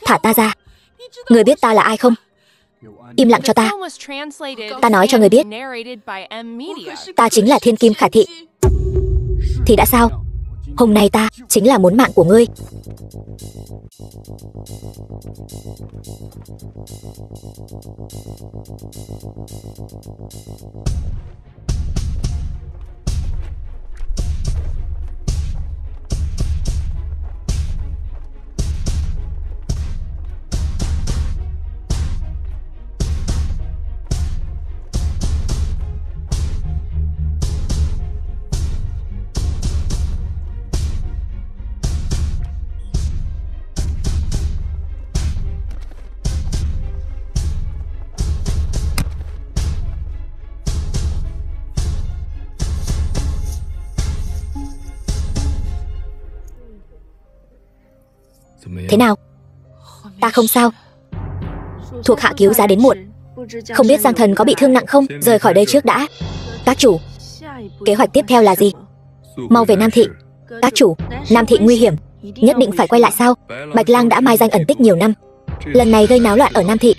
Thả ta ra. Người biết ta là ai không? Im lặng cho ta. Ta nói cho người biết, ta chính là Thiên Kim Khả Thị. Thì đã sao? Hôm nay ta chính là muốn mạng của ngươi. Thế nào? Ta không sao. Thuộc hạ cứu giá đến muộn. Không biết Giang Thần có bị thương nặng không? Rời khỏi đây trước đã. Các chủ, kế hoạch tiếp theo là gì? Mau về Nam Thị. Các chủ, Nam Thị nguy hiểm, nhất định phải quay lại sao? Bạch Lang đã mai danh ẩn tích nhiều năm, lần này gây náo loạn ở Nam Thị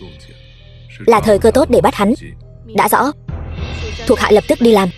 là thời cơ tốt để bắt hắn. Đã rõ. Thuộc hạ lập tức đi làm.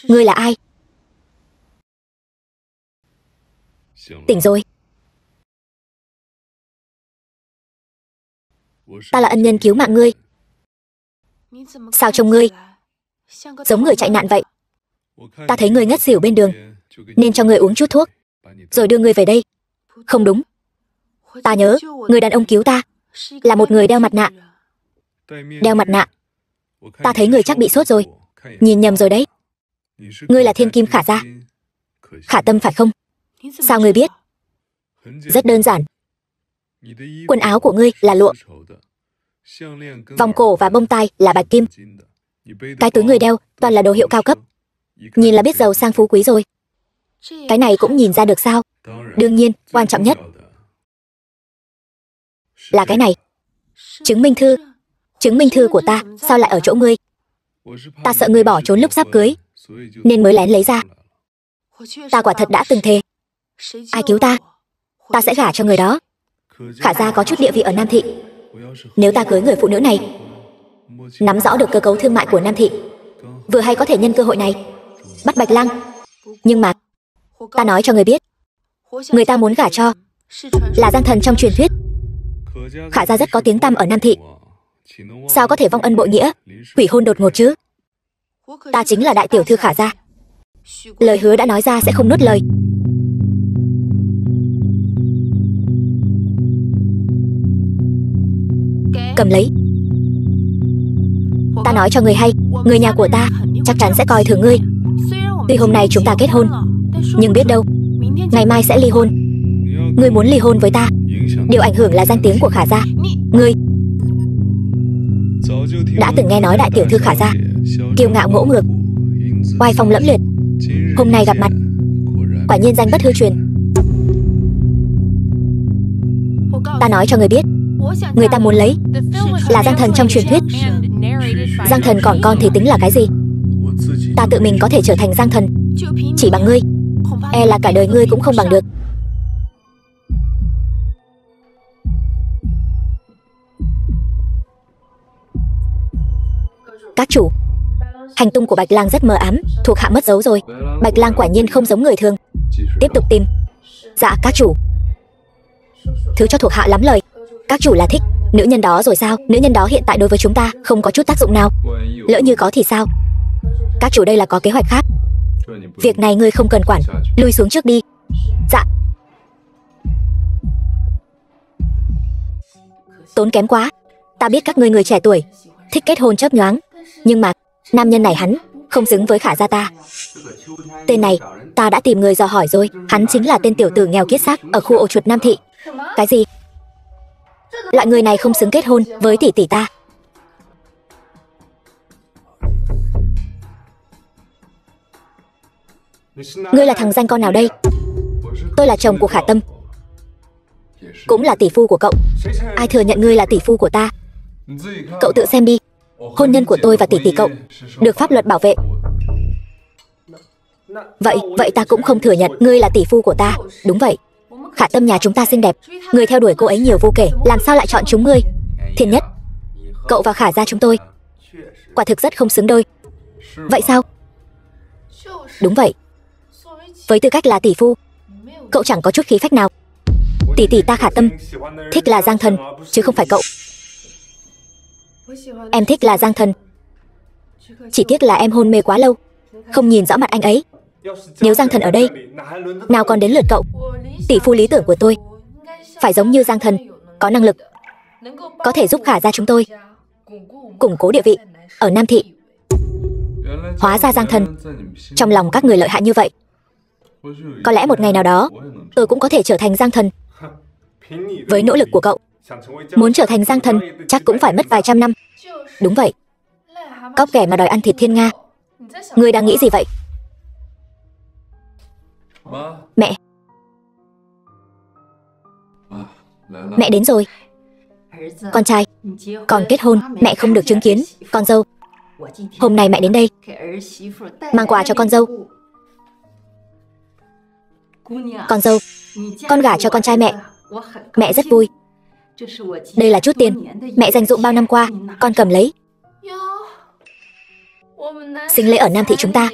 Ngươi là ai? Tỉnh rồi. Ta là ân nhân cứu mạng ngươi. Sao trông ngươi giống người chạy nạn vậy? Ta thấy ngươi ngất xỉu bên đường, nên cho ngươi uống chút thuốc, rồi đưa ngươi về đây. Không đúng. Ta nhớ, người đàn ông cứu ta là một người đeo mặt nạ. Đeo mặt nạ? Ta thấy người chắc bị sốt rồi. Nhìn nhầm rồi đấy. Ngươi là Thiên Kim Khả gia. Khả Tâm phải không? Sao ngươi biết? Rất đơn giản. Quần áo của ngươi là lụa, vòng cổ và bông tai là bạch kim. Cái túi người đeo toàn là đồ hiệu cao cấp. Nhìn là biết giàu sang phú quý rồi. Cái này cũng nhìn ra được sao? Đương nhiên, quan trọng nhất là cái này. Chứng minh thư. Chứng minh thư của ta sao lại ở chỗ ngươi? Ta sợ ngươi bỏ trốn lúc sắp cưới, nên mới lén lấy ra. Ta quả thật đã từng thề, ai cứu ta, ta sẽ gả cho người đó. Khả gia có chút địa vị ở Nam Thị. Nếu ta cưới người phụ nữ này, nắm rõ được cơ cấu thương mại của Nam Thị, vừa hay có thể nhân cơ hội này bắt Bạch Lang. Nhưng mà ta nói cho người biết, người ta muốn gả cho là Giang Thần trong truyền thuyết. Khả gia rất có tiếng tăm ở Nam Thị, sao có thể vong ân bội nghĩa, hủy hôn đột ngột chứ? Ta chính là đại tiểu thư Khả gia. Lời hứa đã nói ra sẽ không nuốt lời. Cầm lấy. Ta nói cho người hay, người nhà của ta chắc chắn sẽ coi thường ngươi. Tuy hôm nay chúng ta kết hôn, nhưng biết đâu ngày mai sẽ ly hôn. Ngươi muốn ly hôn với ta, điều ảnh hưởng là danh tiếng của Khả gia. Ngươi đã từng nghe nói đại tiểu thư Khả gia kiêu ngạo ngỗ ngược, oai phong lẫm liệt. Hôm nay gặp mặt, quả nhiên danh bất hư truyền. Ta nói cho người biết, người ta muốn lấy là Giang Thần trong truyền thuyết. Giang Thần còn con thì tính là cái gì? Ta tự mình có thể trở thành Giang Thần, chỉ bằng ngươi, e là cả đời ngươi cũng không bằng được. Các chủ, hành tung của Bạch Lang rất mờ ám, thuộc hạ mất dấu rồi. Bạch Lang quả nhiên không giống người thường. Tiếp tục tìm. Dạ các chủ. Thứ cho thuộc hạ lắm lời. Các chủ là thích nữ nhân đó rồi sao? Nữ nhân đó hiện tại đối với chúng ta không có chút tác dụng nào. Lỡ như có thì sao? Các chủ đây là có kế hoạch khác. Việc này ngươi không cần quản, lui xuống trước đi. Dạ. Tốn kém quá. Ta biết các ngươi người trẻ tuổi thích kết hôn chớp nhoáng, nhưng mà nam nhân này hắn không xứng với Khả gia ta. Tên này, ta đã tìm người dò hỏi rồi, hắn chính là tên tiểu tử nghèo kiết xác ở khu ổ chuột Nam Thị. Cái gì? Loại người này không xứng kết hôn với tỷ tỷ ta. Ngươi là thằng danh con nào đây? Tôi là chồng của Khả Tâm, cũng là tỷ phu của cậu. Ai thừa nhận ngươi là tỷ phu của ta? Cậu tự xem đi. Hôn nhân của tôi và tỷ tỷ cậu được pháp luật bảo vệ. Vậy ta cũng không thừa nhận ngươi là tỷ phu của ta. Đúng vậy, Khả Tâm nhà chúng ta xinh đẹp, người theo đuổi cô ấy nhiều vô kể, làm sao lại chọn chúng ngươi? Thiên Nhất, cậu và Khả gia chúng tôi quả thực rất không xứng đôi. Vậy sao? Đúng vậy, với tư cách là tỷ phu, cậu chẳng có chút khí phách nào. Tỷ tỷ ta Khả Tâm thích là Giang Thần, chứ không phải cậu. Em thích là Giang Thần, chỉ tiếc là em hôn mê quá lâu, không nhìn rõ mặt anh ấy. Nếu Giang Thần ở đây, nào còn đến lượt cậu. Tỷ phu lý tưởng của tôi phải giống như Giang Thần, có năng lực, có thể giúp Khả gia chúng tôi củng cố địa vị ở Nam Thị. Hóa ra Giang Thần trong lòng các người lợi hại như vậy. Có lẽ một ngày nào đó tôi cũng có thể trở thành Giang Thần. Với nỗ lực của cậu, muốn trở thành Giang Thần chắc cũng phải mất vài trăm năm. Đúng vậy, cóc ghẻ mà đòi ăn thịt thiên nga. Ngươi đang nghĩ gì vậy? Mẹ, mẹ đến rồi. Con trai, con kết hôn, mẹ không được chứng kiến. Con dâu, hôm nay mẹ đến đây mang quà cho con dâu. Con dâu, con gả cho con trai mẹ. Mẹ rất vui. Đây là chút tiền mẹ dành dụm bao năm qua, con cầm lấy. Sinh lễ ở Nam Thị chúng ta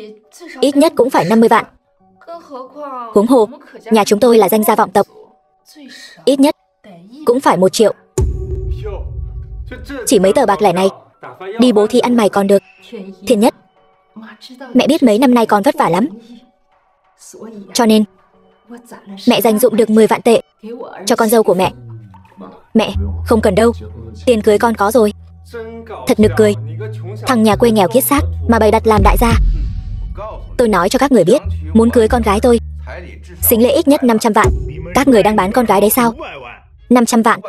ít nhất cũng phải 50 vạn. Huống hồ, nhà chúng tôi là danh gia vọng tộc, ít nhất cũng phải 1 triệu. Chỉ mấy tờ bạc lẻ này đi bố thí ăn mày còn được. Thiên Nhất, mẹ biết mấy năm nay con vất vả lắm, cho nên mẹ dành dụm được 10 vạn tệ cho con dâu của mẹ. Mẹ, không cần đâu, tiền cưới con có rồi. Thật nực cười, thằng nhà quê nghèo kiết xác mà bày đặt làm đại gia. Tôi nói cho các người biết, muốn cưới con gái tôi, sinh lễ ít nhất 500 vạn. Các người đang bán con gái đấy sao? 500 vạn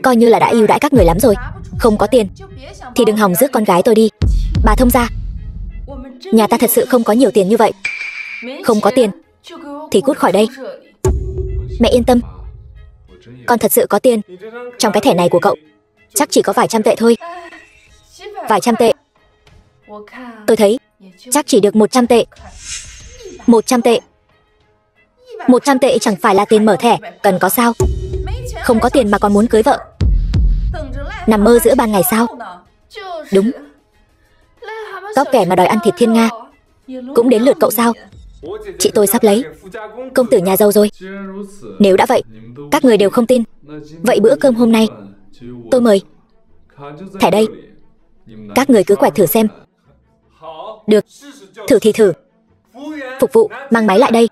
coi như là đã ưu đãi các người lắm rồi. Không có tiền thì đừng hòng rước con gái tôi đi. Bà thông gia, nhà ta thật sự không có nhiều tiền như vậy. Không có tiền thì cút khỏi đây. Mẹ yên tâm, con thật sự có tiền. Trong cái thẻ này của cậu chắc chỉ có vài trăm tệ thôi. Vài trăm tệ? Tôi thấy chắc chỉ được 100 tệ. 100 tệ? 100 tệ chẳng phải là tiền mở thẻ cần có sao? Không có tiền mà còn muốn cưới vợ, nằm mơ giữa ban ngày sao? Đúng, cóc kẻ mà đòi ăn thịt thiên nga cũng đến lượt cậu sao? Chị tôi sắp lấy công tử nhà giàu rồi. Nếu đã vậy, các người đều không tin, vậy bữa cơm hôm nay tôi mời. Thẻ đây, các người cứ quẹt thử xem. Được, thử thì thử. Phục vụ, mang máy lại đây.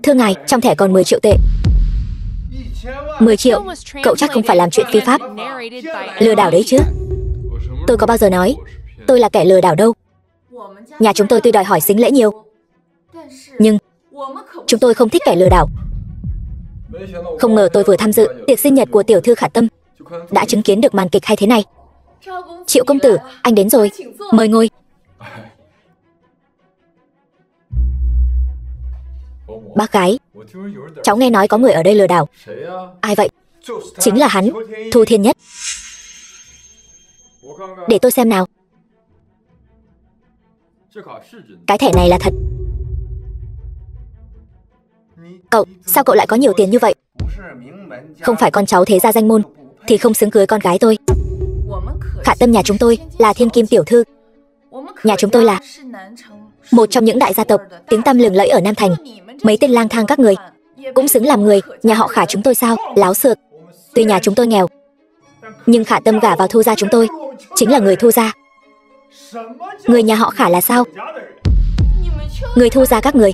Thưa ngài, trong thẻ còn 10 triệu tệ. 10 triệu? Cậu chắc không phải làm chuyện phi pháp, lừa đảo đấy chứ? Tôi có bao giờ nói tôi là kẻ lừa đảo đâu. Nhà chúng tôi tuy đòi hỏi sính lễ nhiều, nhưng chúng tôi không thích kẻ lừa đảo. Không ngờ tôi vừa tham dự tiệc sinh nhật của tiểu thư Khả Tâm đã chứng kiến được màn kịch hay thế này. Triệu công tử, anh đến rồi, mời ngồi. Bác gái, cháu nghe nói có người ở đây lừa đảo. Ai vậy? Chính là hắn, Thu Thiên Nhất. Để tôi xem nào. Cái thẻ này là thật. Cậu, sao cậu lại có nhiều tiền như vậy? Không phải con cháu thế gia danh môn thì không xứng cưới con gái tôi. Khả Tâm nhà chúng tôi là thiên kim tiểu thư. Nhà chúng tôi là một trong những đại gia tộc tiếng tăm lừng lẫy ở Nam Thành. Mấy tên lang thang các người cũng xứng làm người nhà họ Khả chúng tôi sao? Láo xược. Tuy nhà chúng tôi nghèo, nhưng Khả Tâm gả vào Thu gia chúng tôi chính là người Thu gia. Người nhà họ Khả là sao? Người Thu gia các người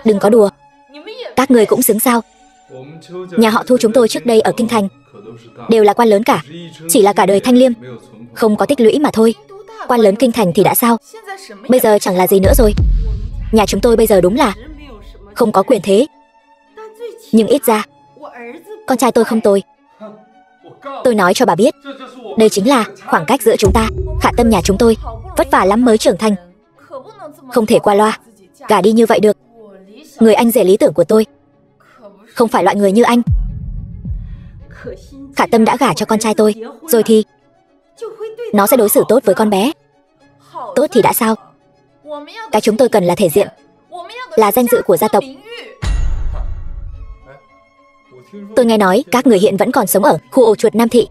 đừng có đùa. Các người cũng xứng sao? Nhà họ Thu chúng tôi trước đây ở Kinh Thành đều là quan lớn cả. Chỉ là cả đời Thanh Liêm không có tích lũy mà thôi. Quan lớn kinh thành thì đã sao? Bây giờ chẳng là gì nữa rồi. Nhà chúng tôi bây giờ đúng là không có quyền thế. Nhưng ít ra con trai tôi không tồi. Tôi nói cho bà biết, đây chính là khoảng cách giữa chúng ta. Khả Tâm nhà chúng tôi vất vả lắm mới trưởng thành, không thể qua loa gả đi như vậy được. Người anh rể lý tưởng của tôi không phải loại người như anh. Khả Tâm đã gả cho con trai tôi rồi thì nó sẽ đối xử tốt với con bé. Tốt thì đã sao? Cái chúng tôi cần là thể diện, là danh dự của gia tộc. Tôi nghe nói các người hiện vẫn còn sống ở khu ổ chuột Nam Thị.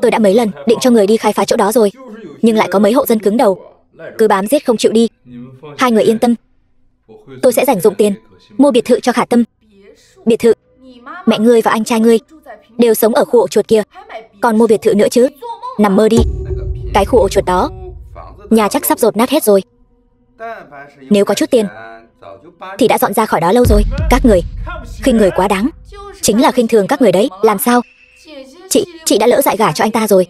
Tôi đã mấy lần định cho người đi khai phá chỗ đó rồi, nhưng lại có mấy hộ dân cứng đầu, cứ bám giết không chịu đi. Hai người yên tâm, tôi sẽ dành dụng tiền mua biệt thự cho Khả Tâm. Biệt thự? Mẹ ngươi và anh trai ngươi đều sống ở khu ổ chuột kia, còn mua biệt thự nữa chứ? Nằm mơ đi. Cái khu ổ chuột đó nhà chắc sắp dột nát hết rồi. Nếu có chút tiền thì đã dọn ra khỏi đó lâu rồi. Các người khinh người quá đáng, chính là khinh thường các người đấy. Làm sao? Chị đã lỡ dại gả cho anh ta rồi.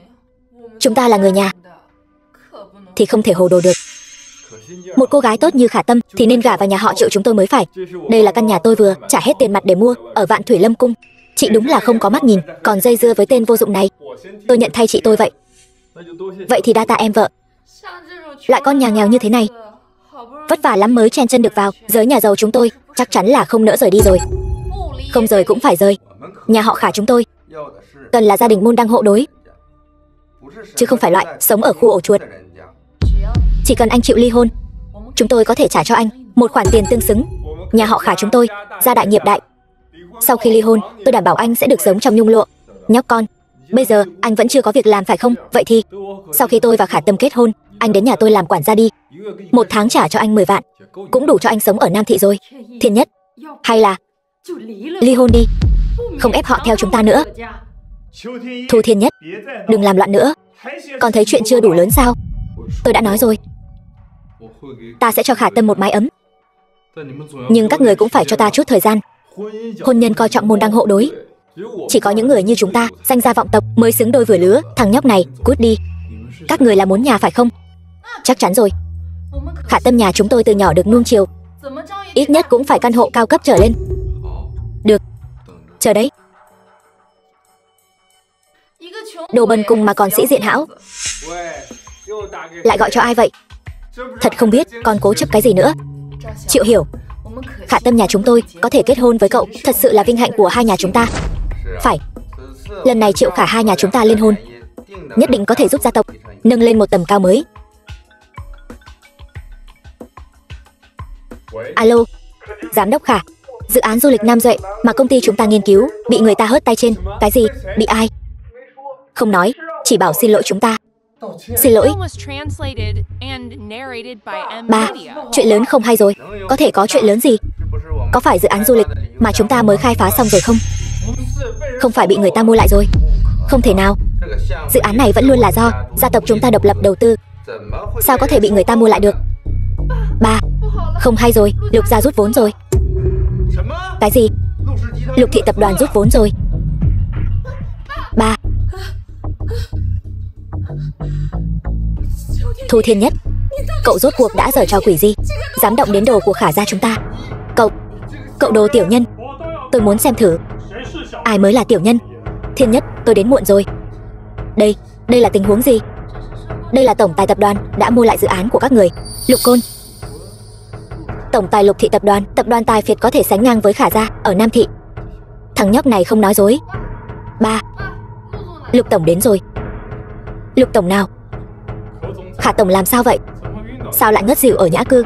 Chúng ta là người nhà thì không thể hồ đồ được. Một cô gái tốt như Khả Tâm thì nên gả vào nhà họ Triệu chúng tôi mới phải. Đây là căn nhà tôi vừa trả hết tiền mặt để mua ở Vạn Thủy Lâm Cung. Chị đúng là không có mắt nhìn, còn dây dưa với tên vô dụng này. Tôi nhận thay chị tôi vậy. Vậy thì đa tạ em vợ. Loại con nhà nghèo như thế này vất vả lắm mới chen chân được vào giới nhà giàu chúng tôi, chắc chắn là không nỡ rời đi rồi. Không rời cũng phải rời. Nhà họ Khả chúng tôi cần là gia đình môn đăng hộ đối, chứ không phải loại sống ở khu ổ chuột. Chỉ cần anh chịu ly hôn, chúng tôi có thể trả cho anh một khoản tiền tương xứng. Nhà họ Khả chúng tôi gia đại nghiệp đại. Sau khi ly hôn, tôi đảm bảo anh sẽ được sống trong nhung lụa. Nhóc con, bây giờ anh vẫn chưa có việc làm phải không? Vậy thì sau khi tôi và Khả Tâm kết hôn, anh đến nhà tôi làm quản gia đi. 1 tháng trả cho anh 10 vạn, cũng đủ cho anh sống ở Nam Thị rồi. Thiên Nhất, hay là ly hôn đi, không ép họ theo chúng ta nữa. Thu Thiên Nhất, đừng làm loạn nữa. Còn thấy chuyện chưa đủ lớn sao? Tôi đã nói rồi, ta sẽ cho Khả Tâm một mái ấm. Nhưng các người cũng phải cho ta chút thời gian. Hôn nhân coi trọng môn đăng hộ đối. Chỉ có những người như chúng ta, danh gia vọng tộc mới xứng đôi vừa lứa. Thằng nhóc này, cút đi. Các người là muốn nhà phải không? Chắc chắn rồi. Khả Tâm nhà chúng tôi từ nhỏ được nuông chiều, ít nhất cũng phải căn hộ cao cấp trở lên. Được, chờ đấy. Đồ bần cùng mà còn sĩ diện hão. Lại gọi cho ai vậy? Thật không biết còn cố chấp cái gì nữa. Triệu Hiểu, Khả Tâm nhà chúng tôi có thể kết hôn với cậu thật sự là vinh hạnh của hai nhà chúng ta. Phải, lần này Triệu Khả hai nhà chúng ta liên hôn nhất định có thể giúp gia tộc nâng lên một tầm cao mới. Alo, Giám đốc Khả, dự án du lịch Nam Duệ mà công ty chúng ta nghiên cứu bị người ta hớt tay trên. Cái gì? Bị ai? Không nói, chỉ bảo xin lỗi chúng ta. Xin lỗi. Ba, chuyện lớn không hay rồi. Có thể có chuyện lớn gì? Có phải dự án du lịch mà chúng ta mới khai phá xong rồi không? Không phải bị người ta mua lại rồi? Không thể nào. Dự án này vẫn luôn là do gia tộc chúng ta độc lập đầu tư. Sao có thể bị người ta mua lại được? Ba, không hay rồi, Lục gia rút vốn rồi. Cái gì? Lục thị tập đoàn rút vốn rồi. Ba. Thu Thiên Nhất, cậu rốt cuộc đã giở trò quỷ gì, dám động đến đồ của Khả gia chúng ta? Cậu đồ tiểu nhân. Tôi muốn xem thử ai mới là tiểu nhân. Thiên Nhất, tôi đến muộn rồi. Đây là tình huống gì? Đây là tổng tài tập đoàn đã mua lại dự án của các người. Lục Côn, tổng tài Lục thị tập đoàn tài phiệt có thể sánh ngang với Khả gia ở Nam Thị. Thằng nhóc này không nói dối. Ba, Lục tổng đến rồi. Lục tổng nào? Khả tổng làm sao vậy? Sao lại ngất xỉu ở nhã cư?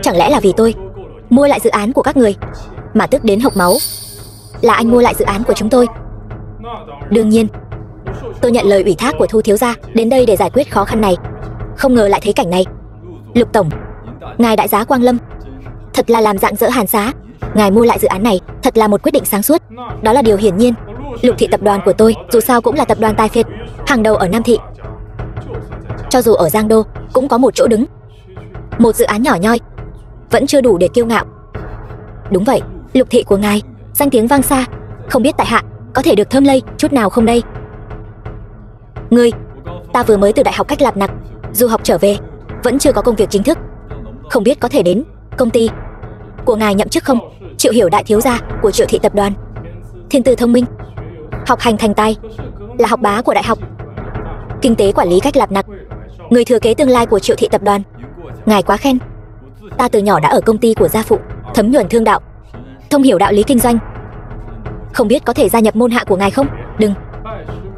Chẳng lẽ là vì tôi mua lại dự án của các người mà tức đến hộc máu? Là anh mua lại dự án của chúng tôi? Đương nhiên, tôi nhận lời ủy thác của Thu thiếu gia đến đây để giải quyết khó khăn này. Không ngờ lại thấy cảnh này. Lục tổng, ngài đại giá quang lâm, thật là làm rạng rỡ hàn xá. Ngài mua lại dự án này thật là một quyết định sáng suốt. Đó là điều hiển nhiên. Lục thị tập đoàn của tôi dù sao cũng là tập đoàn tài phiệt hàng đầu ở Nam Thị. Cho dù ở Giang Đô cũng có một chỗ đứng. Một dự án nhỏ nhoi vẫn chưa đủ để kiêu ngạo. Đúng vậy, Lục thị của ngài danh tiếng vang xa. Không biết tại hạ có thể được thơm lây, chút nào không đây. Ngươi, ta vừa mới từ Đại học Cách Lạp Nặc du học trở về, vẫn chưa có công việc chính thức. Không biết có thể đến công ty của ngài nhậm chức không? Triệu Hiểu đại thiếu gia của Triệu thị tập đoàn, thiên tư thông minh, học hành thành tài, là học bá của đại học kinh tế quản lý Cách Lạp Nặc, người thừa kế tương lai của Triệu thị tập đoàn. Ngài quá khen. Ta từ nhỏ đã ở công ty của gia phụ, thấm nhuần thương đạo, thông hiểu đạo lý kinh doanh. Không biết có thể gia nhập môn hạ của ngài không? Đừng,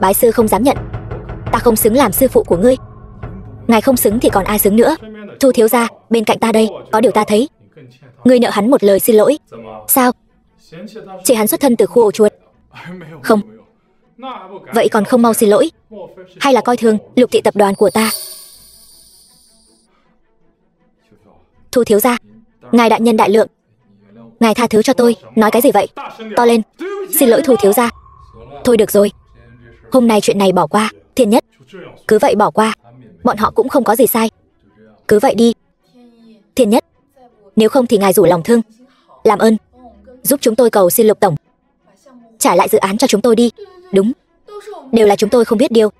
bái sư không dám nhận. Ta không xứng làm sư phụ của ngươi. Ngài không xứng thì còn ai xứng nữa? Thu thiếu gia bên cạnh ta đây, có điều ta thấy ngươi nợ hắn một lời xin lỗi. Sao? Chỉ hắn xuất thân từ khu ổ chuột. Không. Vậy còn không mau xin lỗi? Hay là coi thường Lục thị tập đoàn của ta? Thu thiếu gia, ngài đại nhân đại lượng, ngài tha thứ cho tôi. Nói cái gì vậy? To lên. Xin lỗi Thu thiếu gia. Thôi được rồi, hôm nay chuyện này bỏ qua. Thiên Nhất, cứ vậy bỏ qua. Bọn họ cũng không có gì sai. Cứ vậy đi. Thiên Nhất, nếu không thì ngài rủ lòng thương, làm ơn giúp chúng tôi cầu xin Lục tổng trả lại dự án cho chúng tôi đi. Đúng, đều là chúng tôi không biết điều.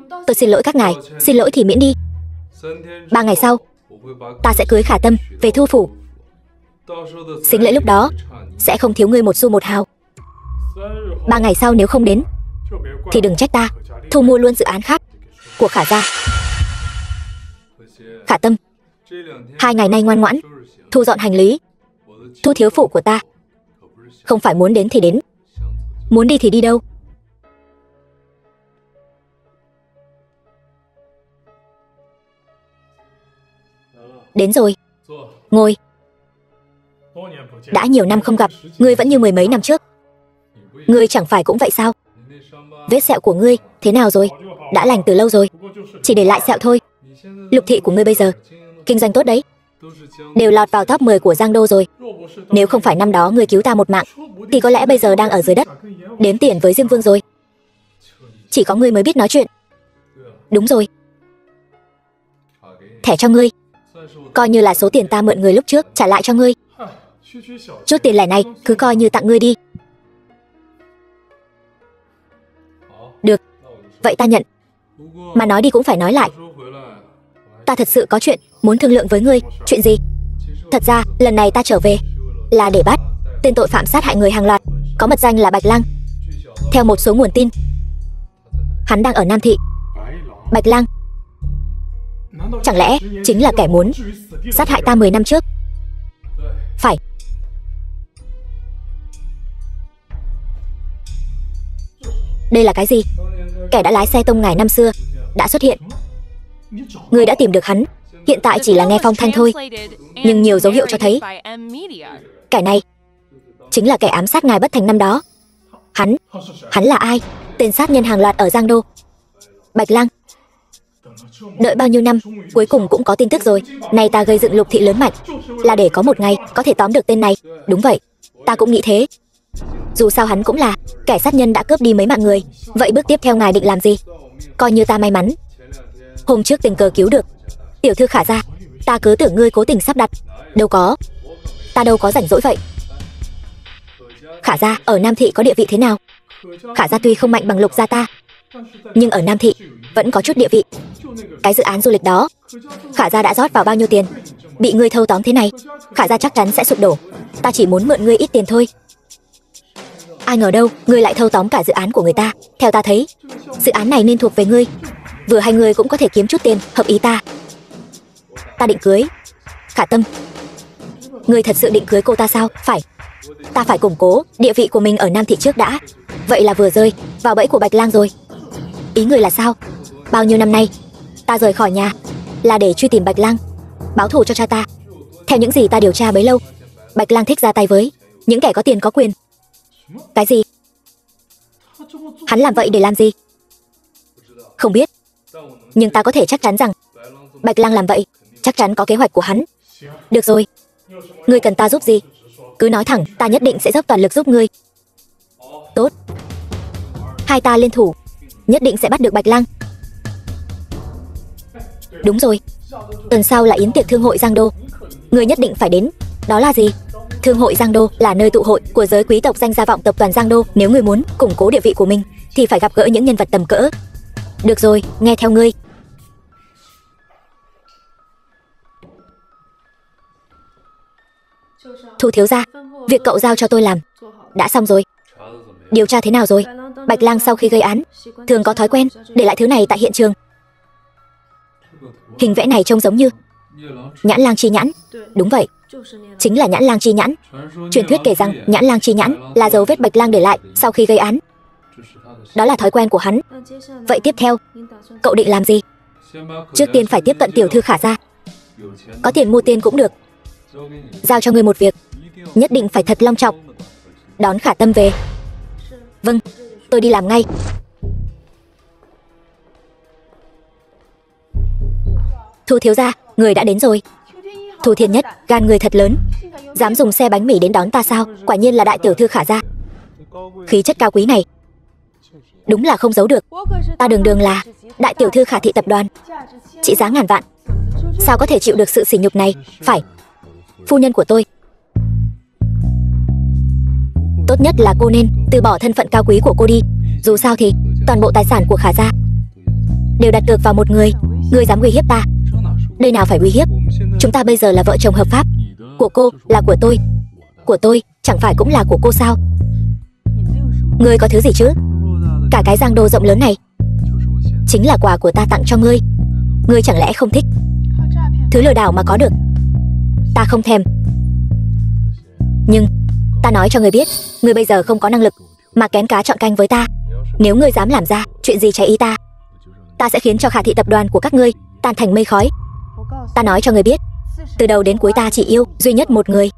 Tôi xin lỗi các ngài. Xin lỗi thì miễn đi. 3 ngày sau, ta sẽ cưới Khả Tâm về Thu phủ. Sính lễ lúc đó sẽ không thiếu ngươi một xu một hào. 3 ngày sau nếu không đến thì đừng trách ta thu mua luôn dự án khác của Khả gia. Khả Tâm, 2 ngày nay ngoan ngoãn thu dọn hành lý. Thu thiếu phụ của ta không phải muốn đến thì đến, muốn đi thì đi đâu. Đến rồi, ngồi. Đã nhiều năm không gặp, ngươi vẫn như 10 mấy năm trước. Ngươi chẳng phải cũng vậy sao? Vết sẹo của ngươi thế nào rồi? Đã lành từ lâu rồi, chỉ để lại sẹo thôi. Lục thị của ngươi bây giờ kinh doanh tốt đấy, đều lọt vào top 10 của Giang Đô rồi. Nếu không phải năm đó ngươi cứu ta một mạng thì có lẽ bây giờ đang ở dưới đất đếm tiền với Diêm Vương rồi. Chỉ có ngươi mới biết nói chuyện. Đúng rồi, thẻ cho ngươi, coi như là số tiền ta mượn người lúc trước trả lại cho ngươi. Chút tiền lẻ này cứ coi như tặng ngươi đi. Được, vậy ta nhận. Mà nói đi cũng phải nói lại, ta thật sự có chuyện muốn thương lượng với ngươi. Chuyện gì? Thật ra lần này ta trở về là để bắt tên tội phạm sát hại người hàng loạt, có mật danh là Bạch Lang. Theo một số nguồn tin, hắn đang ở Nam Thị. Bạch Lang chẳng lẽ chính là kẻ muốn sát hại ta 10 năm trước? Phải. Đây là cái gì? Kẻ đã lái xe tông ngài năm xưa đã xuất hiện. Ngươi đã tìm được hắn. Hiện tại chỉ là nghe phong thanh thôi, nhưng nhiều dấu hiệu cho thấy kẻ này chính là kẻ ám sát ngài bất thành năm đó. Hắn là ai? Tên sát nhân hàng loạt ở Giang Đô. Bạch Lang. Đợi bao nhiêu năm, cuối cùng cũng có tin tức rồi. Nay ta gây dựng Lục thị lớn mạnh là để có một ngày có thể tóm được tên này. Đúng vậy, ta cũng nghĩ thế. Dù sao hắn cũng là kẻ sát nhân đã cướp đi mấy mạng người. Vậy bước tiếp theo ngài định làm gì? Coi như ta may mắn hôm trước tình cờ cứu được tiểu thư Khả gia. Ta cứ tưởng ngươi cố tình sắp đặt. Đâu có, ta đâu có rảnh rỗi vậy. Khả gia ở Nam Thị có địa vị thế nào? Khả gia tuy không mạnh bằng Lục gia ta, nhưng ở Nam Thị vẫn có chút địa vị. Cái dự án du lịch đó, Khả gia đã rót vào bao nhiêu tiền? Bị ngươi thâu tóm thế này, Khả gia chắc chắn sẽ sụp đổ. Ta chỉ muốn mượn ngươi ít tiền thôi. Ai ngờ đâu, ngươi lại thâu tóm cả dự án của người ta. Theo ta thấy, dự án này nên thuộc về ngươi. Vừa hay ngươi cũng có thể kiếm chút tiền, hợp ý ta. Ta định cưới Khả Tâm. Ngươi thật sự định cưới cô ta sao? Phải. Ta phải củng cố địa vị của mình ở Nam Thị trước đã. Vậy là vừa rơi vào bẫy của Bạch Lang rồi. Ý ngươi là sao? Bao nhiêu năm nay ta rời khỏi nhà là để truy tìm Bạch Lang, báo thù cho cha ta. Theo những gì ta điều tra bấy lâu, Bạch Lang thích ra tay với những kẻ có tiền có quyền. Cái gì? Hắn làm vậy để làm gì? Không biết, nhưng ta có thể chắc chắn rằng Bạch Lang làm vậy chắc chắn có kế hoạch của hắn. Được rồi, ngươi cần ta giúp gì? Cứ nói thẳng, ta nhất định sẽ dốc toàn lực giúp ngươi. Tốt, hai ta liên thủ, nhất định sẽ bắt được Bạch Lang. Đúng rồi, tuần sau là yến tiệc thương hội Giang Đô, ngươi nhất định phải đến. Đó là gì? Thương hội Giang Đô là nơi tụ hội của giới quý tộc danh gia vọng tập đoàn Giang Đô. Nếu ngươi muốn củng cố địa vị của mình thì phải gặp gỡ những nhân vật tầm cỡ. Được rồi, nghe theo ngươi. Thu thiếu gia, việc cậu giao cho tôi làm đã xong rồi. Điều tra thế nào rồi? Bạch Lang sau khi gây án thường có thói quen để lại thứ này tại hiện trường. Hình vẽ này trông giống như nhãn lang chi nhãn. Đúng vậy, chính là nhãn lang chi nhãn. Truyền thuyết kể rằng nhãn lang chi nhãn là dấu vết Bạch Lang để lại sau khi gây án. Đó là thói quen của hắn. Vậy tiếp theo, cậu định làm gì? Trước tiên phải tiếp cận tiểu thư Khả gia. Có tiền mua tiên cũng được. Giao cho ngươi một việc, nhất định phải thật long trọng. Đón Khả Tâm về. Vâng, tôi đi làm ngay. Thu thiếu gia, người đã đến rồi. Thu Thiên Nhất, gan người thật lớn, dám dùng xe bánh mì đến đón ta sao? Quả nhiên là đại tiểu thư Khả gia. Khí chất cao quý này đúng là không giấu được. Ta đường đường là đại tiểu thư Khả thị tập đoàn, trị giá ngàn vạn, sao có thể chịu được sự sỉ nhục này? Phải, phu nhân của tôi, tốt nhất là cô nên từ bỏ thân phận cao quý của cô đi. Dù sao thì toàn bộ tài sản của Khả gia đều đặt cược vào một người. Ngươi dám uy hiếp ta? Đây nào phải uy hiếp, chúng ta bây giờ là vợ chồng hợp pháp. Của cô là của tôi chẳng phải cũng là của cô sao? Ngươi có thứ gì chứ? Cả cái Giang Đô rộng lớn này chính là quà của ta tặng cho ngươi. Ngươi chẳng lẽ không thích? Thứ lừa đảo mà có được ta không thèm. Nhưng ta nói cho ngươi biết, ngươi bây giờ không có năng lực mà kén cá chọn canh với ta. Nếu ngươi dám làm ra chuyện gì trái ý ta, ta sẽ khiến cho Khả thị tập đoàn của các ngươi tan thành mây khói. Ta nói cho ngươi biết, từ đầu đến cuối ta chỉ yêu duy nhất một người,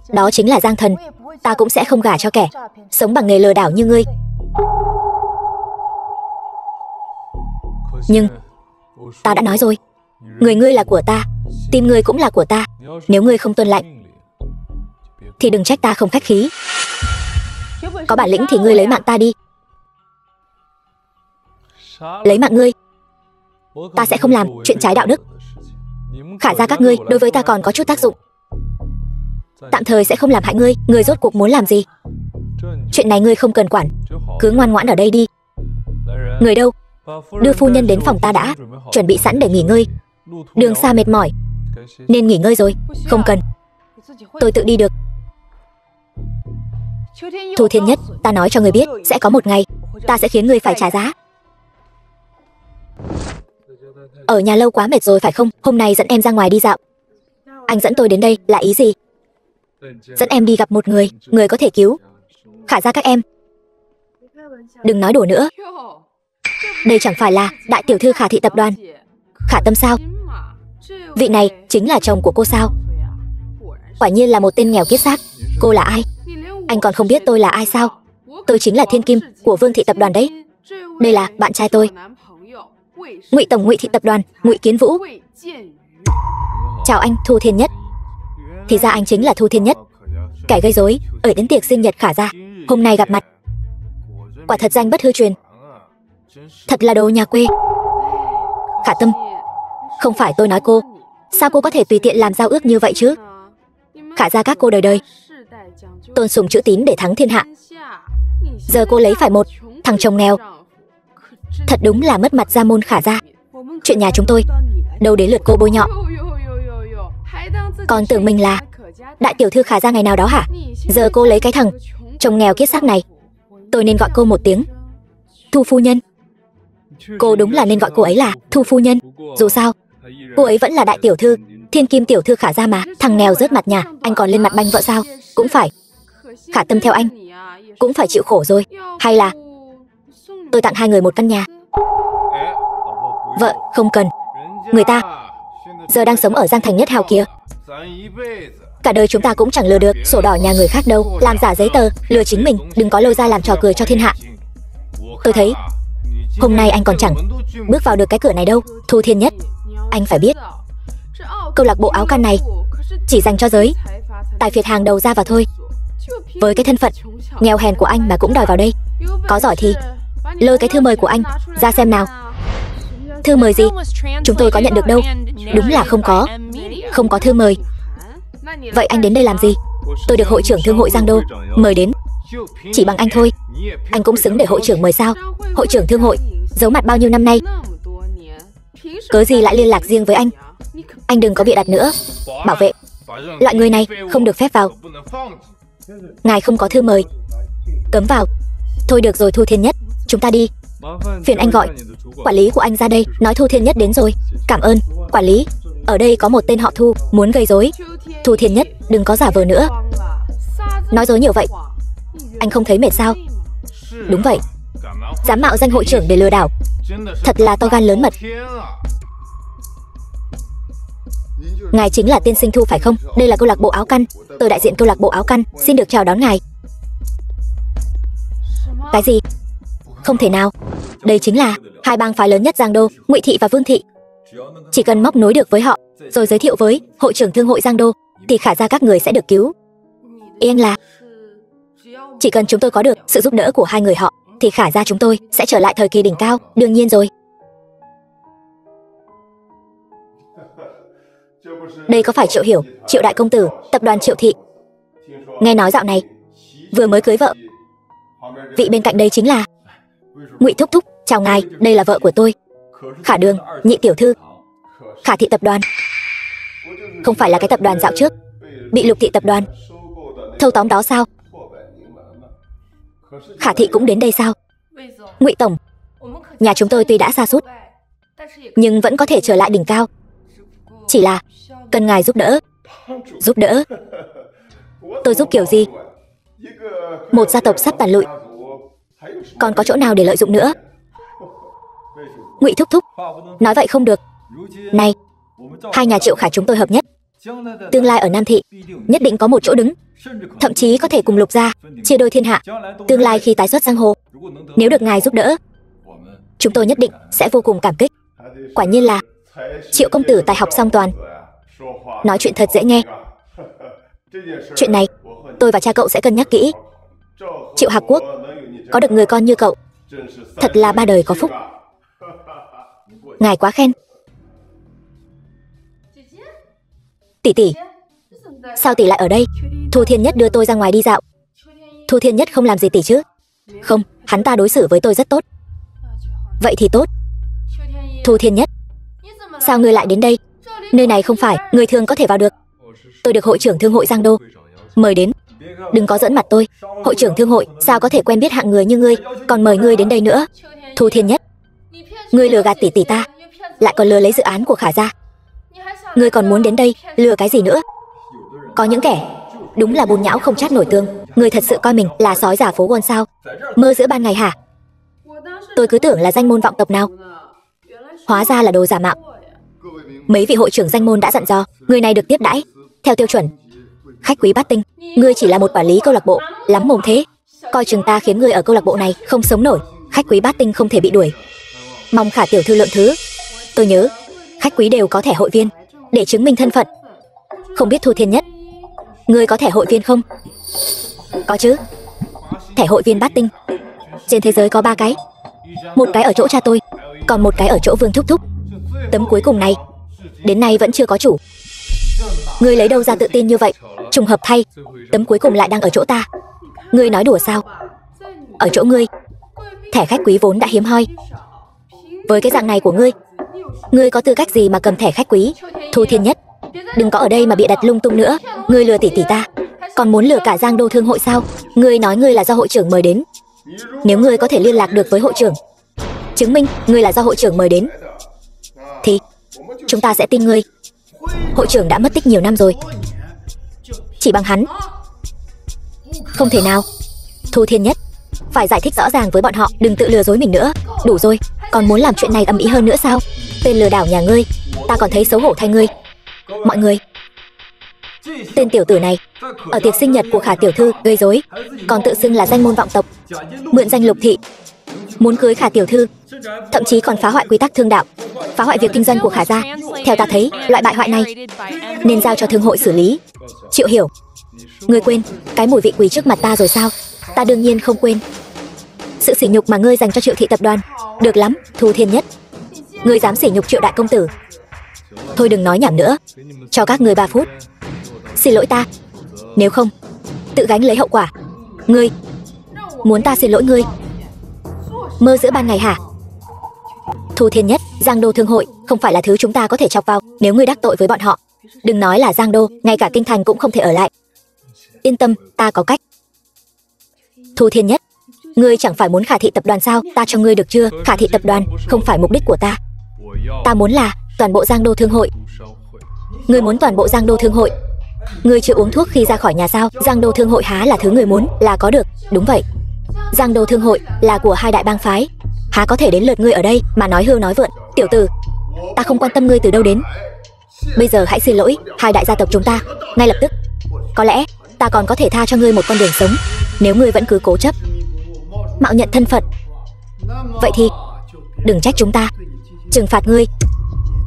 đó chính là Giang Thần. Ta cũng sẽ không gả cho kẻ sống bằng nghề lừa đảo như ngươi. Nhưng ta đã nói rồi, người ngươi là của ta, tim ngươi cũng là của ta. Nếu ngươi không tuân lệnh thì đừng trách ta không khách khí. Có bản lĩnh thì ngươi lấy mạng ta đi. Lấy mạng ngươi, ta sẽ không làm chuyện trái đạo đức. Khả gia các ngươi đối với ta còn có chút tác dụng, tạm thời sẽ không làm hại ngươi. Ngươi rốt cuộc muốn làm gì? Chuyện này ngươi không cần quản, cứ ngoan ngoãn ở đây đi. Người đâu? Đưa phu nhân đến phòng ta đã, chuẩn bị sẵn để nghỉ ngơi. Đường xa mệt mỏi nên nghỉ ngơi rồi. Không cần, tôi tự đi được. Thu Thiên Nhất, ta nói cho ngươi biết, sẽ có một ngày ta sẽ khiến ngươi phải trả giá. Ở nhà lâu quá mệt rồi phải không? Hôm nay dẫn em ra ngoài đi dạo. Anh dẫn tôi đến đây là ý gì? Dẫn em đi gặp một người, người có thể cứu Khả gia các em. Đừng nói đùa nữa. Đây chẳng phải là đại tiểu thư Khả thị tập đoàn Khả Tâm sao? Vị này chính là chồng của cô sao? Quả nhiên là một tên nghèo kiết xác. Cô là ai? Anh còn không biết tôi là ai sao? Tôi chính là thiên kim của Vương thị tập đoàn đấy. Đây là bạn trai tôi, Ngụy tổng Ngụy thị tập đoàn Ngụy Kiến Vũ. Chào anh Thu Thiên Nhất. Thì ra anh chính là Thu Thiên Nhất, kẻ gây rối ở đến tiệc sinh nhật Khả gia. Hôm nay gặp mặt, quả thật danh bất hư truyền. Thật là đồ nhà quê. Khả Tâm, không phải tôi nói cô, sao cô có thể tùy tiện làm giao ước như vậy chứ? Khả gia các cô đời đời tôn sùng chữ tín để thắng thiên hạ. Giờ cô lấy phải một thằng chồng nghèo, thật đúng là mất mặt gia môn Khả gia. Chuyện nhà chúng tôi đâu đến lượt cô bôi nhọ. Còn tưởng mình là đại tiểu thư Khả gia ngày nào đó hả? Giờ cô lấy cái thằng chồng nghèo kiết xác này, tôi nên gọi cô một tiếng Thu phu nhân. Cô đúng là nên gọi cô ấy là Thu phu nhân. Dù sao cô ấy vẫn là đại tiểu thư, thiên kim tiểu thư Khả gia mà. Thằng nghèo rớt mặt nhà, anh còn lên mặt banh vợ sao? Cũng phải. Khả Tâm theo anh cũng phải chịu khổ rồi. Hay là tôi tặng hai người một căn nhà? Vợ, không cần. Người ta giờ đang sống ở Giang Thành Nhất Hào kìa. Cả đời chúng ta cũng chẳng lừa được sổ đỏ nhà người khác đâu. Làm giả giấy tờ, lừa chính mình, đừng có lôi ra làm trò cười cho thiên hạ. Tôi thấy hôm nay anh còn chẳng bước vào được cái cửa này đâu. Thu Thiên Nhất, anh phải biết, câu lạc bộ áo can này chỉ dành cho giới tài phiệt hàng đầu ra vào thôi. Với cái thân phận nghèo hèn của anh mà cũng đòi vào đây, có giỏi thì lôi cái thư mời của anh ra xem nào. Thư mời gì? Chúng tôi có nhận được đâu. Đúng là không có thư mời. Vậy anh đến đây làm gì? Tôi được hội trưởng thương hội Giang Đô mời đến. Chỉ bằng anh thôi, anh cũng xứng để hội trưởng mời sao? Hội trưởng thương hội, giấu mặt bao nhiêu năm nay, cớ gì lại liên lạc riêng với anh? Anh đừng có bịa đặt nữa. Bảo vệ, loại người này không được phép vào. Ngài không có thư mời, cấm vào. Thôi được rồi Thu Thiên Nhất, chúng ta đi. Phiền anh gọi quản lý của anh ra đây, nói Thu Thiên Nhất đến rồi. Cảm ơn. Quản lý, ở đây có một tên họ Thu muốn gây rối. Thu Thiên Nhất, đừng có giả vờ nữa. Nói dối nhiều vậy, anh không thấy mệt sao? Đúng vậy, dám mạo danh hội trưởng để lừa đảo, thật là to gan lớn mật. Ngài chính là tiên sinh Thu phải không? Đây là câu lạc bộ áo căn, tôi đại diện câu lạc bộ áo căn, xin được chào đón ngài. Cái gì? Không thể nào. Đây chính là hai bang phái lớn nhất Giang Đô, Ngụy Thị và Vương Thị. Chỉ cần móc nối được với họ, rồi giới thiệu với hội trưởng thương hội Giang Đô, thì khả ra các người sẽ được cứu. Ý anh là chỉ cần chúng tôi có được sự giúp đỡ của hai người họ, thì khả ra chúng tôi sẽ trở lại thời kỳ đỉnh cao. Đương nhiên rồi. Đây có phải Triệu Hiểu, Triệu đại công tử, tập đoàn Triệu Thị? Nghe nói dạo này vừa mới cưới vợ. Vị bên cạnh đây chính là Ngụy thúc thúc. Chào ngài, đây là vợ của tôi, Khả Đường, nhị tiểu thư, Khả Thị tập đoàn. Không phải là cái tập đoàn dạo trước bị Lục Thị tập đoàn thâu tóm đó sao? Khả Thị cũng đến đây sao? Ngụy tổng, nhà chúng tôi tuy đã sa sút nhưng vẫn có thể trở lại đỉnh cao, chỉ là cần ngài giúp đỡ. Giúp đỡ? Tôi giúp kiểu gì? Một gia tộc sắp tàn lụi, còn có chỗ nào để lợi dụng nữa? Ngụy thúc thúc, nói vậy không được. Này, hai nhà Triệu Khả chúng tôi hợp nhất, tương lai ở Nam Thị nhất định có một chỗ đứng, thậm chí có thể cùng Lục gia chia đôi thiên hạ. Tương lai khi tái xuất giang hồ, nếu được ngài giúp đỡ, chúng tôi nhất định sẽ vô cùng cảm kích. Quả nhiên là Triệu công tử tài học song toàn, nói chuyện thật dễ nghe. Chuyện này tôi và cha cậu sẽ cân nhắc kỹ. Triệu Hạc Quốc có được người con như cậu, thật là ba đời có phúc. Ngài quá khen. Tỷ tỷ, sao tỷ lại ở đây? Thu Thiên Nhất đưa tôi ra ngoài đi dạo. Thu Thiên Nhất không làm gì tỷ chứ? Không, hắn ta đối xử với tôi rất tốt. Vậy thì tốt. Thu Thiên Nhất, sao ngươi lại đến đây? Nơi này không phải người thường có thể vào được. Tôi được hội trưởng thương hội Giang Đô mời đến. Đừng có giỡn mặt tôi. Hội trưởng thương hội sao có thể quen biết hạng người như ngươi, còn mời ngươi đến đây nữa? Thu Thiên Nhất, ngươi lừa gạt tỷ tỷ ta, lại còn lừa lấy dự án của Khả gia. Ngươi còn muốn đến đây lừa cái gì nữa? Có những kẻ đúng là bùn nhão không chát nổi tương. Ngươi thật sự coi mình là sói giả phố Wall sao? Mơ giữa ban ngày hả? Tôi cứ tưởng là danh môn vọng tộc nào, hóa ra là đồ giả mạo. Mấy vị hội trưởng danh môn đã dặn dò, người này được tiếp đãi theo tiêu chuẩn khách quý bát tinh. Ngươi chỉ là một quản lý câu lạc bộ, lắm mồm thế. Coi chừng ta khiến ngươi ở câu lạc bộ này không sống nổi. Khách quý bát tinh không thể bị đuổi. Mong Khả tiểu thư lượng thứ. Tôi nhớ khách quý đều có thẻ hội viên để chứng minh thân phận. Không biết Thu Thiên Nhất, ngươi có thẻ hội viên không? Có chứ. Thẻ hội viên bát tinh trên thế giới có 3 cái. Một cái ở chỗ cha tôi, còn một cái ở chỗ Vương thúc thúc. Tấm cuối cùng này đến nay vẫn chưa có chủ. Ngươi lấy đâu ra tự tin như vậy? Trùng hợp thay, tấm cuối cùng lại đang ở chỗ ta. Ngươi nói đùa sao? Ở chỗ ngươi, thẻ khách quý vốn đã hiếm hoi. Với cái dạng này của ngươi, ngươi có tư cách gì mà cầm thẻ khách quý? Thu Thiên Nhất, đừng có ở đây mà bịa đặt lung tung nữa. Ngươi lừa tỷ tỷ ta, còn muốn lừa cả Giang Đô thương hội sao? Ngươi nói ngươi là do hội trưởng mời đến. Nếu ngươi có thể liên lạc được với hội trưởng, chứng minh ngươi là do hội trưởng mời đến, thì chúng ta sẽ tin ngươi. Hội trưởng đã mất tích nhiều năm rồi, chỉ bằng hắn không thể nào. Thu Thiên Nhất, phải giải thích rõ ràng với bọn họ, đừng tự lừa dối mình nữa. Đủ rồi, còn muốn làm chuyện này ầm ĩ hơn nữa sao? Tên lừa đảo nhà ngươi, ta còn thấy xấu hổ thay ngươi. Mọi người, tên tiểu tử này ở tiệc sinh nhật của Khả tiểu thư gây rối, còn tự xưng là danh môn vọng tộc, mượn danh Lục Thị muốn cưới Khả tiểu thư, thậm chí còn phá hoại quy tắc thương đạo, phá hoại việc kinh doanh của Khả gia. Theo ta thấy, loại bại hoại này nên giao cho thương hội xử lý. Triệu Hiểu, ngươi quên cái mùi vị quỳ trước mặt ta rồi sao? Ta đương nhiên không quên sự sỉ nhục mà ngươi dành cho Triệu Thị tập đoàn. Được lắm, Thu Thiên Nhất, ngươi dám sỉ nhục Triệu đại công tử. Thôi đừng nói nhảm nữa, cho các ngươi 3 phút. Xin lỗi ta, Nếu không, tự gánh lấy hậu quả. Ngươi muốn ta xin lỗi ngươi? Mơ giữa ban ngày hả? Thu Thiên Nhất, Giang Đô Thương hội không phải là thứ chúng ta có thể chọc vào. Nếu ngươi đắc tội với bọn họ, đừng nói là Giang Đô, ngay cả kinh thành cũng không thể ở lại. Yên tâm, ta có cách. Thu Thiên Nhất, ngươi chẳng phải muốn Khả Thị tập đoàn sao? Ta cho ngươi được chưa? Khả Thị tập đoàn không phải mục đích của ta. Ta muốn là toàn bộ Giang Đô Thương hội. Ngươi muốn toàn bộ Giang Đô Thương hội? Ngươi chưa uống thuốc khi ra khỏi nhà sao? Giang Đô Thương hội há là thứ ngươi muốn là có được? Đúng vậy, Giang Đô Thương hội là của hai đại bang phái, há có thể đến lượt ngươi ở đây mà nói hưu nói vượn. Tiểu tử, ta không quan tâm ngươi từ đâu đến. Bây giờ hãy xin lỗi hai đại gia tộc chúng ta ngay lập tức. Có lẽ ta còn có thể tha cho ngươi một con đường sống. Nếu ngươi vẫn cứ cố chấp mạo nhận thân phận, vậy thì đừng trách chúng ta trừng phạt ngươi.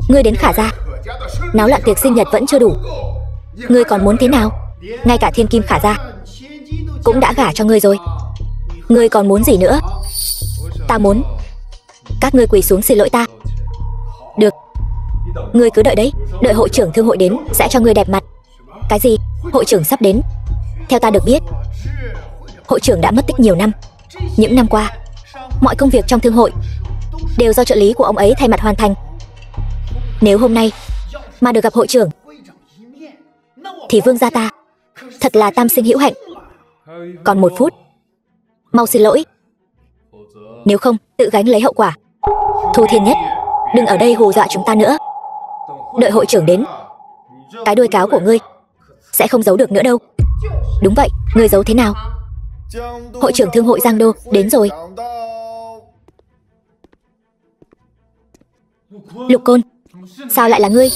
Ngươi đến Khả gia náo loạn tiệc sinh nhật vẫn chưa đủ, ngươi còn muốn thế nào? Ngay cả thiên kim Khả gia cũng đã gả cho ngươi rồi, ngươi còn muốn gì nữa? Ta muốn các ngươi quỳ xuống xin lỗi ta. Được, ngươi cứ đợi đấy, đợi hội trưởng thương hội đến sẽ cho ngươi đẹp mặt. Cái gì? Hội trưởng sắp đến? Theo ta được biết, hội trưởng đã mất tích nhiều năm. Những năm qua, mọi công việc trong thương hội đều do trợ lý của ông ấy thay mặt hoàn thành. Nếu hôm nay mà được gặp hội trưởng thì vương gia ta thật là tam sinh hữu hạnh. Còn 1 phút, mau xin lỗi, nếu không tự gánh lấy hậu quả. Thu Thiên Nhất, đừng ở đây hù dọa chúng ta nữa. Đợi hội trưởng đến, cái đuôi cáo của ngươi sẽ không giấu được nữa đâu. Đúng vậy, ngươi giấu thế nào? Hội trưởng thương hội Giang Đô đến rồi. Lục Côn, sao lại là ngươi?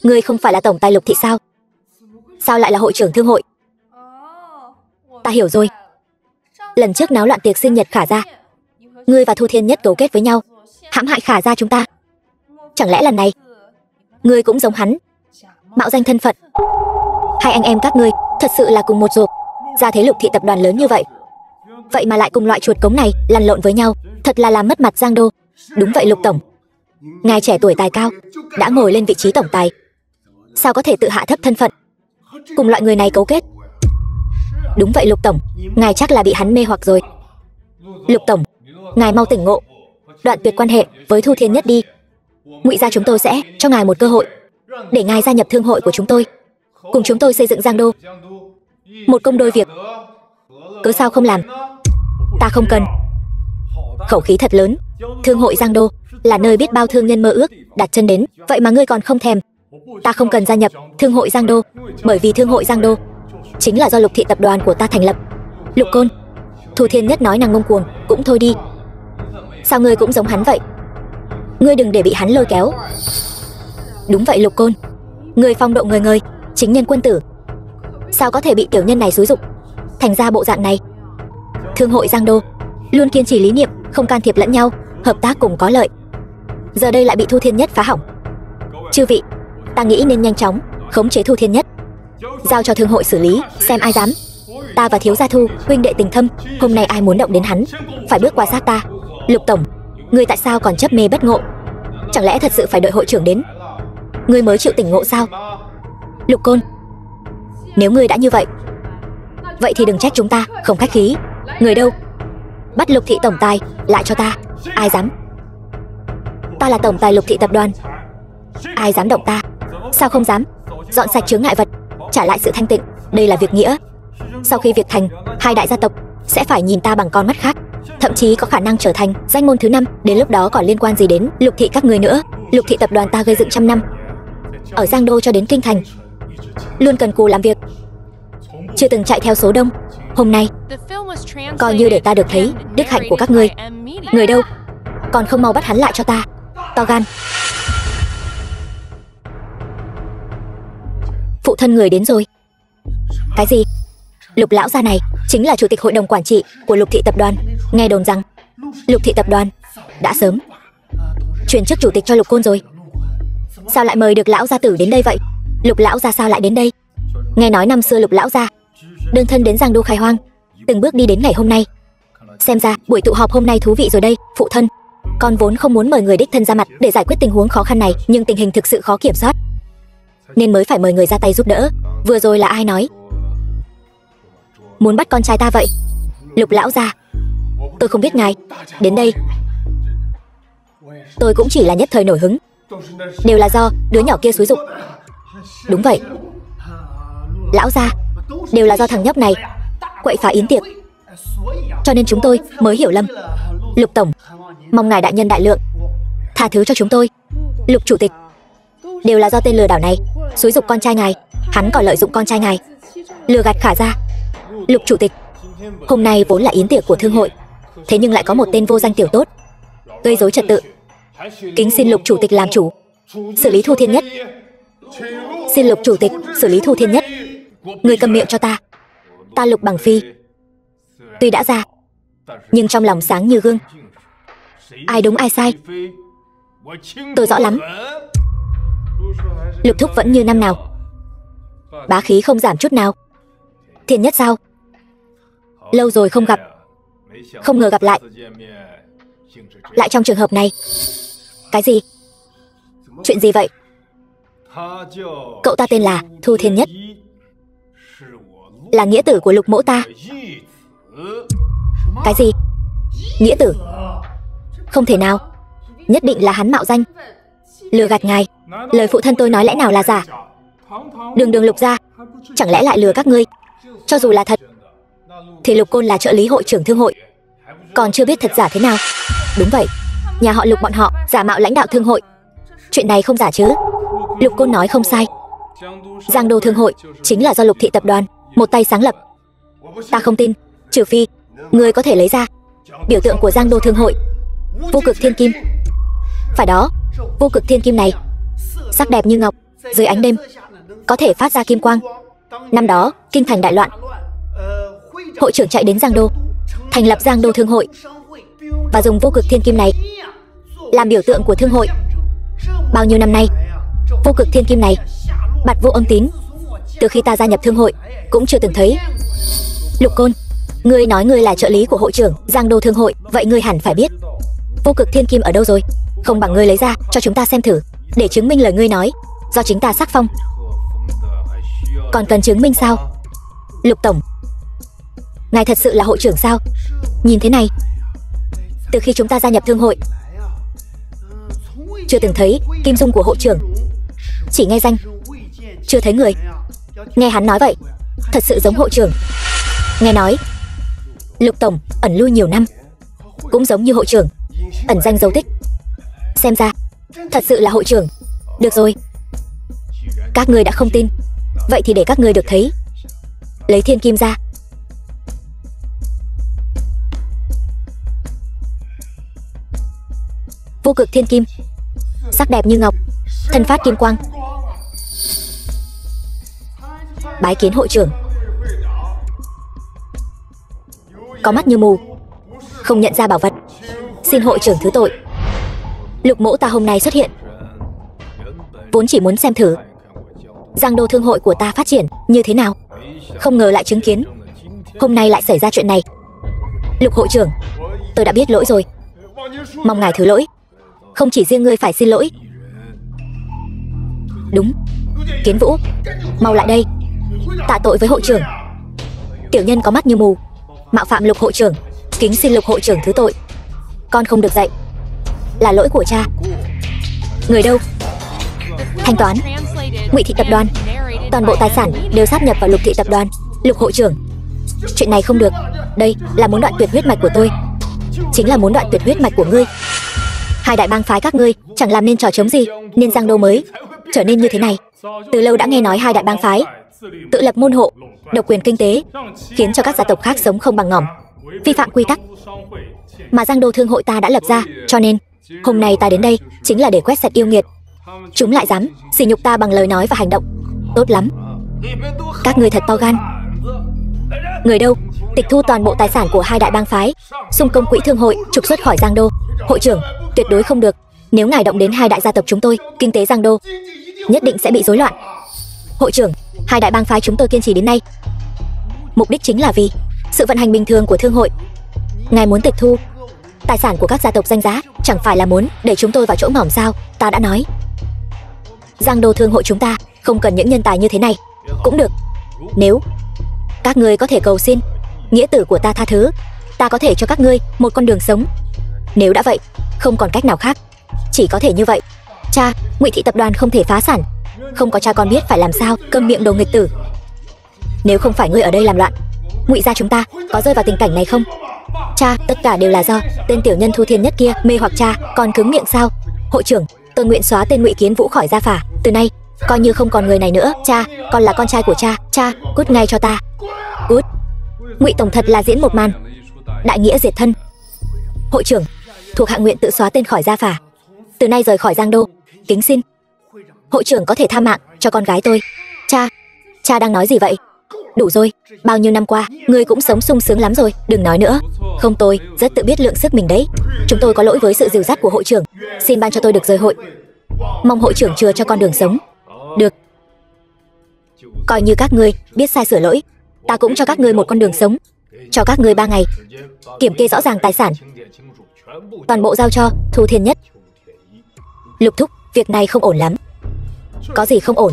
Ngươi không phải là tổng tài Lục thị sao? Sao lại là hội trưởng thương hội? Ta hiểu rồi. Lần trước náo loạn tiệc sinh nhật Khả gia, ngươi và Thu Thiên Nhất cấu kết với nhau hãm hại Khả gia chúng ta. Chẳng lẽ lần này ngươi cũng giống hắn, mạo danh thân phận? Hai anh em các ngươi thật sự là cùng một ruột. Gia thế Lục thị tập đoàn lớn như vậy, vậy mà lại cùng loại chuột cống này lăn lộn với nhau, thật là làm mất mặt Giang Đô. Đúng vậy Lục tổng, ngài trẻ tuổi tài cao, đã ngồi lên vị trí tổng tài, sao có thể tự hạ thấp thân phận, cùng loại người này cấu kết? Đúng vậy Lục tổng, ngài chắc là bị hắn mê hoặc rồi. Lục tổng, ngài mau tỉnh ngộ, đoạn tuyệt quan hệ với Thu Thiên Nhất đi. Ngụy gia chúng tôi sẽ cho ngài một cơ hội để ngài gia nhập thương hội của chúng tôi, cùng chúng tôi xây dựng Giang Đô, một công đôi việc. Cớ sao không làm? Ta không cần. Khẩu khí thật lớn. Thương hội Giang Đô là nơi biết bao thương nhân mơ ước đặt chân đến, vậy mà ngươi còn không thèm. Ta không cần gia nhập thương hội Giang Đô, bởi vì thương hội Giang Đô chính là do Lục thị tập đoàn của ta thành lập. Lục Côn, Thu Thiên Nhất nói năng ngông cuồng cũng thôi đi. Sao ngươi cũng giống hắn vậy? Ngươi đừng để bị hắn lôi kéo. Đúng vậy Lục Côn, ngươi phong độ ngời ngời, chính nhân quân tử, sao có thể bị tiểu nhân này xúi giục thành ra bộ dạng này? Thương hội Giang Đô luôn kiên trì lý niệm không can thiệp lẫn nhau, hợp tác cùng có lợi, giờ đây lại bị Thu Thiên Nhất phá hỏng. Chư vị, ta nghĩ nên nhanh chóng khống chế Thu Thiên Nhất, giao cho thương hội xử lý, xem ai dám. Ta và thiếu gia Thu huynh đệ tình thâm, hôm nay ai muốn động đến hắn phải bước qua xác ta. Lục tổng, ngươi tại sao còn chấp mê bất ngộ? Chẳng lẽ thật sự phải đợi hội trưởng đến ngươi mới chịu tỉnh ngộ sao? Lục Côn, nếu ngươi đã như vậy, vậy thì đừng trách chúng ta không khách khí. Người đâu? Bắt Lục thị tổng tài lại cho ta. Ai dám? Ta là tổng tài Lục thị tập đoàn, ai dám động ta? Sao không dám? Dọn sạch chướng ngại vật, trả lại sự thanh tịnh, đây là việc nghĩa. Sau khi việc thành, hai đại gia tộc sẽ phải nhìn ta bằng con mắt khác, thậm chí có khả năng trở thành danh môn thứ 5. Đến lúc đó còn liên quan gì đến Lục thị các người nữa? Lục thị tập đoàn ta gây dựng trăm năm, ở Giang Đô cho đến kinh thành, luôn cần cù làm việc, chưa từng chạy theo số đông. Hôm nay coi như để ta được thấy đức hạnh của các ngươi. Người đâu? Còn không mau bắt hắn lại cho ta. To gan. Phụ thân người đến rồi. Cái gì? Lục lão gia này chính là chủ tịch hội đồng quản trị của Lục thị tập đoàn. Nghe đồn rằng Lục thị tập đoàn đã sớm chuyển chức chủ tịch cho Lục Côn rồi. Sao lại mời được lão gia tử đến đây vậy? Lục lão gia sao lại đến đây? Nghe nói năm xưa Lục lão gia đơn thân đến Giang Đô khai hoang, từng bước đi đến ngày hôm nay. Xem ra buổi tụ họp hôm nay thú vị rồi đây. Phụ thân, con vốn không muốn mời người đích thân ra mặt để giải quyết tình huống khó khăn này, nhưng tình hình thực sự khó kiểm soát nên mới phải mời người ra tay giúp đỡ. Vừa rồi là ai nói muốn bắt con trai ta vậy? Lục lão gia, tôi không biết ngài. Đến đây, tôi cũng chỉ là nhất thời nổi hứng. Đều là do đứa nhỏ kia xúi giục. Đúng vậy, lão gia, đều là do thằng nhóc này quậy phá yến tiệc, cho nên chúng tôi mới hiểu lầm. Lục tổng, mong ngài đại nhân đại lượng, tha thứ cho chúng tôi. Lục chủ tịch, đều là do tên lừa đảo này xúi giục con trai ngài. Hắn còn lợi dụng con trai ngài lừa gạt Khả gia. Lục chủ tịch, hôm nay vốn là yến tiệc của thương hội, thế nhưng lại có một tên vô danh tiểu tốt gây rối trật tự. Kính xin lục chủ tịch làm chủ, xử lý Thu Thiên Nhất. Xin lục chủ tịch xử lý Thu Thiên Nhất. Người cầm miệng cho ta. Ta Lục Bằng Phi tuy đã già, nhưng trong lòng sáng như gương. Ai đúng ai sai tôi rõ lắm. Lục thúc vẫn như năm nào, bá khí không giảm chút nào. Thiên Nhất sao? Lâu rồi không gặp, không ngờ gặp lại trong trường hợp này. Cái gì? Chuyện gì vậy? Cậu ta tên là Thu Thiên Nhất, là nghĩa tử của Lục mỗ ta. Cái gì? Nghĩa tử? Không thể nào, nhất định là hắn mạo danh lừa gạt ngài. Lời phụ thân tôi nói lẽ nào là giả? Đường đường Lục gia chẳng lẽ lại lừa các ngươi? Cho dù là thật thì Lục Côn là trợ lý hội trưởng thương hội, còn chưa biết thật giả thế nào. Đúng vậy, nhà họ Lục bọn họ giả mạo lãnh đạo thương hội. Chuyện này không giả chứ? Lục Côn nói không sai. Giang Đô thương hội chính là do Lục thị tập đoàn một tay sáng lập. Ta không tin, trừ phi ngươi có thể lấy ra biểu tượng của Giang Đô thương hội, vô cực thiên kim. Phải đó, vô cực thiên kim này sắc đẹp như ngọc, dưới ánh đêm có thể phát ra kim quang. Năm đó kinh thành đại loạn, hội trưởng chạy đến Giang Đô thành lập Giang Đô thương hội và dùng vô cực thiên kim này làm biểu tượng của thương hội. Bao nhiêu năm nay, vô cực thiên kim này bạt vô âm tín, từ khi ta gia nhập thương hội cũng chưa từng thấy. Lục Côn, ngươi nói ngươi là trợ lý của hội trưởng Giang Đô thương hội, vậy ngươi hẳn phải biết vô cực thiên kim ở đâu rồi. Không bằng ngươi lấy ra cho chúng ta xem thử, để chứng minh lời ngươi nói do chính ta sắc phong. Còn cần chứng minh sao? Lục tổng, ngài thật sự là hội trưởng sao? Nhìn thế này, từ khi chúng ta gia nhập thương hội chưa từng thấy kim dung của hội trưởng, chỉ nghe danh chưa thấy người. Nghe hắn nói vậy, thật sự giống hội trưởng. Nghe nói Lục tổng ẩn lui nhiều năm, cũng giống như hội trưởng ẩn danh dấu tích. Xem ra thật sự là hội trưởng. Được rồi, các ngươi đã không tin, vậy thì để các ngươi được thấy. Lấy thiên kim ra. Vô cực thiên kim, sắc đẹp như ngọc, thân phát kim quang. Bái kiến hội trưởng. Có mắt như mù, không nhận ra bảo vật, xin hội trưởng thứ tội. Lục mỗ ta hôm nay xuất hiện vốn chỉ muốn xem thử Giang Đô thương hội của ta phát triển như thế nào, không ngờ lại chứng kiến hôm nay lại xảy ra chuyện này. Lục hội trưởng, tôi đã biết lỗi rồi, mong ngài thứ lỗi. Không chỉ riêng ngươi phải xin lỗi. Đúng, Kiến Vũ, mau lại đây, tạ tội với hội trưởng. Tiểu nhân có mắt như mù, mạo phạm Lục hội trưởng, kính xin Lục hội trưởng thứ tội. Con không được dạy, là lỗi của cha. Người đâu? Thanh toán. Ngụy thị tập đoàn, toàn bộ tài sản đều sáp nhập vào Lục thị tập đoàn. Lục hội trưởng, chuyện này không được. Đây là muốn đoạn tuyệt huyết mạch của tôi, chính là muốn đoạn tuyệt huyết mạch của ngươi. Hai đại bang phái các ngươi chẳng làm nên trò trống gì, nên Giang Đô mới trở nên như thế này. Từ lâu đã nghe nói hai đại bang phái tự lập môn hộ, độc quyền kinh tế, khiến cho các gia tộc khác sống không bằng ngỏm, vi phạm quy tắc mà Giang Đô thương hội ta đã lập ra. Cho nên hôm nay ta đến đây chính là để quét sạch yêu nghiệt. Chúng lại dám sỉ nhục ta bằng lời nói và hành động. Tốt lắm, các ngươi thật to gan. Người đâu? Tịch thu toàn bộ tài sản của hai đại bang phái, xung công quỹ thương hội, trục xuất khỏi Giang Đô. Hội trưởng, tuyệt đối không được. Nếu ngài động đến hai đại gia tộc chúng tôi, kinh tế Giang Đô nhất định sẽ bị rối loạn. Hội trưởng, hai đại bang phái chúng tôi kiên trì đến nay, mục đích chính là vì sự vận hành bình thường của thương hội. Ngài muốn tịch thu tài sản của các gia tộc danh giá, chẳng phải là muốn để chúng tôi vào chỗ ngỏm sao? Ta đã nói, Giang Đô thương hội chúng ta không cần những nhân tài như thế này. Cũng được, nếu Các ngươi có thể cầu xin nghĩa tử của ta tha thứ. Ta có thể cho các ngươi một con đường sống. Nếu đã vậy, không còn cách nào khác, chỉ có thể như vậy. Cha, Ngụy Thị tập đoàn không thể phá sản. Không có cha con biết phải làm sao. Câm miệng đồ nghịch tử. Nếu không phải ngươi ở đây làm loạn, Ngụy gia chúng ta có rơi vào tình cảnh này không? Cha, tất cả đều là do tên tiểu nhân Thu Thiên Nhất kia mê hoặc cha. Còn cứng miệng sao? Hội trưởng, tôi nguyện xóa tên Ngụy Kiến Vũ khỏi gia phả. Từ nay coi như không còn người này nữa. Cha, con là con trai của cha. Cha, cút ngay cho ta. Cút. Ngụy tổng thật là diễn một màn đại nghĩa diệt thân. Hội trưởng, thuộc hạ nguyện tự xóa tên khỏi gia phả, từ nay rời khỏi Giang Đô. Kính xin hội trưởng có thể tha mạng cho con gái tôi. Cha đang nói gì vậy? Đủ rồi, bao nhiêu năm qua ngươi cũng sống sung sướng lắm rồi, đừng nói nữa. Không, tôi rất tự biết lượng sức mình đấy. Chúng tôi có lỗi với sự dìu dắt của hội trưởng, xin ban cho tôi được rời hội. Mong hội trưởng chừa cho con đường sống. Được, coi như các ngươi biết sai sửa lỗi, ta cũng cho các ngươi một con đường sống. Cho các ngươi 3 ngày kiểm kê rõ ràng tài sản, toàn bộ giao cho Thu Thiên Nhất. Lục thúc, việc này không ổn lắm. Có gì không ổn?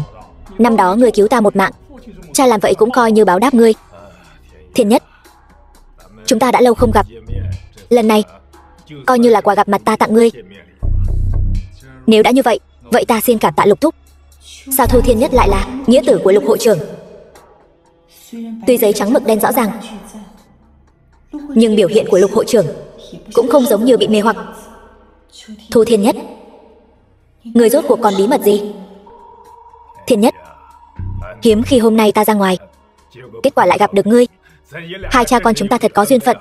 Năm đó ngươi cứu ta một mạng, cha làm vậy cũng coi như báo đáp ngươi. Thiên Nhất, chúng ta đã lâu không gặp, lần này coi như là quà gặp mặt ta tặng ngươi. Nếu đã như vậy, vậy ta xin cảm tạ Lục thúc. Sao Thu Thiên Nhất lại là nghĩa tử của Lục hội trưởng? Tuy giấy trắng mực đen rõ ràng, nhưng biểu hiện của Lục hội trưởng cũng không giống như bị mê hoặc. Thu Thiên Nhất, người rốt cuộc còn bí mật gì? Thiên Nhất, hiếm khi hôm nay ta ra ngoài, kết quả lại gặp được ngươi. Hai cha con chúng ta thật có duyên phận.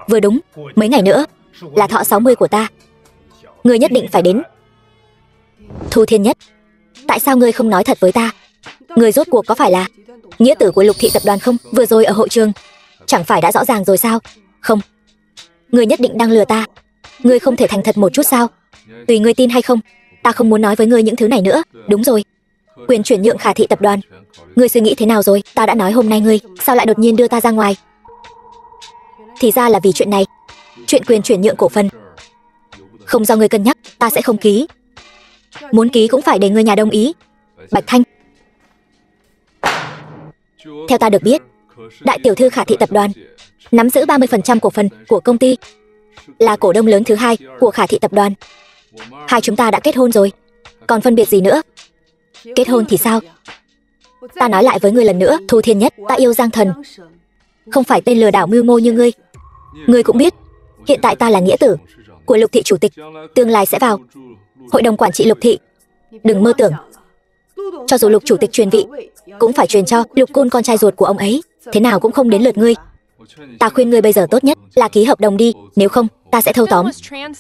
Vừa đúng, mấy ngày nữa là thọ 60 của ta, ngươi nhất định phải đến. Thu Thiên Nhất, tại sao ngươi không nói thật với ta? Ngươi rốt cuộc có phải là nghĩa tử của Lục Thị tập đoàn không? Vừa rồi ở hội trường chẳng phải đã rõ ràng rồi sao? Không, ngươi nhất định đang lừa ta. Ngươi không thể thành thật một chút sao? Tùy ngươi tin hay không, ta không muốn nói với ngươi những thứ này nữa. Đúng rồi, quyền chuyển nhượng Khả Thị tập đoàn, ngươi suy nghĩ thế nào rồi? Ta đã nói hôm nay ngươi sao lại đột nhiên đưa ta ra ngoài? Thì ra là vì chuyện này, chuyện quyền chuyển nhượng cổ phần. Không do ngươi cân nhắc, ta sẽ không ký. Muốn ký cũng phải để ngươi nhà đồng ý. Bạch Thanh, theo ta được biết, đại tiểu thư Khả Thị tập đoàn nắm giữ 30% cổ phần của công ty, là cổ đông lớn thứ hai của Khả Thị tập đoàn. Hai chúng ta đã kết hôn rồi, còn phân biệt gì nữa? Kết hôn thì sao? Ta nói lại với ngươi lần nữa, Thu Thiên Nhất, ta yêu Giang Thần, không phải tên lừa đảo mưu mô như ngươi. Ngươi cũng biết, hiện tại ta là nghĩa tử của Lục Thị chủ tịch, tương lai sẽ vào hội đồng quản trị Lục Thị. Đừng mơ tưởng, cho dù Lục chủ tịch truyền vị, cũng phải truyền cho Lục Côn con trai ruột của ông ấy. Thế nào cũng không đến lượt ngươi. Ta khuyên ngươi bây giờ tốt nhất là ký hợp đồng đi, nếu không ta sẽ thâu tóm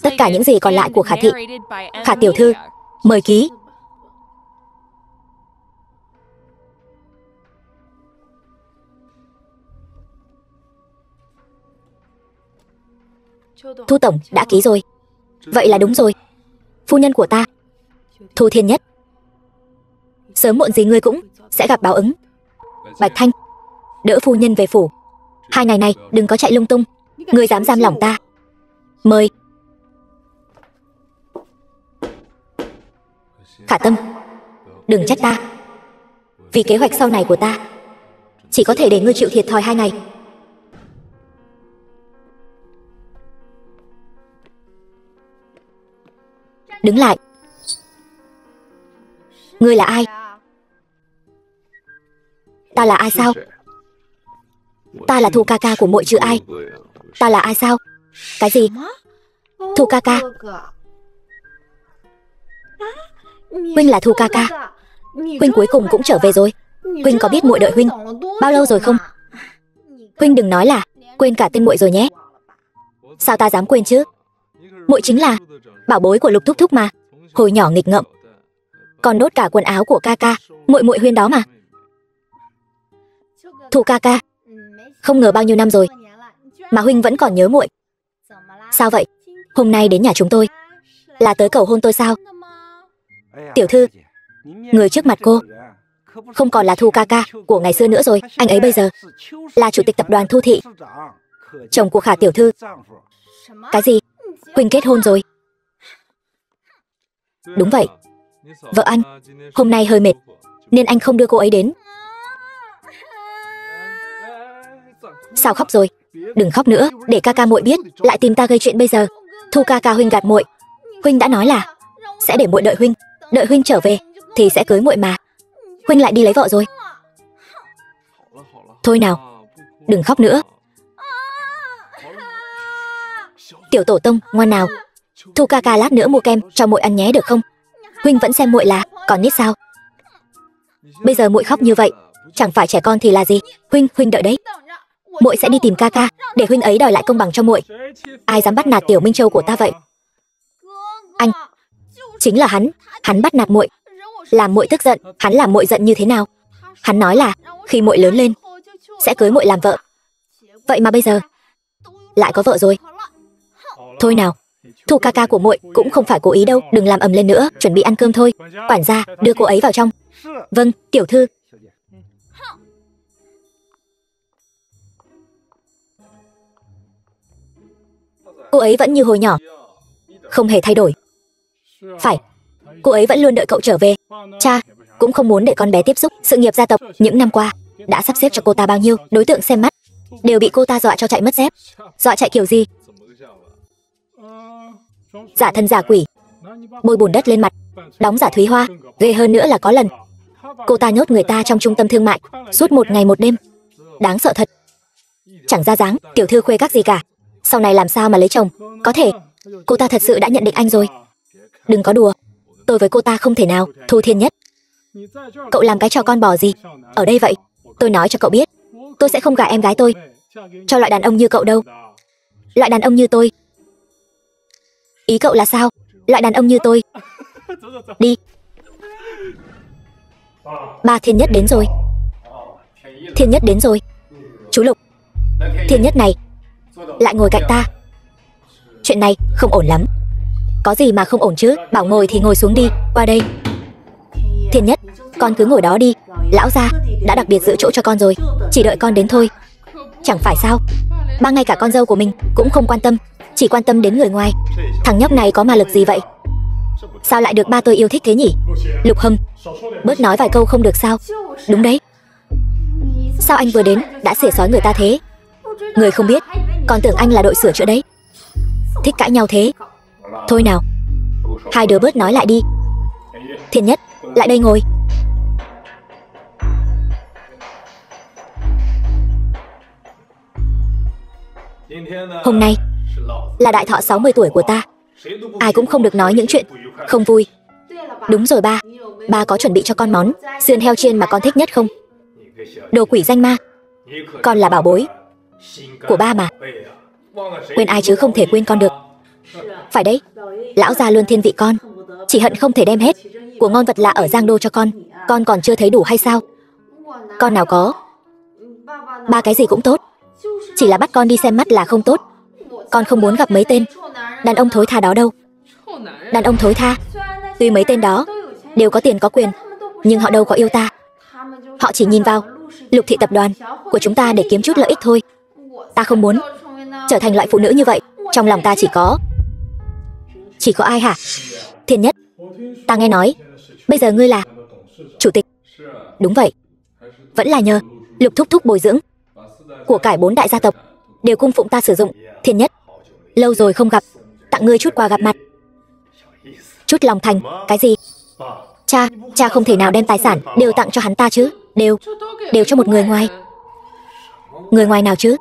tất cả những gì còn lại của Khả Thị. Khả tiểu thư, mời ký. Thu tổng đã ký rồi. Vậy là đúng rồi. Phu nhân của ta, Thu Thiên Nhất, sớm muộn gì ngươi cũng sẽ gặp báo ứng. Bạch Thanh, đỡ phu nhân về phủ. 2 ngày này đừng có chạy lung tung. Ngươi dám giam lỏng ta? Mời. Khả Tâm, đừng trách ta. Vì kế hoạch sau này của ta, chỉ có thể để ngươi chịu thiệt thòi 2 ngày. Đứng lại. Ngươi là ai? Ta là ai sao? Ta là Thu ca ca của muội chứ ai? Ta là ai sao? Cái gì? Thu ca ca? Huynh là Thu ca ca? Huynh cuối cùng cũng trở về rồi. Huynh có biết muội đợi huynh bao lâu rồi không? Huynh đừng nói là quên cả tên muội rồi nhé. Sao ta dám quên chứ? Muội chính là bảo bối của Lục thúc thúc mà. Hồi nhỏ nghịch ngợm, còn đốt cả quần áo của ca ca, muội huyên đó mà. Thu ca ca, không ngờ bao nhiêu năm rồi mà huynh vẫn còn nhớ muội. Sao vậy? Hôm nay đến nhà chúng tôi là tới cầu hôn tôi sao? Tiểu thư, người trước mặt cô không còn là Thu ca ca của ngày xưa nữa rồi. Anh ấy bây giờ là chủ tịch tập đoàn Thu Thị, chồng của Khả tiểu thư. Cái gì? Huynh kết hôn rồi? Đúng vậy. Vợ anh hôm nay hơi mệt nên anh không đưa cô ấy đến. Sao khóc rồi? Đừng khóc nữa, để ca ca muội biết, lại tìm ta gây chuyện bây giờ. Thu ca ca, huynh gạt muội. Huynh đã nói là sẽ để muội đợi huynh trở về thì sẽ cưới muội mà. Huynh lại đi lấy vợ rồi. Thôi nào, đừng khóc nữa. Tiểu tổ tông, ngoan nào. Thu ca ca lát nữa mua kem cho muội ăn nhé được không? Huynh vẫn xem muội là còn nít sao? Bây giờ muội khóc như vậy, chẳng phải trẻ con thì là gì? Huynh đợi đấy. Muội sẽ đi tìm ca ca để huynh ấy đòi lại công bằng cho muội. Ai dám bắt nạt tiểu Minh Châu của ta vậy? Anh, chính là hắn bắt nạt muội, làm muội tức giận. Hắn làm muội giận như thế nào? Hắn nói là khi muội lớn lên sẽ cưới muội làm vợ. Vậy mà bây giờ lại có vợ rồi. Thôi nào, Thu ca ca của muội cũng không phải cố ý đâu, đừng làm ầm lên nữa, chuẩn bị ăn cơm thôi. Quản gia, đưa cô ấy vào trong. Vâng, tiểu thư. Cô ấy vẫn như hồi nhỏ, không hề thay đổi. Phải, cô ấy vẫn luôn đợi cậu trở về. Cha cũng không muốn để con bé tiếp xúc sự nghiệp gia tộc. Những năm qua đã sắp xếp cho cô ta bao nhiêu đối tượng xem mắt, đều bị cô ta dọa cho chạy mất dép. Dọa chạy kiểu gì? Giả thân giả quỷ, bôi bùn đất lên mặt, đóng giả Thúy Hoa. Ghê hơn nữa là có lần cô ta nhốt người ta trong trung tâm thương mại suốt một ngày một đêm. Đáng sợ thật. Chẳng ra dáng tiểu thư khuê các gì cả. Sau này làm sao mà lấy chồng? Có thể cô ta thật sự đã nhận định anh rồi. Đừng có đùa, tôi với cô ta không thể nào. Thu Thiên Nhất, cậu làm cái trò con bò gì ở đây vậy? Tôi nói cho cậu biết, tôi sẽ không gả em gái tôi cho loại đàn ông như cậu đâu. Loại đàn ông như tôi? Ý cậu là sao? Loại đàn ông như tôi? Đi. Ba Thiên Nhất đến rồi. Thiên Nhất đến rồi. Chú Lục, Thiên Nhất này lại ngồi cạnh ta. Chuyện này không ổn lắm. Có gì mà không ổn chứ? Bảo ngồi thì ngồi xuống đi. Qua đây. Thiên Nhất, con cứ ngồi đó đi. Lão gia đã đặc biệt giữ chỗ cho con rồi, chỉ đợi con đến thôi. Chẳng phải sao? Ba ngay cả con dâu của mình cũng không quan tâm, chỉ quan tâm đến người ngoài. Thằng nhóc này có ma lực gì vậy? Sao lại được ba tôi yêu thích thế nhỉ? Lục Hâm, bớt nói vài câu không được sao? Đúng đấy. Sao anh vừa đến đã xỉa xói người ta thế? Người không biết, còn tưởng anh là đội sửa chữa đấy. Thích cãi nhau thế. Thôi nào, hai đứa bớt nói lại đi. Thiên Nhất, lại đây ngồi. Hôm nay là đại thọ 60 tuổi của ta. Ai cũng không được nói những chuyện không vui. Đúng rồi ba, ba có chuẩn bị cho con món sườn heo chiên mà con thích nhất không? Đồ quỷ danh ma, con là bảo bối của ba mà. Quên ai chứ không thể quên con được. Phải đấy, lão gia luôn thiên vị con, chỉ hận không thể đem hết của ngon vật lạ ở Giang Đô cho con. Con còn chưa thấy đủ hay sao? Con nào có. Ba cái gì cũng tốt, chỉ là bắt con đi xem mắt là không tốt. Con không muốn gặp mấy tên đàn ông thối tha đó đâu. Đàn ông thối tha, tuy mấy tên đó đều có tiền có quyền, nhưng họ đâu có yêu ta. Họ chỉ nhìn vào Lục thị tập đoàn của chúng ta để kiếm chút lợi ích thôi. Ta không muốn trở thành loại phụ nữ như vậy. Trong lòng ta chỉ có ai hả? Thiên Nhất, ta nghe nói bây giờ ngươi là chủ tịch. Đúng vậy, vẫn là nhờ Lục thúc thúc bồi dưỡng. Của cải 4 đại gia tộc đều cung phụng ta sử dụng. Thiên Nhất, lâu rồi không gặp, tặng ngươi chút quà gặp mặt. Chút lòng thành. Cái gì? Cha không thể nào đem tài sản đều tặng cho hắn ta chứ. Đều cho một người ngoài. Người ngoài nào chứ?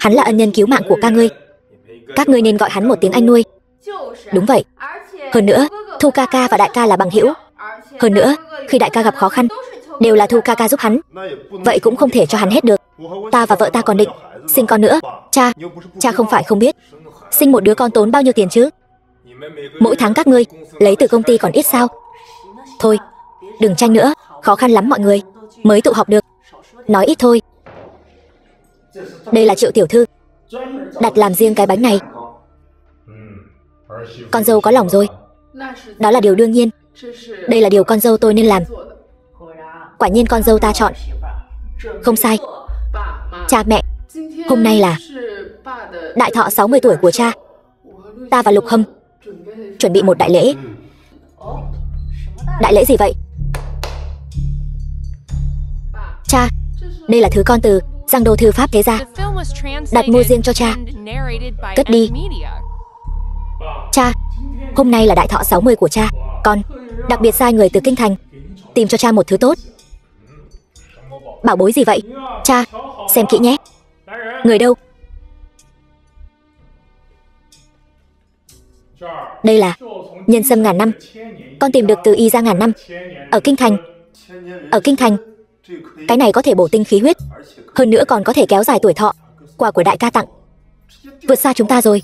Hắn là ân nhân cứu mạng của ca ngươi. Các ngươi nên gọi hắn một tiếng anh nuôi. Đúng vậy. Hơn nữa, Thu ca ca và đại ca là bằng hữu. Hơn nữa, khi đại ca gặp khó khăn đều là Thu ca ca giúp hắn. Vậy cũng không thể cho hắn hết được. Ta và vợ ta còn định sinh con nữa. Cha không phải không biết, sinh một đứa con tốn bao nhiêu tiền chứ? Mỗi tháng các ngươi lấy từ công ty còn ít sao? Thôi, đừng tranh nữa, khó khăn lắm mọi người mới tụ họp được. Nói ít thôi. Đây là Triệu tiểu thư đặt làm riêng cái bánh này. Con dâu có lòng rồi, đó là điều đương nhiên. Đây là điều con dâu tôi nên làm. Quả nhiên con dâu ta chọn không sai. Cha mẹ, hôm nay là đại thọ 60 tuổi của cha. Ta và Lục Hâm chuẩn bị một đại lễ. Đại lễ gì vậy? Cha, Đây là thứ con từ Giang Đô Thư Pháp thế gia. Đặt mua riêng cho cha. Cất đi. Cha, hôm nay là đại thọ 60 của cha. Con đặc biệt sai người từ kinh thành tìm cho cha một thứ tốt. Bảo bối gì vậy? Cha, xem kỹ nhé. Người đâu? Đây là nhân sâm ngàn năm. Con tìm được từ y ra ngàn năm. Ở kinh thành. Ở kinh thành. Cái này có thể bổ tinh khí huyết. Hơn nữa còn có thể kéo dài tuổi thọ. Quà của đại ca tặng. Vượt xa chúng ta rồi.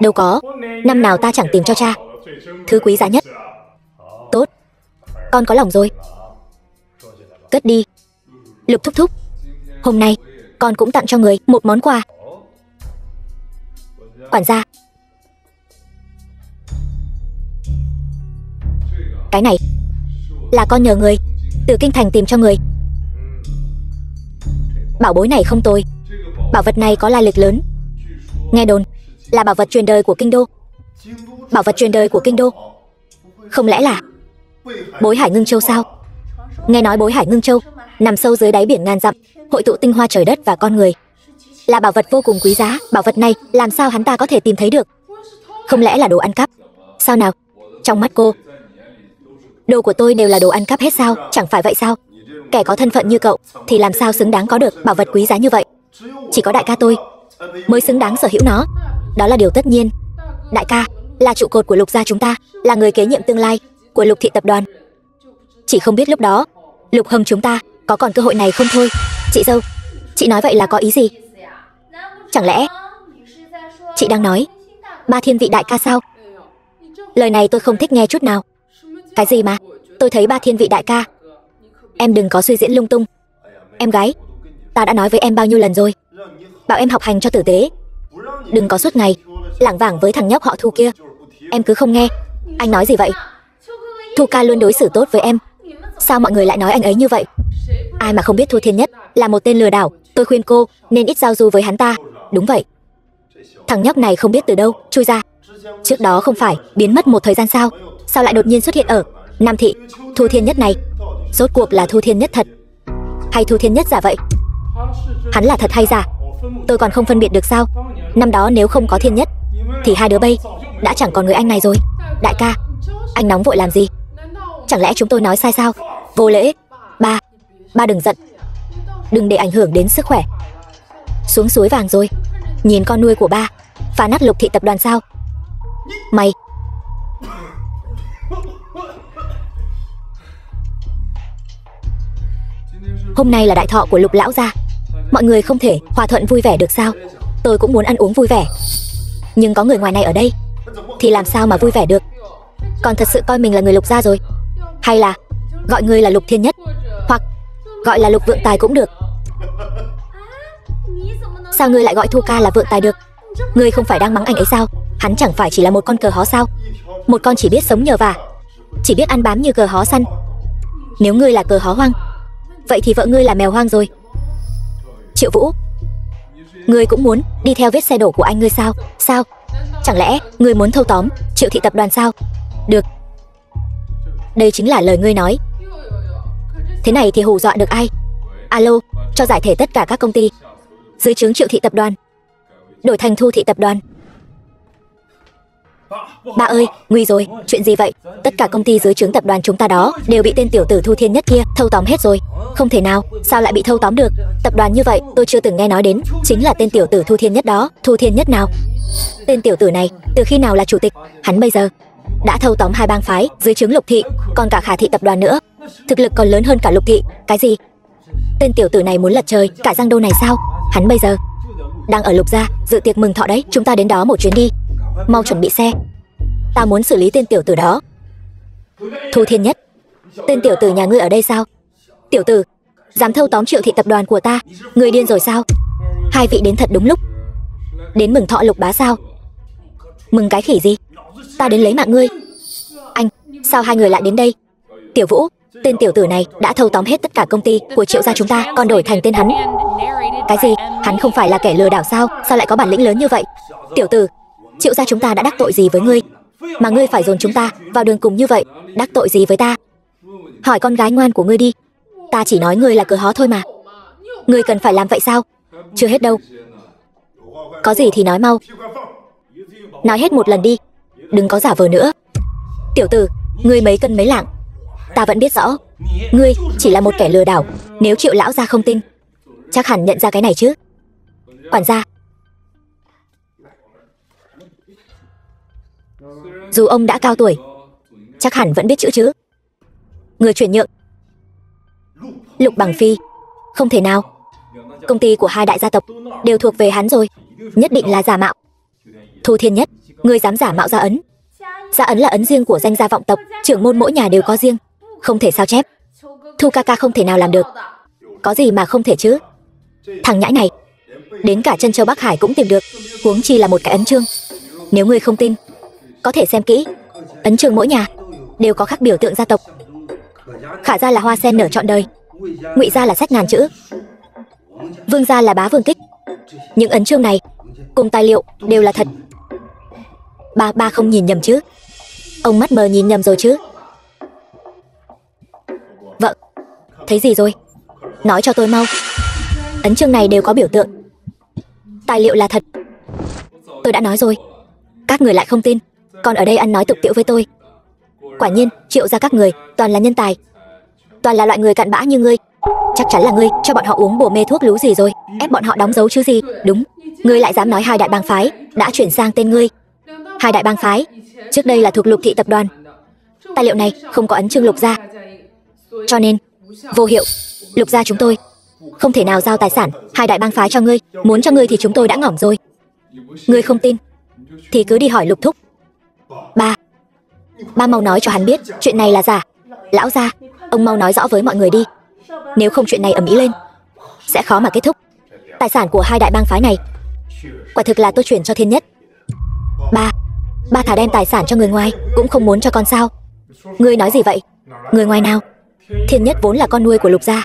Đâu có, năm nào ta chẳng tìm cho cha thứ quý giá nhất. Tốt, con có lòng rồi. Cất đi. Lục thúc thúc, hôm nay con cũng tặng cho người một món quà. Quản gia. Cái này là con nhờ người từ kinh thành tìm cho người. Bảo bối này không tồi. Bảo vật này có lai lịch lớn. Nghe đồn là bảo vật truyền đời của kinh đô. Bảo vật truyền đời của kinh đô. Không lẽ là Bối Hải Ngưng Châu sao? Nghe nói Bối Hải Ngưng Châu nằm sâu dưới đáy biển ngàn dặm, hội tụ tinh hoa trời đất và con người, là bảo vật vô cùng quý giá. Bảo vật này làm sao hắn ta có thể tìm thấy được? Không lẽ là đồ ăn cắp? Sao nào? Trong mắt cô, đồ của tôi đều là đồ ăn cắp hết sao? Chẳng phải vậy sao? Kẻ có thân phận như cậu thì làm sao xứng đáng có được bảo vật quý giá như vậy? Chỉ có đại ca tôi mới xứng đáng sở hữu nó. Đó là điều tất nhiên. Đại ca là trụ cột của Lục gia chúng ta, là người kế nhiệm tương lai của Lục thị tập đoàn. Chỉ không biết lúc đó Lục Hâm chúng ta có còn cơ hội này không thôi. Chị dâu, chị nói vậy là có ý gì? Chẳng lẽ chị đang nói Ba Thiên Vị đại ca sao? Lời này tôi không thích nghe chút nào. Cái gì mà tôi thấy Ba Thiên Vị đại ca? Em đừng có suy diễn lung tung. Em gái, ta đã nói với em bao nhiêu lần rồi, bảo em học hành cho tử tế, đừng có suốt ngày lảng vảng với thằng nhóc họ Thu kia. Em cứ không nghe. Anh nói gì vậy? Thu ca luôn đối xử tốt với em. Sao mọi người lại nói anh ấy như vậy? Ai mà không biết Thu Thiên Nhất là một tên lừa đảo. Tôi khuyên cô nên ít giao du với hắn ta. Đúng vậy. Thằng nhóc này không biết từ đâu chui ra. Trước đó không phải biến mất một thời gian sao? Sao lại đột nhiên xuất hiện ở Nam thị? Thu Thiên Nhất này rốt cuộc là Thu Thiên Nhất thật hay Thu Thiên Nhất giả vậy? Hắn là thật hay giả tôi còn không phân biệt được sao? Năm đó nếu không có Thiên Nhất thì hai đứa bây đã chẳng còn người anh này rồi. Đại ca, anh nóng vội làm gì? Chẳng lẽ chúng tôi nói sai sao? Vô lễ. Ba đừng giận, đừng để ảnh hưởng đến sức khỏe. Xuống suối vàng rồi. Nhìn con nuôi của ba phá nát Lục thị tập đoàn sao? Mày. Hôm nay là đại thọ của Lục lão gia, mọi người không thể hòa thuận vui vẻ được sao? Tôi cũng muốn ăn uống vui vẻ, nhưng có người ngoài này ở đây thì làm sao mà vui vẻ được? Còn thật sự coi mình là người Lục gia rồi. Hay là gọi ngươi là Lục Thiên Nhất, hoặc gọi là Lục Vượng Tài cũng được. Sao ngươi lại gọi Thu ca là Vượng Tài được? Ngươi không phải đang mắng anh ấy sao? Hắn chẳng phải chỉ là một con cờ hó sao? Một con chỉ biết sống nhờ vả, chỉ biết ăn bám như cờ hó săn. Nếu ngươi là cờ hó hoang, vậy thì vợ ngươi là mèo hoang rồi. Triệu Vũ, ngươi cũng muốn đi theo vết xe đổ của anh ngươi sao? Sao? Chẳng lẽ ngươi muốn thâu tóm Triệu thị tập đoàn sao? Được, đây chính là lời ngươi nói. Thế này thì hù dọa được ai? Alo, cho giải thể tất cả các công ty dưới trướng Triệu thị tập đoàn, đổi thành Thu thị tập đoàn. Ba ơi, nguy rồi, chuyện gì vậy? Tất cả công ty dưới trướng tập đoàn chúng ta đó đều bị tên tiểu tử Thu Thiên Nhất kia thâu tóm hết rồi. Không thể nào, sao lại bị thâu tóm được? Tập đoàn như vậy tôi chưa từng nghe nói đến. Chính là tên tiểu tử Thu Thiên Nhất đó. Thu Thiên Nhất nào? Tên tiểu tử này từ khi nào là chủ tịch? Hắn bây giờ đã thâu tóm 2 bang phái dưới trướng Lục thị, còn cả Khả thị tập đoàn nữa. Thực lực còn lớn hơn cả Lục thị. Cái gì? Tên tiểu tử này muốn lật trời cả Giang Đô này sao? Hắn bây giờ đang ở Lục gia dự tiệc mừng thọ đấy. Chúng ta đến đó một chuyến đi. Mau chuẩn bị xe, ta muốn xử lý tên tiểu tử đó. Thu Thiên Nhất, tên tiểu tử nhà ngươi ở đây sao? Tiểu tử dám thâu tóm Triệu thị tập đoàn của ta, ngươi điên rồi sao? Hai vị đến thật đúng lúc. Đến mừng thọ Lục bá sao? Mừng cái khỉ gì? Ta đến lấy mạng ngươi. Anh, sao hai người lại đến đây? Tiểu Vũ, tên tiểu tử này đã thâu tóm hết tất cả công ty của Triệu gia chúng ta, còn đổi thành tên hắn. Cái gì? Hắn không phải là kẻ lừa đảo sao? Sao lại có bản lĩnh lớn như vậy? Tiểu tử, Triệu gia chúng ta đã đắc tội gì với ngươi mà ngươi phải dồn chúng ta vào đường cùng như vậy? Đắc tội gì với ta? Hỏi con gái ngoan của ngươi đi. Ta chỉ nói ngươi là cờ hó thôi mà. Ngươi cần phải làm vậy sao? Chưa hết đâu. Có gì thì nói mau. Nói hết một lần đi, đừng có giả vờ nữa. Tiểu tử, ngươi mấy cân mấy lạng? Ta vẫn biết rõ, ngươi chỉ là một kẻ lừa đảo. Nếu Triệu lão gia không tin, chắc hẳn nhận ra cái này chứ. Quản gia, dù ông đã cao tuổi, chắc hẳn vẫn biết chữ chứ. Người chuyển nhượng. Lục Bằng Phi. Không thể nào. Công ty của hai đại gia tộc đều thuộc về hắn rồi, nhất định là giả mạo. Thu Thiên Nhất, ngươi dám giả mạo gia ấn? Gia ấn là ấn riêng của danh gia vọng tộc, trưởng môn mỗi nhà đều có riêng, không thể sao chép. Thu ca ca không thể nào làm được. Có gì mà không thể chứ? Thằng nhãi này, đến cả chân châu Bắc Hải cũng tìm được, huống chi là một cái ấn chương. Nếu ngươi không tin, có thể xem kỹ. Ấn chương mỗi nhà đều có khắc biểu tượng gia tộc. Khả gia là hoa sen nở trọn đời, Ngụy gia là sách ngàn chữ, Vương gia là bá vương kích. Những ấn chương này cùng tài liệu đều là thật. Ba không nhìn nhầm chứ? Ông mắt mờ nhìn nhầm rồi chứ? Vợ, thấy gì rồi? Nói cho tôi mau. Ấn chương này đều có biểu tượng, tài liệu là thật. Tôi đã nói rồi, các người lại không tin, còn ở đây ăn nói tục tiễu với tôi. Quả nhiên, Triệu gia các người toàn là nhân tài, toàn là loại người cặn bã như ngươi. Chắc chắn là ngươi cho bọn họ uống bổ mê thuốc lú gì rồi, ép bọn họ đóng dấu chứ gì. Đúng, ngươi lại dám nói hai đại bang phái đã chuyển sang tên ngươi. Hai đại bang phái trước đây là thuộc Lục thị tập đoàn. Tài liệu này không có ấn chương Lục gia, cho nên vô hiệu. Lục gia chúng tôi không thể nào giao tài sản hai đại bang phái cho ngươi. Muốn cho ngươi thì chúng tôi đã ngỏm rồi. Ngươi không tin thì cứ đi hỏi Lục thúc. Ba mau nói cho hắn biết chuyện này là giả. Lão gia, ông mau nói rõ với mọi người đi, nếu không chuyện này ầm ĩ lên sẽ khó mà kết thúc. Tài sản của hai đại bang phái này quả thực là tôi chuyển cho Thiên Nhất. Ba thà đem tài sản cho người ngoài cũng không muốn cho con sao? Ngươi nói gì vậy? Người ngoài nào? Thiên Nhất vốn là con nuôi của Lục gia.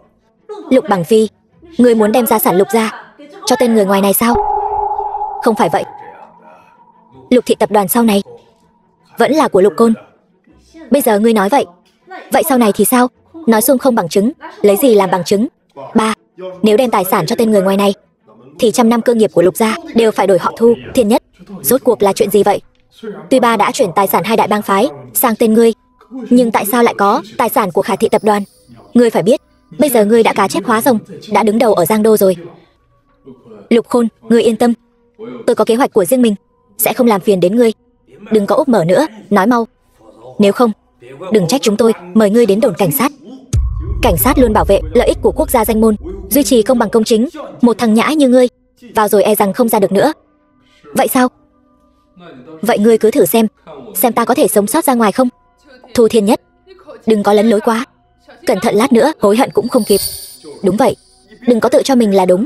Lục Bằng Phi, ngươi muốn đem gia sản Lục gia cho tên người ngoài này sao? Không phải vậy. Lục thị tập đoàn sau này vẫn là của Lục Côn. Bây giờ ngươi nói vậy, vậy sau này thì sao? Nói xuông không bằng chứng, lấy gì làm bằng chứng? Ba, nếu đem tài sản cho tên người ngoài này thì 100 năm cơ nghiệp của Lục gia đều phải đổi họ Thu. Thiên Nhất, rốt cuộc là chuyện gì vậy? Tuy ba đã chuyển tài sản hai đại bang phái sang tên ngươi, nhưng tại sao lại có tài sản của Khải thị tập đoàn? Ngươi phải biết, bây giờ ngươi đã cá chép hóa rồng, đã đứng đầu ở Giang Đô rồi. Lục Khôn, ngươi yên tâm, tôi có kế hoạch của riêng mình, sẽ không làm phiền đến ngươi. Đừng có úp mở nữa, nói mau. Nếu không, đừng trách chúng tôi mời ngươi đến đồn cảnh sát. Cảnh sát luôn bảo vệ lợi ích của quốc gia danh môn, duy trì công bằng công chính. Một thằng nhãi như ngươi vào rồi e rằng không ra được nữa. Vậy sao? Vậy ngươi cứ thử xem ta có thể sống sót ra ngoài không? Thu Thiên Nhất, đừng có lấn lối quá, cẩn thận lát nữa hối hận cũng không kịp. Đúng vậy, đừng có tự cho mình là đúng.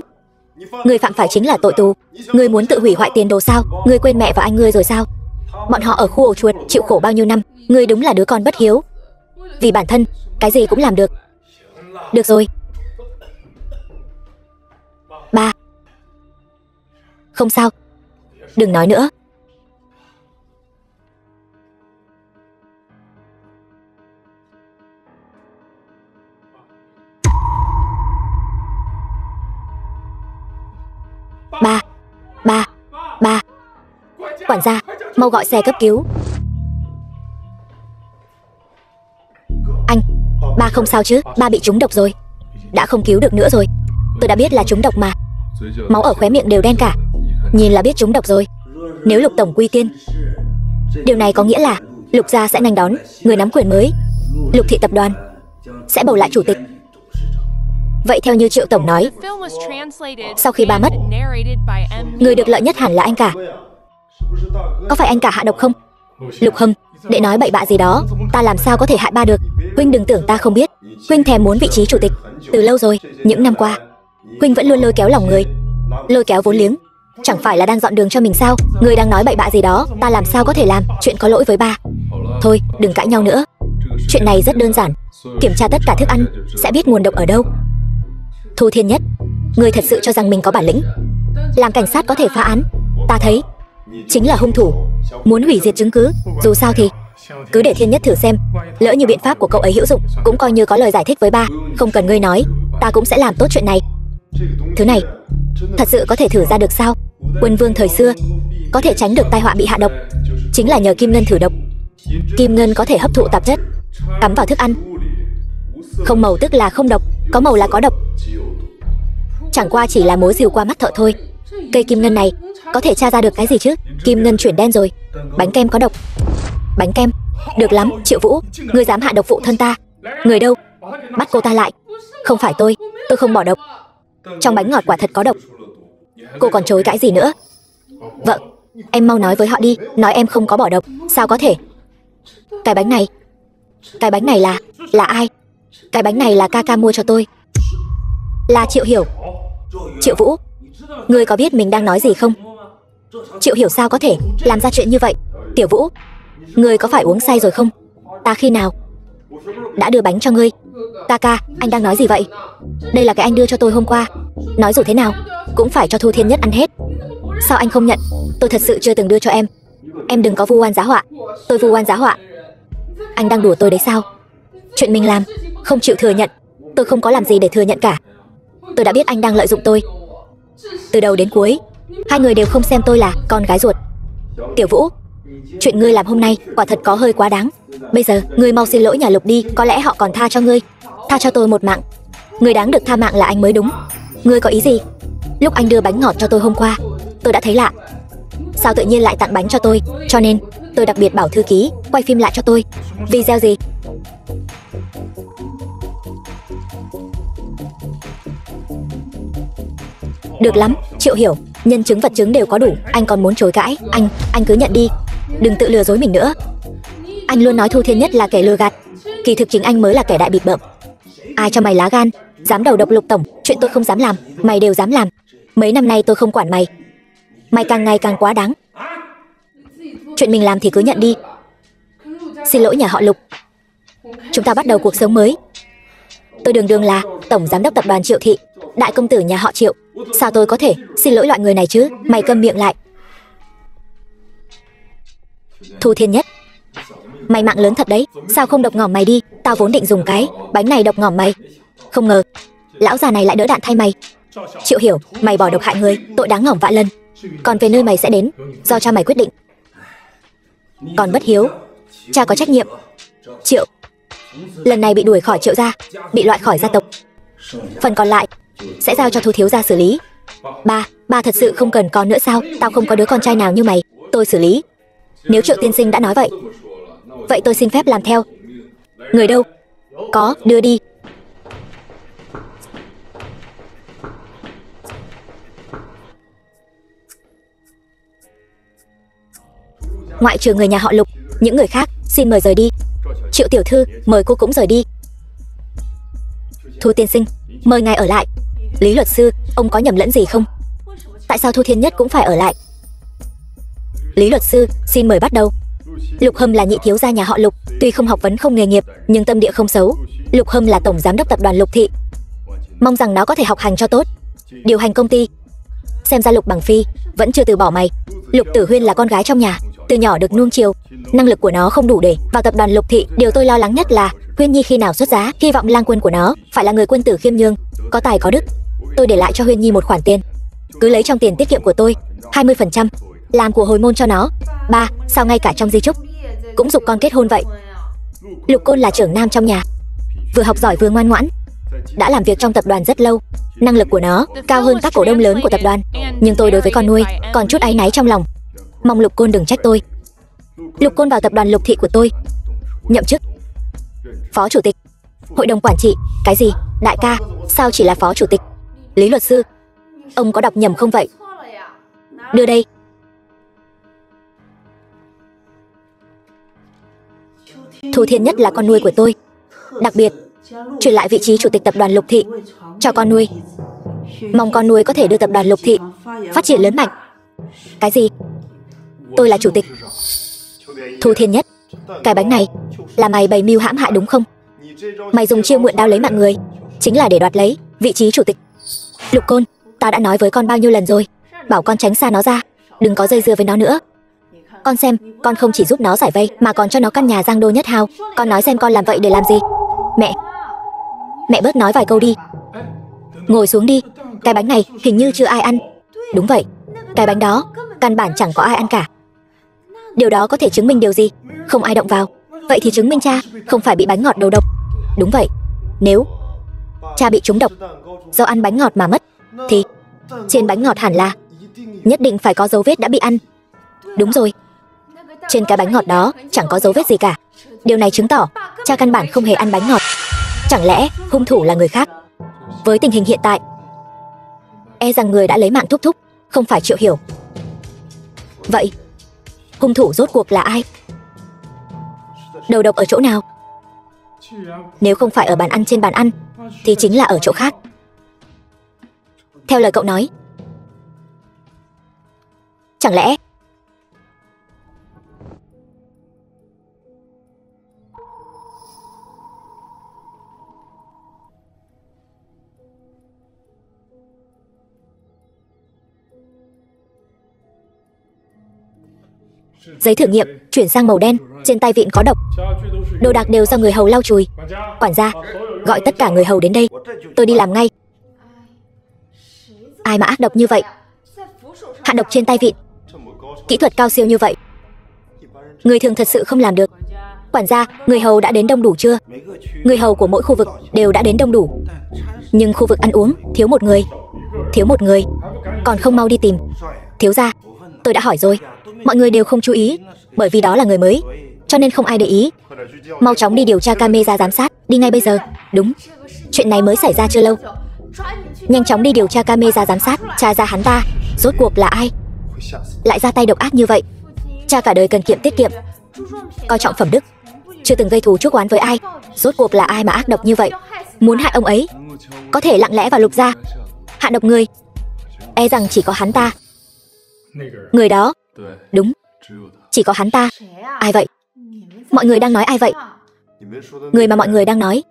Ngươi phạm phải chính là tội tù. Ngươi muốn tự hủy hoại tiền đồ sao? Ngươi quên mẹ và anh ngươi rồi sao? Bọn họ ở khu ổ chuột chịu khổ bao nhiêu năm. Ngươi đúng là đứa con bất hiếu. Vì bản thân, cái gì cũng làm được. Được rồi. Ba, không sao, đừng nói nữa. Ba, quản gia, mau gọi xe cấp cứu. Anh, ba không sao chứ? Ba bị trúng độc rồi, đã không cứu được nữa rồi. Tôi đã biết là trúng độc mà, máu ở khóe miệng đều đen cả, nhìn là biết trúng độc rồi. Nếu Lục tổng quy tiên, điều này có nghĩa là Lục gia sẽ nhanh đón người nắm quyền mới. Lục thị tập đoàn sẽ bầu lại chủ tịch. Vậy theo như Triệu tổng nói, sau khi ba mất, người được lợi nhất hẳn là anh cả. Có phải anh cả hạ độc không? Lục Hâm, đệ nói bậy bạ gì đó, ta làm sao có thể hại ba được? Huynh đừng tưởng ta không biết, huynh thèm muốn vị trí chủ tịch từ lâu rồi. Những năm qua, huynh vẫn luôn lôi kéo lòng người, lôi kéo vốn liếng, chẳng phải là đang dọn đường cho mình sao? Người đang nói bậy bạ gì đó, ta làm sao có thể làm chuyện có lỗi với ba? Thôi, đừng cãi nhau nữa. Chuyện này rất đơn giản, kiểm tra tất cả thức ăn sẽ biết nguồn độc ở đâu. Thu Thiên Nhất, người thật sự cho rằng mình có bản lĩnh làm cảnh sát có thể phá án? Ta thấy chính là hung thủ muốn hủy diệt chứng cứ. Dù sao thì cứ để Thiên Nhất thử xem, lỡ như biện pháp của cậu ấy hữu dụng, cũng coi như có lời giải thích với ba. Không cần ngươi nói, ta cũng sẽ làm tốt chuyện này. Thứ này thật sự có thể thử ra được sao? Quân vương thời xưa có thể tránh được tai họa bị hạ độc chính là nhờ kim ngân thử độc. Kim ngân có thể hấp thụ tạp chất, cắm vào thức ăn. Không màu tức là không độc, có màu là có độc. Chẳng qua chỉ là mối rìu qua mắt thợ thôi. Cây kim ngân này có thể tra ra được cái gì chứ? Kim ngân chuyển đen rồi. Bánh kem có độc. Bánh kem. Được lắm, Triệu Vũ, ngươi dám hạ độc phụ thân ta. Người đâu? Bắt cô ta lại. Không phải tôi không bỏ độc. Trong bánh ngọt quả thật có độc. Cô còn chối cãi gì nữa? Vợ, em mau nói với họ đi, nói em không có bỏ độc. Sao có thể? Cái bánh này là ai? Cái bánh này là ca ca mua cho tôi. Là Triệu Hiểu. Triệu Vũ, ngươi có biết mình đang nói gì không? Triệu Hiểu sao có thể làm ra chuyện như vậy? Tiểu Vũ, ngươi có phải uống say rồi không? Ta khi nào đã đưa bánh cho ngươi? Ca ca, anh đang nói gì vậy? Đây là cái anh đưa cho tôi hôm qua. Nói dù thế nào cũng phải cho Thu Thiên Nhất ăn hết. Sao anh không nhận? Tôi thật sự chưa từng đưa cho em. Em đừng có vu oan giá họa. Tôi vu oan giá họa? Anh đang đùa tôi đấy sao? Chuyện mình làm không chịu thừa nhận. Tôi không có làm gì để thừa nhận cả. Tôi đã biết anh đang lợi dụng tôi. Từ đầu đến cuối hai người đều không xem tôi là con gái ruột. Tiểu Vũ, chuyện ngươi làm hôm nay quả thật có hơi quá đáng. Bây giờ ngươi mau xin lỗi nhà Lục đi, có lẽ họ còn tha cho ngươi. Tha cho tôi một mạng. Ngươi đáng được tha mạng là anh mới đúng. Ngươi có ý gì? Lúc anh đưa bánh ngọt cho tôi hôm qua, tôi đã thấy lạ. Sao tự nhiên lại tặng bánh cho tôi? Cho nên tôi đặc biệt bảo thư ký quay phim lại cho tôi. Video gì? Được lắm, Triệu Hiểu, nhân chứng vật chứng đều có đủ. Anh còn muốn chối cãi? Anh cứ nhận đi. Đừng tự lừa dối mình nữa. Anh luôn nói Thu Thiên Nhất là kẻ lừa gạt. Kỳ thực chính anh mới là kẻ đại bịp bợm. Ai cho mày lá gan dám đầu độc Lục tổng? Chuyện tôi không dám làm mày đều dám làm. Mấy năm nay tôi không quản mày. Mày càng ngày càng quá đáng. Chuyện mình làm thì cứ nhận đi. Xin lỗi nhà họ Lục. Chúng ta bắt đầu cuộc sống mới. Tôi đường là tổng giám đốc tập đoàn Triệu Thị, đại công tử nhà họ Triệu. Sao tôi có thể xin lỗi loại người này chứ? Mày câm miệng lại. Thu Thiên Nhất, mày mạng lớn thật đấy. Sao không độc ngỏm mày đi? Tao vốn định dùng cái bánh này độc ngỏm mày. Không ngờ lão già này lại đỡ đạn thay mày. Triệu Hiểu, mày bỏ độc hại người, tội đáng ngỏm vạn lần. Còn về nơi mày sẽ đến, do cha mày quyết định. Còn bất hiếu, cha có trách nhiệm. Triệu, lần này bị đuổi khỏi Triệu gia, bị loại khỏi gia tộc. Phần còn lại sẽ giao cho Thu thiếu gia xử lý. Ba thật sự không cần con nữa sao? Tao không có đứa con trai nào như mày, tôi xử lý. Nếu Triệu tiên sinh đã nói vậy, vậy tôi xin phép làm theo. Người đâu? Có, đưa đi. Ngoại trừ người nhà họ Lục, những người khác xin mời rời đi. Triệu tiểu thư, mời cô cũng rời đi. Thu tiên sinh, mời ngài ở lại. Lý luật sư, ông có nhầm lẫn gì không? Tại sao Thu Thiên Nhất cũng phải ở lại? Lý luật sư, xin mời bắt đầu. Lục Hâm là nhị thiếu gia nhà họ Lục, tuy không học vấn không nghề nghiệp, nhưng tâm địa không xấu. Lục Hâm là tổng giám đốc tập đoàn Lục Thị. Mong rằng nó có thể học hành cho tốt, điều hành công ty. Xem ra Lục Bằng Phi vẫn chưa từ bỏ mày. Lục Tử Huyên là con gái trong nhà, từ nhỏ được nuông chiều, năng lực của nó không đủ để vào tập đoàn Lục Thị. Điều tôi lo lắng nhất là Huyên Nhi khi nào xuất giá. Hy vọng lang quân của nó phải là người quân tử khiêm nhường, có tài có đức. Tôi để lại cho Huyên Nhi một khoản tiền, cứ lấy trong tiền tiết kiệm của tôi 20%, làm của hồi môn cho nó. Ba, sao ngay cả trong di chúc cũng giục con kết hôn vậy? Lục Côn là trưởng nam trong nhà, vừa học giỏi vừa ngoan ngoãn, đã làm việc trong tập đoàn rất lâu. Năng lực của nó cao hơn các cổ đông lớn của tập đoàn, nhưng tôi đối với con nuôi còn chút áy náy trong lòng. Mong Lục Côn đừng trách tôi. Lục Côn vào tập đoàn Lục Thị của tôi, nhậm chức phó chủ tịch hội đồng quản trị. Cái gì? Đại ca, sao chỉ là phó chủ tịch? Lý luật sư, ông có đọc nhầm không vậy? Đưa đây. Thu Thiên Nhất là con nuôi của tôi, đặc biệt chuyển lại vị trí chủ tịch tập đoàn Lục Thị cho con nuôi. Mong con nuôi có thể đưa tập đoàn Lục Thị phát triển lớn mạnh. Cái gì? Tôi là chủ tịch? Thu Thiên Nhất, cái bánh này là mày bày mưu hãm hại đúng không? Mày dùng chiêu mượn đao lấy mạng người, chính là để đoạt lấy vị trí chủ tịch. Lục Côn, tao đã nói với con bao nhiêu lần rồi, bảo con tránh xa nó ra, đừng có dây dưa với nó nữa. Con xem, con không chỉ giúp nó giải vây mà còn cho nó căn nhà Giang Đô Nhất Hào. Con nói xem con làm vậy để làm gì? Mẹ bớt nói vài câu đi. Ngồi xuống đi, Cái bánh này hình như chưa ai ăn. Đúng vậy, cái bánh đó căn bản chẳng có ai ăn cả. Điều đó có thể chứng minh điều gì? Không ai động vào. Vậy thì chứng minh cha không phải bị bánh ngọt đầu độc. Đúng vậy, nếu cha bị trúng độc do ăn bánh ngọt mà mất, thì trên bánh ngọt hẳn là nhất định phải có dấu vết đã bị ăn. Đúng rồi, trên cái bánh ngọt đó chẳng có dấu vết gì cả. Điều này chứng tỏ cha căn bản không hề ăn bánh ngọt. Chẳng lẽ hung thủ là người khác? Với tình hình hiện tại, e rằng người đã lấy mạng Thúc Thúc không phải Triệu Hiểu. Vậy hung thủ rốt cuộc là ai? Đầu độc ở chỗ nào? Nếu không phải ở bàn ăn trên bàn ăn thì chính là ở chỗ khác. Theo lời cậu nói, chẳng lẽ giấy thử nghiệm chuyển sang màu đen, trên tay vịn có độc. Đồ đạc đều do người hầu lau chùi. Quản gia, gọi tất cả người hầu đến đây. Tôi đi làm ngay. Ai mà ác độc như vậy? Hạ độc trên tay vịn, kỹ thuật cao siêu như vậy, người thường thật sự không làm được. Quản gia, người hầu đã đến đông đủ chưa? Người hầu của mỗi khu vực đều đã đến đông đủ, nhưng khu vực ăn uống thiếu một người. Thiếu một người, còn không mau đi tìm. Thiếu gia, tôi đã hỏi rồi, mọi người đều không chú ý, bởi vì đó là người mới, cho nên không ai để ý. Mau chóng đi điều tra camera giám sát, đi ngay bây giờ. Đúng, chuyện này mới xảy ra chưa lâu. Nhanh chóng đi điều tra camera giám sát, tra ra hắn ta rốt cuộc là ai, lại ra tay độc ác như vậy. Cha cả đời cần kiệm tiết kiệm, coi trọng phẩm đức, chưa từng gây thù chuốc oán với ai. Rốt cuộc là ai mà ác độc như vậy, muốn hại ông ấy? Có thể lặng lẽ vào Lục gia hạ độc người, e rằng chỉ có hắn ta. Người đó, đúng, chỉ có hắn ta. Ai vậy? Mọi người đang nói ai vậy? Người mà mọi người đang nói,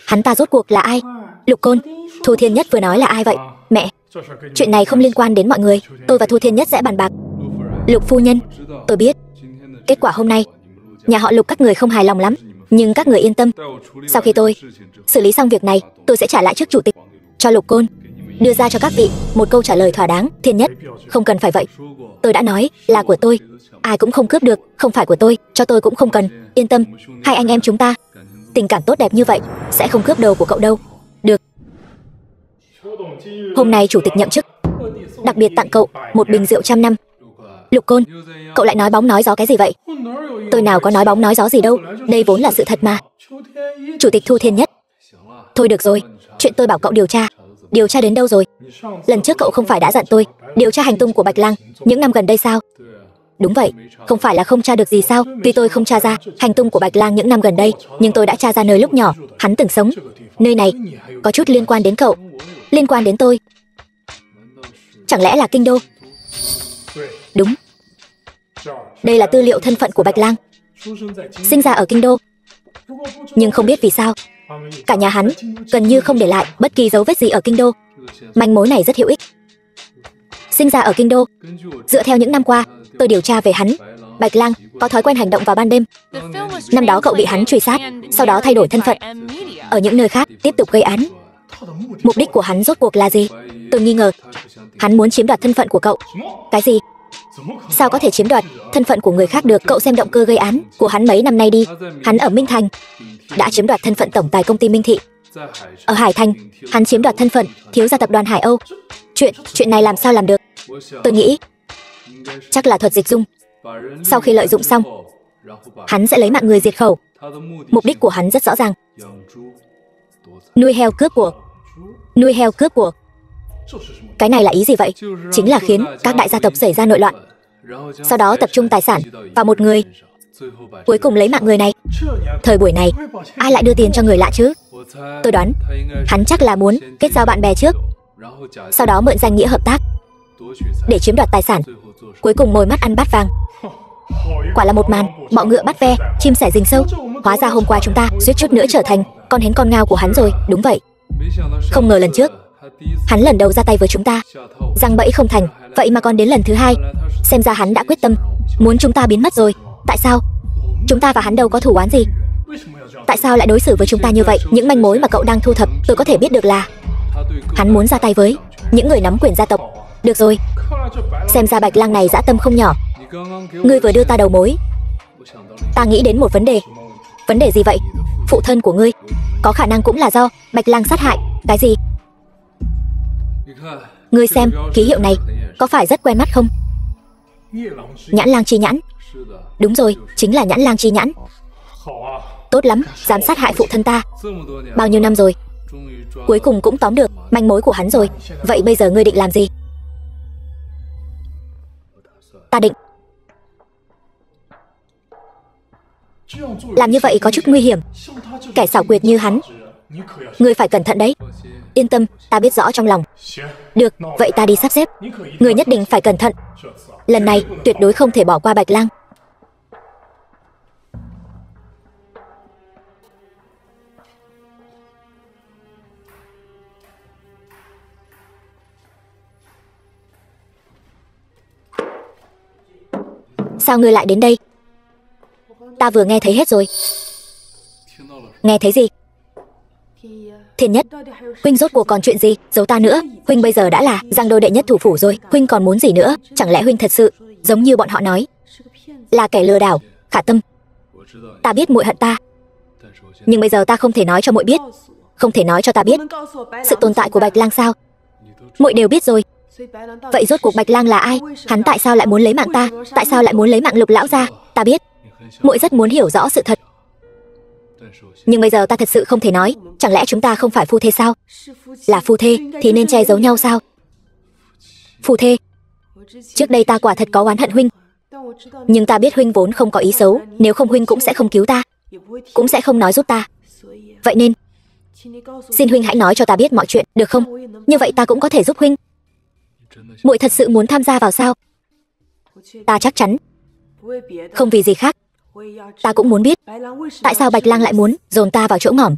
hắn ta rốt cuộc là ai? Lục Côn, Thu Thiên Nhất vừa nói là ai vậy? Mẹ, chuyện này không liên quan đến mọi người, tôi và Thu Thiên Nhất sẽ bàn bạc. Lục phu nhân, tôi biết kết quả hôm nay nhà họ Lục các người không hài lòng lắm, nhưng các người yên tâm, sau khi tôi xử lý xong việc này, tôi sẽ trả lại trước chủ tịch cho Lục Côn, đưa ra cho các vị một câu trả lời thỏa đáng. Thiên Nhất, không cần phải vậy, tôi đã nói là của tôi, ai cũng không cướp được. Không phải của tôi, cho tôi cũng không cần. Yên tâm, hai anh em chúng ta tình cảm tốt đẹp như vậy, sẽ không cướp đồ của cậu đâu. Được. Hôm nay chủ tịch nhậm chức, đặc biệt tặng cậu một bình rượu 100 năm. Lục Côn, cậu lại nói bóng nói gió cái gì vậy? Tôi nào có nói bóng nói gió gì đâu, đây vốn là sự thật mà. Chủ tịch Thu Thiên Nhất, thôi được rồi, chuyện tôi bảo cậu điều tra đến đâu rồi? Lần trước cậu không phải đã dặn tôi điều tra hành tung của Bạch Lang những năm gần đây sao? Đúng vậy, không phải là không tra được gì sao? Tuy tôi không tra ra hành tung của Bạch Lang những năm gần đây, nhưng tôi đã tra ra nơi lúc nhỏ hắn từng sống. Nơi này có chút liên quan đến cậu, liên quan đến tôi. Chẳng lẽ là Kinh Đô? Đúng, đây là tư liệu thân phận của Bạch Lang, sinh ra ở Kinh Đô. Nhưng không biết vì sao, cả nhà hắn gần như không để lại bất kỳ dấu vết gì ở Kinh Đô. Manh mối này rất hữu ích. Sinh ra ở Kinh Đô, dựa theo những năm qua tôi điều tra về hắn, Bạch Lang có thói quen hành động vào ban đêm. Năm đó cậu bị hắn truy sát, sau đó thay đổi thân phận ở những nơi khác, tiếp tục gây án. Mục đích của hắn rốt cuộc là gì? Tôi nghi ngờ hắn muốn chiếm đoạt thân phận của cậu. Cái gì? Sao có thể chiếm đoạt thân phận của người khác được? Cậu xem động cơ gây án của hắn mấy năm nay đi. Hắn ở Minh Thành đã chiếm đoạt thân phận tổng tài công ty Minh Thị. Ở Hải Thành, hắn chiếm đoạt thân phận thiếu gia tập đoàn Hải Âu. Chuyện này làm sao làm được? Tôi nghĩ chắc là thuật dịch dung. Sau khi lợi dụng xong, hắn sẽ lấy mạng người diệt khẩu. Mục đích của hắn rất rõ ràng: nuôi heo cướp của. Nuôi heo cướp của. Cái này là ý gì vậy? Chính là khiến các đại gia tộc xảy ra nội loạn, sau đó tập trung tài sản vào một người, cuối cùng lấy mạng người này. Thời buổi này, ai lại đưa tiền cho người lạ chứ? Tôi đoán hắn chắc là muốn kết giao bạn bè trước, sau đó mượn danh nghĩa hợp tác để chiếm đoạt tài sản, cuối cùng mồi mắt ăn bát vàng. Quả là một màn bọ ngựa bắt ve, chim sẻ rình sâu. Hóa ra hôm qua chúng ta suýt chút nữa trở thành con hến con ngao của hắn rồi. Đúng vậy, không ngờ lần trước hắn lần đầu ra tay với chúng ta, răng bẫy không thành, vậy mà còn đến lần thứ hai. Xem ra hắn đã quyết tâm muốn chúng ta biến mất rồi. Tại sao? Chúng ta và hắn đâu có thù oán gì, tại sao lại đối xử với chúng ta như vậy? Những manh mối mà cậu đang thu thập, tôi có thể biết được là Hắn muốn ra tay với những người nắm quyền gia tộc. Được rồi, xem ra Bạch Lang này dã tâm không nhỏ. Ngươi vừa đưa ta đầu mối, ta nghĩ đến một vấn đề. Vấn đề gì vậy? Phụ thân của ngươi có khả năng cũng là do Bạch Lang sát hại. Cái gì? Ngươi xem, ký hiệu này có phải rất quen mắt không? Nhãn lang chi nhãn. Đúng rồi, chính là nhãn lang chi nhãn. Tốt lắm, dám sát hại phụ thân ta. Bao nhiêu năm rồi, cuối cùng cũng tóm được manh mối của hắn rồi. Vậy bây giờ ngươi định làm gì? Ta định làm như vậy có chút nguy hiểm. Kẻ xảo quyệt như hắn, ngươi phải cẩn thận đấy. Yên tâm, ta biết rõ trong lòng. Được, vậy ta đi sắp xếp. Ngươi nhất định phải cẩn thận. Lần này tuyệt đối không thể bỏ qua Bạch Lang. Sao ngươi lại đến đây? Ta vừa nghe thấy hết rồi. Nghe thấy gì? Thiên Nhất, huynh rốt cuộc còn chuyện gì giấu ta nữa? Huynh bây giờ đã là Giang Đô đệ nhất thủ phủ rồi, huynh còn muốn gì nữa? Chẳng lẽ huynh thật sự giống như bọn họ nói là kẻ lừa đảo? Khả Tâm, ta biết muội hận ta, nhưng bây giờ ta không thể nói cho muội biết. Không thể nói cho ta biết sự tồn tại của Bạch Lang sao? Muội đều biết rồi. Vậy rốt cuộc Bạch Lang là ai? Hắn tại sao lại muốn lấy mạng ta? Tại sao lại muốn lấy mạng Lục lão gia? Ta biết muội rất muốn hiểu rõ sự thật, nhưng bây giờ ta thật sự không thể nói. Chẳng lẽ chúng ta không phải phu thê sao? Là phu thê thì nên che giấu nhau sao? Phu thê. Trước đây ta quả thật có oán hận huynh, nhưng ta biết huynh vốn không có ý xấu. Nếu không huynh cũng sẽ không cứu ta, cũng sẽ không nói giúp ta. Vậy nên xin huynh hãy nói cho ta biết mọi chuyện, được không? Như vậy ta cũng có thể giúp huynh. Muội thật sự muốn tham gia vào sao? Ta chắc chắn không vì gì khác. Ta cũng muốn biết tại sao Bạch Lang lại muốn dồn ta vào chỗ ngỏm.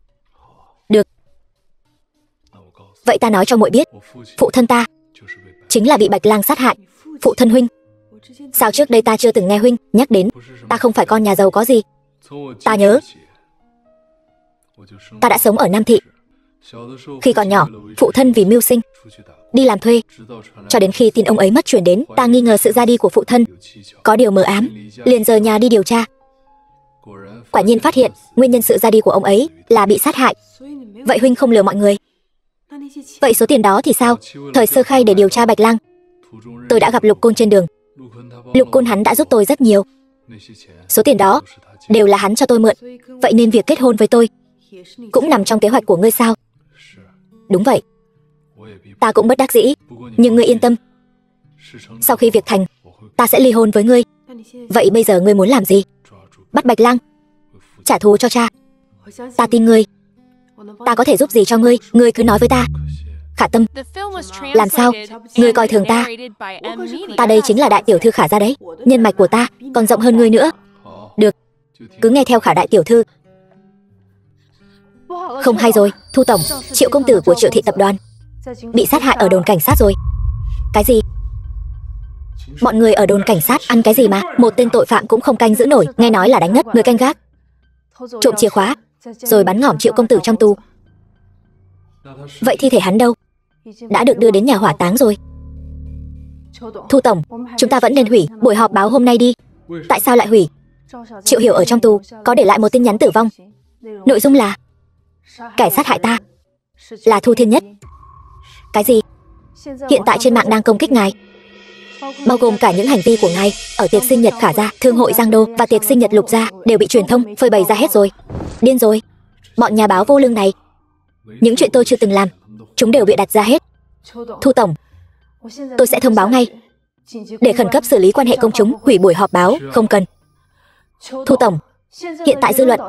Được, vậy ta nói cho muội biết, phụ thân ta chính là bị Bạch Lang sát hại. Phụ thân huynh? Sao trước đây ta chưa từng nghe huynh nhắc đến? Ta không phải con nhà giàu có gì. Ta nhớ ta đã sống ở Nam Thị. Khi còn nhỏ, phụ thân vì mưu sinh đi làm thuê, cho đến khi tin ông ấy mất truyền đến, ta nghi ngờ sự ra đi của phụ thân có điều mờ ám, liền rời nhà đi điều tra. Quả nhiên phát hiện nguyên nhân sự ra đi của ông ấy là bị sát hại. Vậy huynh không lừa mọi người. Vậy số tiền đó thì sao? Thời sơ khai để điều tra Bạch Lang, tôi đã gặp Lục Côn trên đường. Lục Côn hắn đã giúp tôi rất nhiều. Số tiền đó đều là hắn cho tôi mượn. Vậy nên việc kết hôn với tôi cũng nằm trong kế hoạch của ngươi sao? Đúng vậy. Ta cũng bất đắc dĩ, nhưng ngươi yên tâm, sau khi việc thành, ta sẽ ly hôn với ngươi. Vậy bây giờ ngươi muốn làm gì? Bắt Bạch Lang, trả thù cho cha. Ta tin ngươi. Ta có thể giúp gì cho ngươi? Ngươi cứ nói với ta. Khả Tâm, làm sao? Ngươi coi thường ta? Ta đây chính là đại tiểu thư Khả gia đấy. Nhân mạch của ta còn rộng hơn ngươi nữa. Được, cứ nghe theo Khả đại tiểu thư. Không hay rồi, Thu tổng, Triệu công tử của Triệu thị tập đoàn bị sát hại ở đồn cảnh sát rồi. Cái gì? Mọi người ở đồn cảnh sát ăn cái gì mà một tên tội phạm cũng không canh giữ nổi? Nghe nói là đánh ngất người canh gác, trộm chìa khóa, rồi bắn ngỏm Triệu công tử trong tù. Vậy thi thể hắn đâu? Đã được đưa đến nhà hỏa táng rồi. Thu tổng, chúng ta vẫn nên hủy buổi họp báo hôm nay đi. Tại sao lại hủy? Triệu Hiểu ở trong tù có để lại một tin nhắn tử vong. Nội dung là kẻ sát hại ta là Thu Thiên Nhất. Cái gì? Hiện tại trên mạng đang công kích ngài, bao gồm cả những hành vi của ngài ở tiệc sinh nhật Khả gia, thương hội Giang Đô và tiệc sinh nhật Lục gia đều bị truyền thông phơi bày ra hết rồi. Điên rồi, bọn nhà báo vô lương này. Những chuyện tôi chưa từng làm, chúng đều bịa đặt ra hết. Thu tổng, tôi sẽ thông báo ngay để khẩn cấp xử lý quan hệ công chúng. Hủy buổi họp báo không cần. Thu tổng, hiện tại dư luận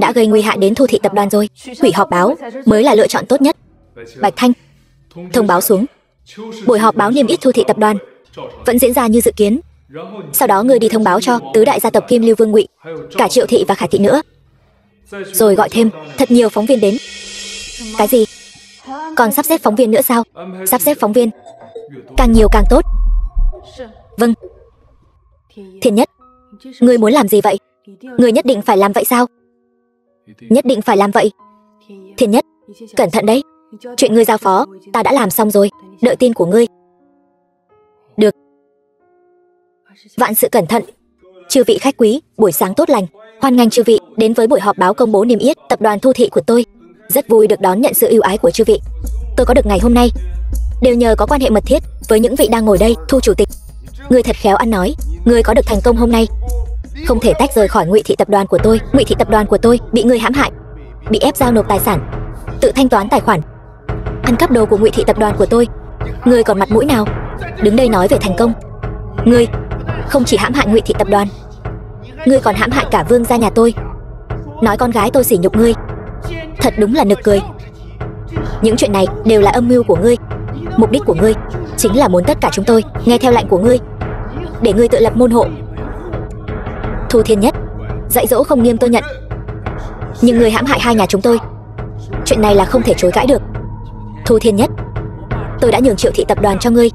đã gây nguy hại đến Thu thị tập đoàn rồi. Hủy họp báo mới là lựa chọn tốt nhất. Bạch Thanh, thông báo xuống. Buổi họp báo niêm yết Thu thị tập đoàn vẫn diễn ra như dự kiến. Sau đó ngươi đi thông báo cho tứ đại gia tộc Kim Lưu Vương Ngụy, cả Triệu thị và Khả thị nữa. Rồi gọi thêm thật nhiều phóng viên đến. Cái gì? Còn sắp xếp phóng viên nữa sao? Sắp xếp phóng viên càng nhiều càng tốt. Vâng. Thiên Nhất, ngươi muốn làm gì vậy? Ngươi nhất định phải làm vậy sao? Nhất định phải làm vậy. Thiên Nhất, cẩn thận đấy. Chuyện ngươi giao phó, ta đã làm xong rồi, đợi tin của ngươi. Được. Vạn sự cẩn thận. Chư vị khách quý, buổi sáng tốt lành. Hoan nghênh chư vị đến với buổi họp báo công bố niêm yết tập đoàn Thu Thị của tôi. Rất vui được đón nhận sự ưu ái của chư vị. Tôi có được ngày hôm nay đều nhờ có quan hệ mật thiết với những vị đang ngồi đây. Thu chủ tịch, ngươi thật khéo ăn nói. Ngươi có được thành công hôm nay không thể tách rời khỏi Ngụy Thị tập đoàn của tôi. Ngụy Thị tập đoàn của tôi bị ngươi hãm hại, bị ép giao nộp tài sản, tự thanh toán tài khoản, ăn cắp đồ của Ngụy Thị tập đoàn của tôi. Ngươi còn mặt mũi nào đứng đây nói về thành công? Ngươi không chỉ hãm hại Ngụy Thị tập đoàn, ngươi còn hãm hại cả Vương gia nhà tôi, nói con gái tôi sỉ nhục ngươi. Thật đúng là nực cười. Những chuyện này đều là âm mưu của ngươi. Mục đích của ngươi chính là muốn tất cả chúng tôi nghe theo lệnh của ngươi, để ngươi tự lập môn hộ. Thu Thiên Nhất, dạy dỗ không nghiêm tôi nhận, nhưng ngươi hãm hại hai nhà chúng tôi, chuyện này là không thể chối cãi được. Thu Thiên Nhất, tôi đã nhường Triệu Thị tập đoàn cho ngươi,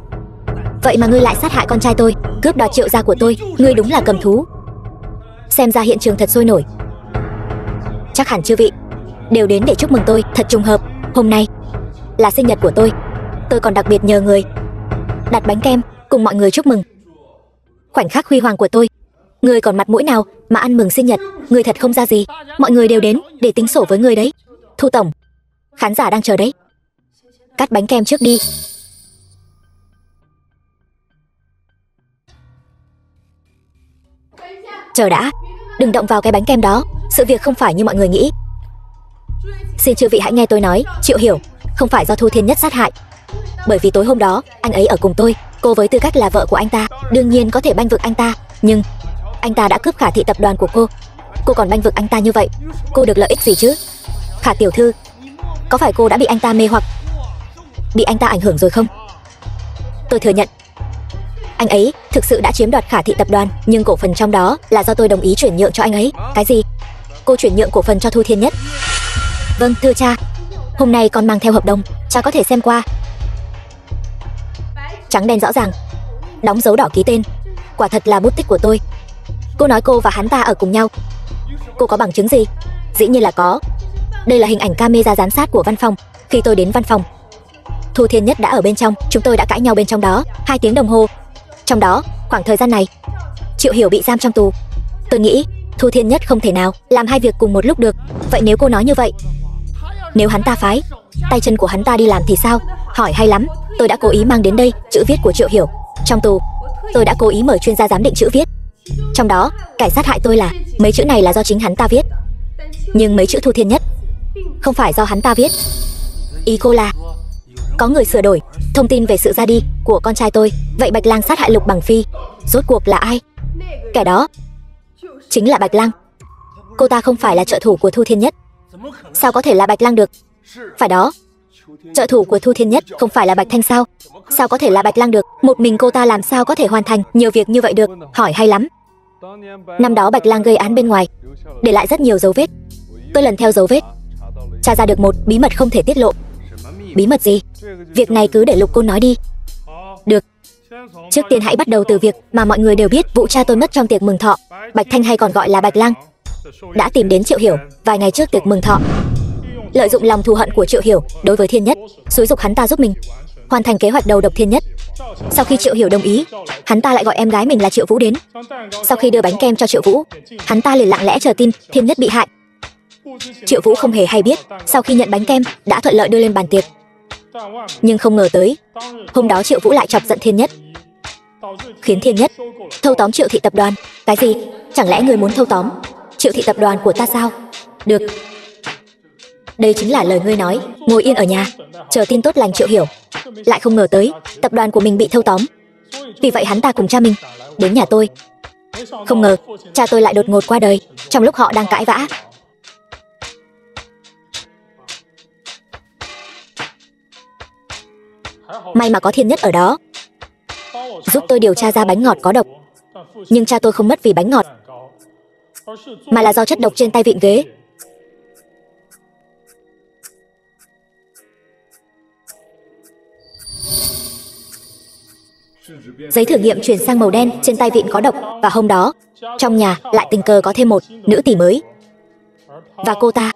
vậy mà ngươi lại sát hại con trai tôi, cướp đoạt Triệu gia của tôi. Ngươi đúng là cầm thú. Xem ra hiện trường thật sôi nổi. Chắc hẳn chư vị đều đến để chúc mừng tôi. Thật trùng hợp, hôm nay là sinh nhật của tôi. Tôi còn đặc biệt nhờ người đặt bánh kem cùng mọi người chúc mừng khoảnh khắc huy hoàng của tôi. Ngươi còn mặt mũi nào mà ăn mừng sinh nhật? Ngươi thật không ra gì. Mọi người đều đến để tính sổ với ngươi đấy. Thu tổng, khán giả đang chờ đấy. Cắt bánh kem trước đi. Chờ đã, đừng động vào cái bánh kem đó. Sự việc không phải như mọi người nghĩ. Xin chư vị hãy nghe tôi nói. Triệu Hiểu không phải do Thu Thiên Nhất sát hại, bởi vì tối hôm đó anh ấy ở cùng tôi. Cô với tư cách là vợ của anh ta đương nhiên có thể bênh vực anh ta, nhưng anh ta đã cướp Khả Thị tập đoàn của cô còn bênh vực anh ta như vậy, cô được lợi ích gì chứ? Khả tiểu thư, có phải cô đã bị anh ta mê hoặc, bị anh ta ảnh hưởng rồi không? Tôi thừa nhận anh ấy thực sự đã chiếm đoạt Khả Thị tập đoàn, nhưng cổ phần trong đó là do tôi đồng ý chuyển nhượng cho anh ấy. Cái gì? Cô chuyển nhượng cổ phần cho Thu Thiên Nhất? Vâng thưa cha, hôm nay con mang theo hợp đồng, cha có thể xem qua. Trắng đen rõ ràng, đóng dấu đỏ ký tên, quả thật là bút tích của tôi. Cô nói cô và hắn ta ở cùng nhau, cô có bằng chứng gì? Dĩ nhiên là có. Đây là hình ảnh camera giám sát của văn phòng. Khi tôi đến văn phòng, Thu Thiên Nhất đã ở bên trong. Chúng tôi đã cãi nhau bên trong đó 2 tiếng đồng hồ. Trong đó, khoảng thời gian này, Triệu Hiểu bị giam trong tù. Tôi nghĩ Thu Thiên Nhất không thể nào làm 2 việc cùng một lúc được. Vậy nếu cô nói như vậy, nếu hắn ta phái tay chân của hắn ta đi làm thì sao? Hỏi hay lắm. Tôi đã cố ý mang đến đây chữ viết của Triệu Hiểu. Trong tù, tôi đã cố ý mời chuyên gia giám định chữ viết. Trong đó, kẻ sát hại tôi là mấy chữ này là do chính hắn ta viết, nhưng mấy chữ Thu Thiên Nhất không phải do hắn ta viết. Ý cô là có người sửa đổi thông tin về sự ra đi của con trai tôi. Vậy Bạch Lang sát hại Lục Bằng Phi rốt cuộc là ai? Kẻ đó chính là Bạch Lang. Cô ta không phải là trợ thủ của Thu Thiên Nhất. Sao có thể là Bạch Lang được? Phải đó, trợ thủ của Thu Thiên Nhất không phải là Bạch Thanh sao? Sao có thể là Bạch Lang được? Một mình cô ta làm sao có thể hoàn thành nhiều việc như vậy được? Hỏi hay lắm. Năm đó Bạch Lang gây án bên ngoài, để lại rất nhiều dấu vết. Tôi lần theo dấu vết, tra ra được một bí mật không thể tiết lộ. Bí mật gì? Việc này cứ để Lục cô nói đi. Được. Trước tiên hãy bắt đầu từ việc mà mọi người đều biết, vụ cha tôi mất trong tiệc mừng thọ. Bạch Thanh hay còn gọi là Bạch Lang đã tìm đến Triệu Hiểu vài ngày trước tiệc mừng thọ, lợi dụng lòng thù hận của Triệu Hiểu đối với Thiên Nhất, xúi giục hắn ta giúp mình hoàn thành kế hoạch đầu độc Thiên Nhất. Sau khi Triệu Hiểu đồng ý, hắn ta lại gọi em gái mình là Triệu Vũ đến. Sau khi đưa bánh kem cho Triệu Vũ, hắn ta liền lặng lẽ chờ tin Thiên Nhất bị hại. Triệu Vũ không hề hay biết. Sau khi nhận bánh kem, đã thuận lợi đưa lên bàn tiệc. Nhưng không ngờ tới, hôm đó Triệu Vũ lại chọc giận Thiên Nhất, khiến Thiên Nhất thâu tóm Triệu Thị tập đoàn. Cái gì? Chẳng lẽ người muốn thâu tóm Triệu Thị tập đoàn của ta sao? Được. Đây chính là lời ngươi nói, ngồi yên ở nhà chờ tin tốt lành. Triệu Hiểu lại không ngờ tới tập đoàn của mình bị thâu tóm. Vì vậy hắn ta cùng cha mình đến nhà tôi. Không ngờ cha tôi lại đột ngột qua đời trong lúc họ đang cãi vã. May mà có Thiên Nhất ở đó, giúp tôi điều tra ra bánh ngọt có độc. Nhưng cha tôi không mất vì bánh ngọt, mà là do chất độc trên tay vịn ghế. Giấy thử nghiệm chuyển sang màu đen, trên tay vịn có độc. Và hôm đó, trong nhà lại tình cờ có thêm một nữ tỷ mới. Và cô ta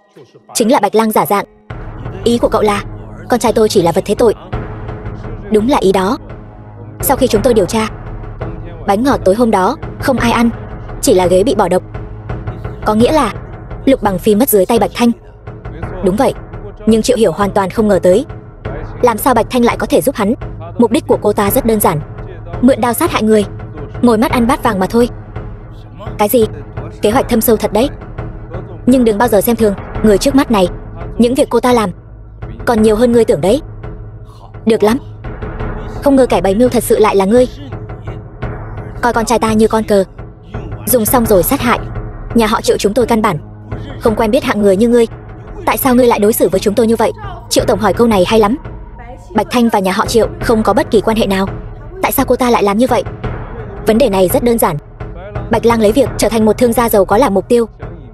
chính là Bạch Lang giả dạng. Ý của cậu là con trai tôi chỉ là vật thế tội. Đúng là ý đó. Sau khi chúng tôi điều tra, bánh ngọt tối hôm đó không ai ăn, chỉ là ghế bị bỏ độc. Có nghĩa là Lục Bằng Phi mất dưới tay Bạch Thanh. Đúng vậy, nhưng Triệu Hiểu hoàn toàn không ngờ tới làm sao Bạch Thanh lại có thể giúp hắn. Mục đích của cô ta rất đơn giản, mượn đao sát hại người, ngồi mắt ăn bát vàng mà thôi. Cái gì? Kế hoạch thâm sâu thật đấy. Nhưng đừng bao giờ xem thường người trước mắt này. Những việc cô ta làm còn nhiều hơn ngươi tưởng đấy. Được lắm. Không ngờ kẻ bày mưu thật sự lại là ngươi. Coi con trai ta như con cờ, dùng xong rồi sát hại. Nhà họ Triệu chúng tôi căn bản không quen biết hạng người như ngươi. Tại sao ngươi lại đối xử với chúng tôi như vậy? Triệu tổng hỏi câu này hay lắm. Bạch Thanh và nhà họ Triệu không có bất kỳ quan hệ nào. Tại sao cô ta lại làm như vậy? Vấn đề này rất đơn giản. Bạch Lang lấy việc trở thành một thương gia giàu có làm mục tiêu,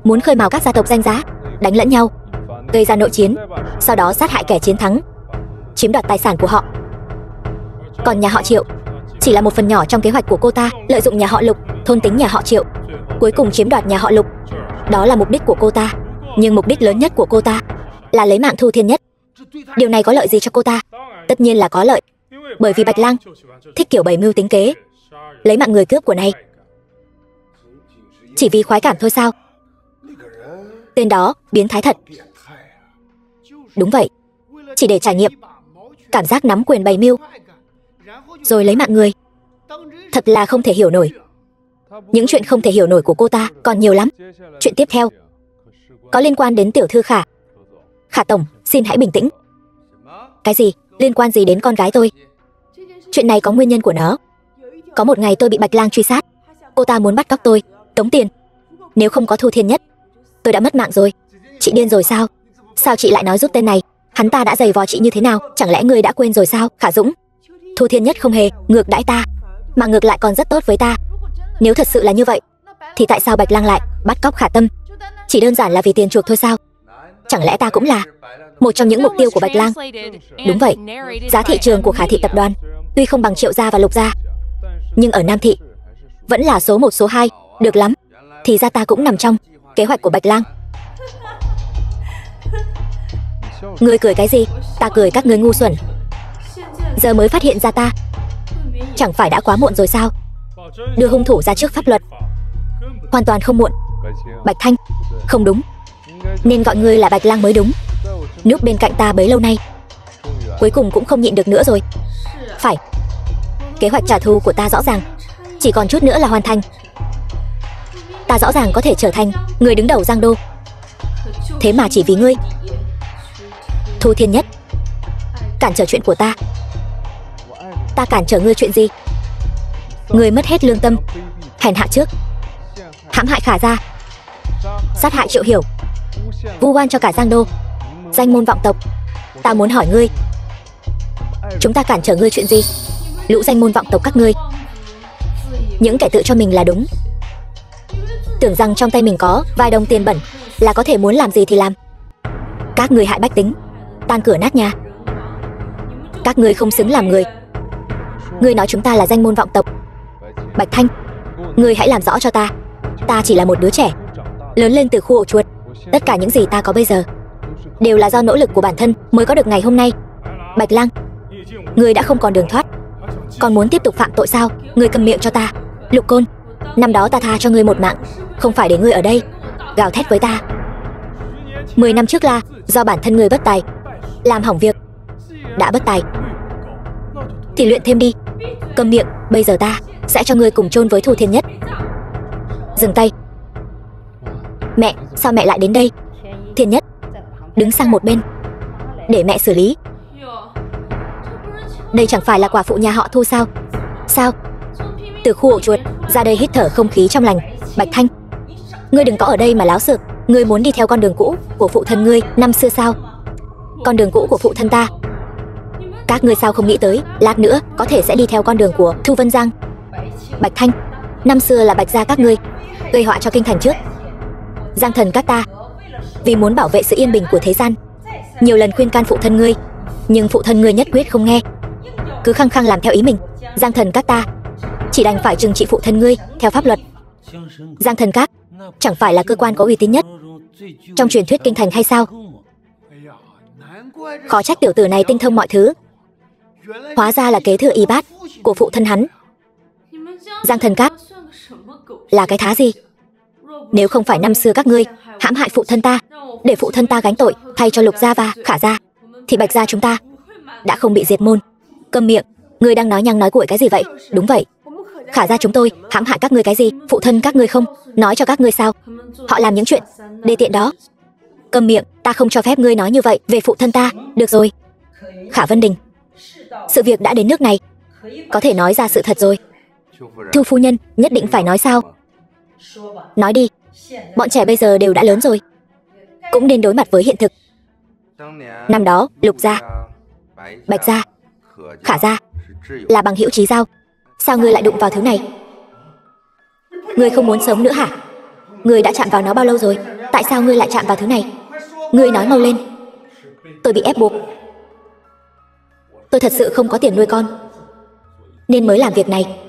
muốn khơi mào các gia tộc danh giá, đánh lẫn nhau, gây ra nội chiến, sau đó sát hại kẻ chiến thắng, chiếm đoạt tài sản của họ. Còn nhà họ Triệu chỉ là một phần nhỏ trong kế hoạch của cô ta, lợi dụng nhà họ Lục, thôn tính nhà họ Triệu, cuối cùng chiếm đoạt nhà họ Lục. Đó là mục đích của cô ta. Nhưng mục đích lớn nhất của cô ta là lấy mạng Thu Thiên Nhất. Điều này có lợi gì cho cô ta? Tất nhiên là có lợi. Bởi vì Bạch Lang thích kiểu bày mưu tính kế, lấy mạng người cướp của này. Chỉ vì khoái cảm thôi sao? Tên đó biến thái thật. Đúng vậy, chỉ để trải nghiệm cảm giác nắm quyền bày mưu rồi lấy mạng người. Thật là không thể hiểu nổi. Những chuyện không thể hiểu nổi của cô ta còn nhiều lắm. Chuyện tiếp theo có liên quan đến tiểu thư Khả. Khả tổng, xin hãy bình tĩnh. Cái gì? Liên quan gì đến con gái tôi? Chuyện này có nguyên nhân của nó. Có một ngày tôi bị Bạch Lang truy sát. Cô ta muốn bắt cóc tôi, tống tiền. Nếu không có Thu Thiên Nhất, tôi đã mất mạng rồi. Chị điên rồi sao? Sao chị lại nói giúp tên này? Hắn ta đã giày vò chị như thế nào? Chẳng lẽ ngươi đã quên rồi sao, Khả Dũng? Thu Thiên Nhất không hề ngược đãi ta, mà ngược lại còn rất tốt với ta. Nếu thật sự là như vậy, thì tại sao Bạch Lang lại bắt cóc Khả Tâm? Chỉ đơn giản là vì tiền chuộc thôi sao? Chẳng lẽ ta cũng là một trong những mục tiêu của Bạch Lang? Đúng vậy, giá thị trường của Khả thị tập đoàn tuy không bằng Triệu gia và Lục gia, nhưng ở Nam thị vẫn là số 1 số 2. Được lắm, thì ra ta cũng nằm trong kế hoạch của Bạch Lang. Ngươi cười cái gì? Ta cười các ngươi ngu xuẩn. Giờ mới phát hiện ra ta, chẳng phải đã quá muộn rồi sao? Đưa hung thủ ra trước pháp luật hoàn toàn không muộn. Bạch Thanh, không đúng, nên gọi ngươi là Bạch Lang mới đúng. Núp bên cạnh ta bấy lâu nay, cuối cùng cũng không nhịn được nữa rồi. Phải, kế hoạch trả thù của ta rõ ràng, chỉ còn chút nữa là hoàn thành. Ta rõ ràng có thể trở thành người đứng đầu Giang Đô, thế mà chỉ vì ngươi, Thu Thiên Nhất, cản trở chuyện của ta. Ta cản trở ngươi chuyện gì? Ngươi mất hết lương tâm, hèn hạ trước, hãm hại Khả gia, sát hại Triệu Hiểu, vu oan cho cả Giang Đô, danh môn vọng tộc. Ta muốn hỏi ngươi, chúng ta cản trở ngươi chuyện gì? Lũ danh môn vọng tộc các ngươi, những kẻ tự cho mình là đúng, tưởng rằng trong tay mình có vài đồng tiền bẩn là có thể muốn làm gì thì làm. Các ngươi hại bách tính, tan cửa nát nhà. Các ngươi không xứng làm người. Ngươi nói chúng ta là danh môn vọng tộc. Bạch Thanh, ngươi hãy làm rõ cho ta. Ta chỉ là một đứa trẻ, lớn lên từ khu ổ chuột. Tất cả những gì ta có bây giờ đều là do nỗ lực của bản thân mới có được ngày hôm nay. Bạch Lang, ngươi đã không còn đường thoát, còn muốn tiếp tục phạm tội sao? Ngươi câm miệng cho ta. Lục Côn, năm đó ta tha cho ngươi một mạng, không phải để ngươi ở đây gào thét với ta. 10 năm trước là do bản thân ngươi bất tài, làm hỏng việc. Đã bất tài thì luyện thêm đi. Câm miệng, bây giờ ta sẽ cho ngươi cùng chôn với Thu Thiên Nhất. Dừng tay. Mẹ, sao mẹ lại đến đây? Thiên Nhất, đứng sang một bên, để mẹ xử lý. Đây chẳng phải là quả phụ nhà họ Thu sao? Sao? Từ khu ổ chuột ra đây hít thở không khí trong lành. Bạch Thanh, ngươi đừng có ở đây mà láo xược. Ngươi muốn đi theo con đường cũ của phụ thân ngươi năm xưa sao? Con đường cũ của phụ thân ta, các ngươi sao không nghĩ tới lát nữa có thể sẽ đi theo con đường của Thu Vân Giang? Bạch Thanh, năm xưa là Bạch gia các ngươi gây họa cho kinh thành trước. Giang thần các ta vì muốn bảo vệ sự yên bình của thế gian, nhiều lần khuyên can phụ thân ngươi, nhưng phụ thân ngươi nhất quyết không nghe, cứ khăng khăng làm theo ý mình. Giang thần các ta chỉ đành phải trừng trị phụ thân ngươi theo pháp luật. Giang thần các chẳng phải là cơ quan có uy tín nhất trong truyền thuyết kinh thành hay sao? Khó trách tiểu tử này tinh thông mọi thứ. Hóa ra là kế thừa y bát của phụ thân hắn. Giang Thần Cát là cái thá gì? Nếu không phải năm xưa các ngươi hãm hại phụ thân ta, để phụ thân ta gánh tội thay cho Lục gia và Khả gia, thì Bạch gia chúng ta đã không bị diệt môn. Câm miệng, ngươi đang nói nhăng nói cuội cái gì vậy? Đúng vậy, Khả gia chúng tôi hãm hại các ngươi cái gì? Phụ thân các ngươi không nói cho các ngươi sao? Họ làm những chuyện đê tiện đó. Câm miệng, ta không cho phép ngươi nói như vậy về phụ thân ta. Được rồi, Khả Vân Đình, sự việc đã đến nước này, có thể nói ra sự thật rồi. Thư phu nhân nhất định phải nói sao? Nói đi, bọn trẻ bây giờ đều đã lớn rồi, cũng nên đối mặt với hiện thực. Năm đó Lục gia, Bạch gia, Khả gia là bằng hữu chí giao. Sao ngươi lại đụng vào thứ này? Ngươi không muốn sống nữa hả? Ngươi đã chạm vào nó bao lâu rồi? Tại sao ngươi lại chạm vào thứ này? Ngươi nói mau lên. Tôi bị ép buộc. Tôi thật sự không có tiền nuôi con, nên mới làm việc này.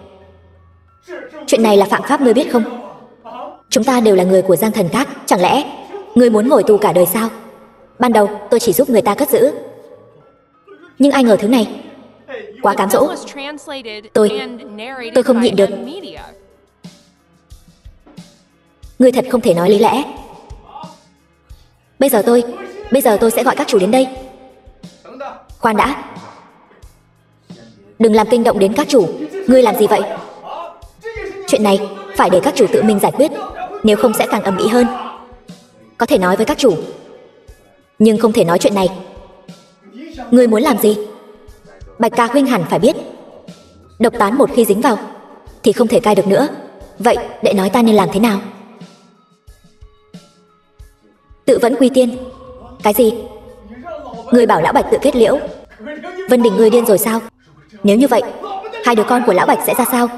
Chuyện này là phạm pháp, ngươi biết không? Chúng ta đều là người của Giang Thần Các. Chẳng lẽ ngươi muốn ngồi tù cả đời sao? Ban đầu tôi chỉ giúp người ta cất giữ, nhưng ai ngờ thứ này quá cám dỗ. Tôi không nhịn được. Ngươi thật không thể nói lý lẽ. Bây giờ tôi sẽ gọi các chủ đến đây. Khoan đã, đừng làm kinh động đến các chủ. Ngươi làm gì vậy? Chuyện này phải để các chủ tự mình giải quyết, nếu không sẽ càng ầm ĩ hơn. Có thể nói với các chủ, nhưng không thể nói chuyện này. Ngươi muốn làm gì? Bạch ca huynh hẳn phải biết, độc tán một khi dính vào thì không thể cai được nữa. Vậy đệ nói ta nên làm thế nào? Tự vẫn quy tiên. Cái gì? Ngươi bảo lão Bạch tự kết liễu? Vân Đình, ngươi điên rồi sao? Nếu như vậy, hai đứa con của lão Bạch sẽ ra sao?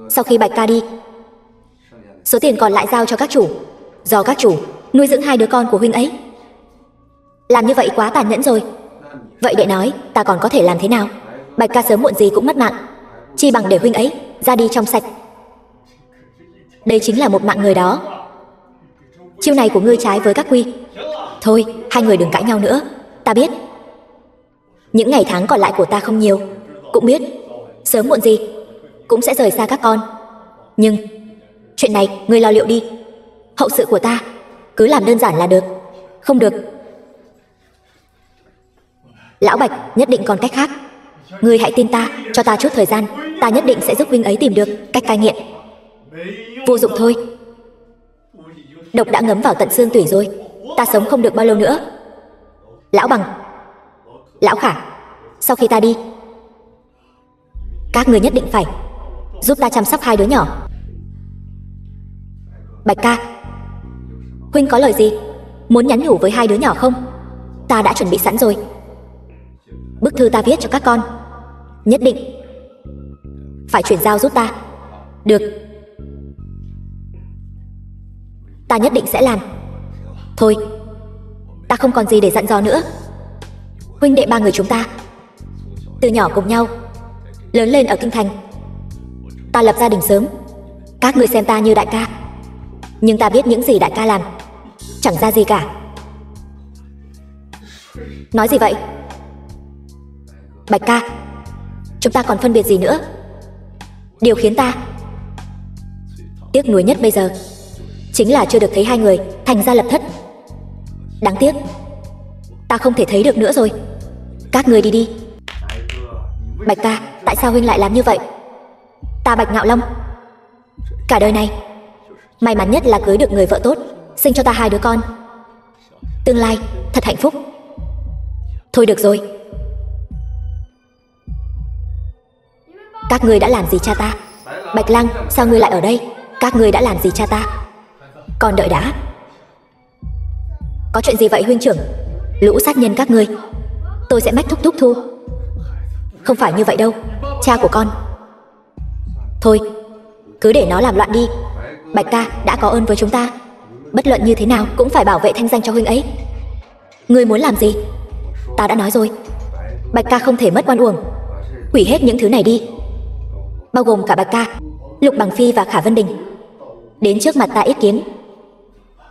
Sau khi Bạch ca đi, số tiền còn lại giao cho các chủ, do các chủ nuôi dưỡng hai đứa con của huynh ấy. Làm như vậy quá tàn nhẫn rồi. Vậy đệ nói ta còn có thể làm thế nào? Bạch ca sớm muộn gì cũng mất mạng, chi bằng để huynh ấy ra đi trong sạch. Đây chính là một mạng người đó. Chiêu này của ngươi trái với các quy. Thôi, hai người đừng cãi nhau nữa. Ta biết những ngày tháng còn lại của ta không nhiều, cũng biết sớm muộn gì cũng sẽ rời xa các con. Nhưng chuyện này ngươi lo liệu đi. Hậu sự của ta cứ làm đơn giản là được. Không được. Lão Bạch nhất định còn cách khác. Ngươi hãy tin ta, cho ta chút thời gian, ta nhất định sẽ giúp huynh ấy tìm được cách cai nghiện. Vô dụng thôi. Độc đã ngấm vào tận xương tủy rồi, ta sống không được bao lâu nữa. Lão Bằng, Lão Khả, sau khi ta đi, các người nhất định phải giúp ta chăm sóc hai đứa nhỏ. Bạch ca, huynh có lời gì muốn nhắn nhủ với hai đứa nhỏ không? Ta đã chuẩn bị sẵn rồi. Bức thư ta viết cho các con, nhất định phải chuyển giao giúp ta. Được, ta nhất định sẽ làm. Thôi, ta không còn gì để dặn dò nữa. Huynh đệ ba người chúng ta từ nhỏ cùng nhau lớn lên ở kinh thành. Ta lập gia đình sớm, các ngươi xem ta như đại ca, nhưng ta biết những gì đại ca làm chẳng ra gì cả. Nói gì vậy? Bạch ca, chúng ta còn phân biệt gì nữa? Điều khiến ta tiếc nuối nhất bây giờ chính là chưa được thấy hai người thành gia lập thất. Đáng tiếc, ta không thể thấy được nữa rồi. Các người đi đi. Bạch ca, tại sao huynh lại làm như vậy? Ta Bạch Ngạo Long cả đời này may mắn nhất là cưới được người vợ tốt, sinh cho ta hai đứa con, tương lai thật hạnh phúc. Thôi được rồi. Các ngươi đã làm gì cha ta? Bạch Lang, sao ngươi lại ở đây? Các ngươi đã làm gì cha ta? Còn đợi đã. Có chuyện gì vậy huynh trưởng? Lũ sát nhân các ngươi, tôi sẽ mách thúc thúc thu. Không phải như vậy đâu, cha của con. Thôi, cứ để nó làm loạn đi. Bạch ca đã có ơn với chúng ta, bất luận như thế nào cũng phải bảo vệ thanh danh cho huynh ấy. Ngươi muốn làm gì? Ta đã nói rồi, Bạch ca không thể mất oan uổng. Hủy hết những thứ này đi, bao gồm cả Bạch ca, Lục Bằng Phi và Khả Vân Đình, đến trước mặt ta yết kiến.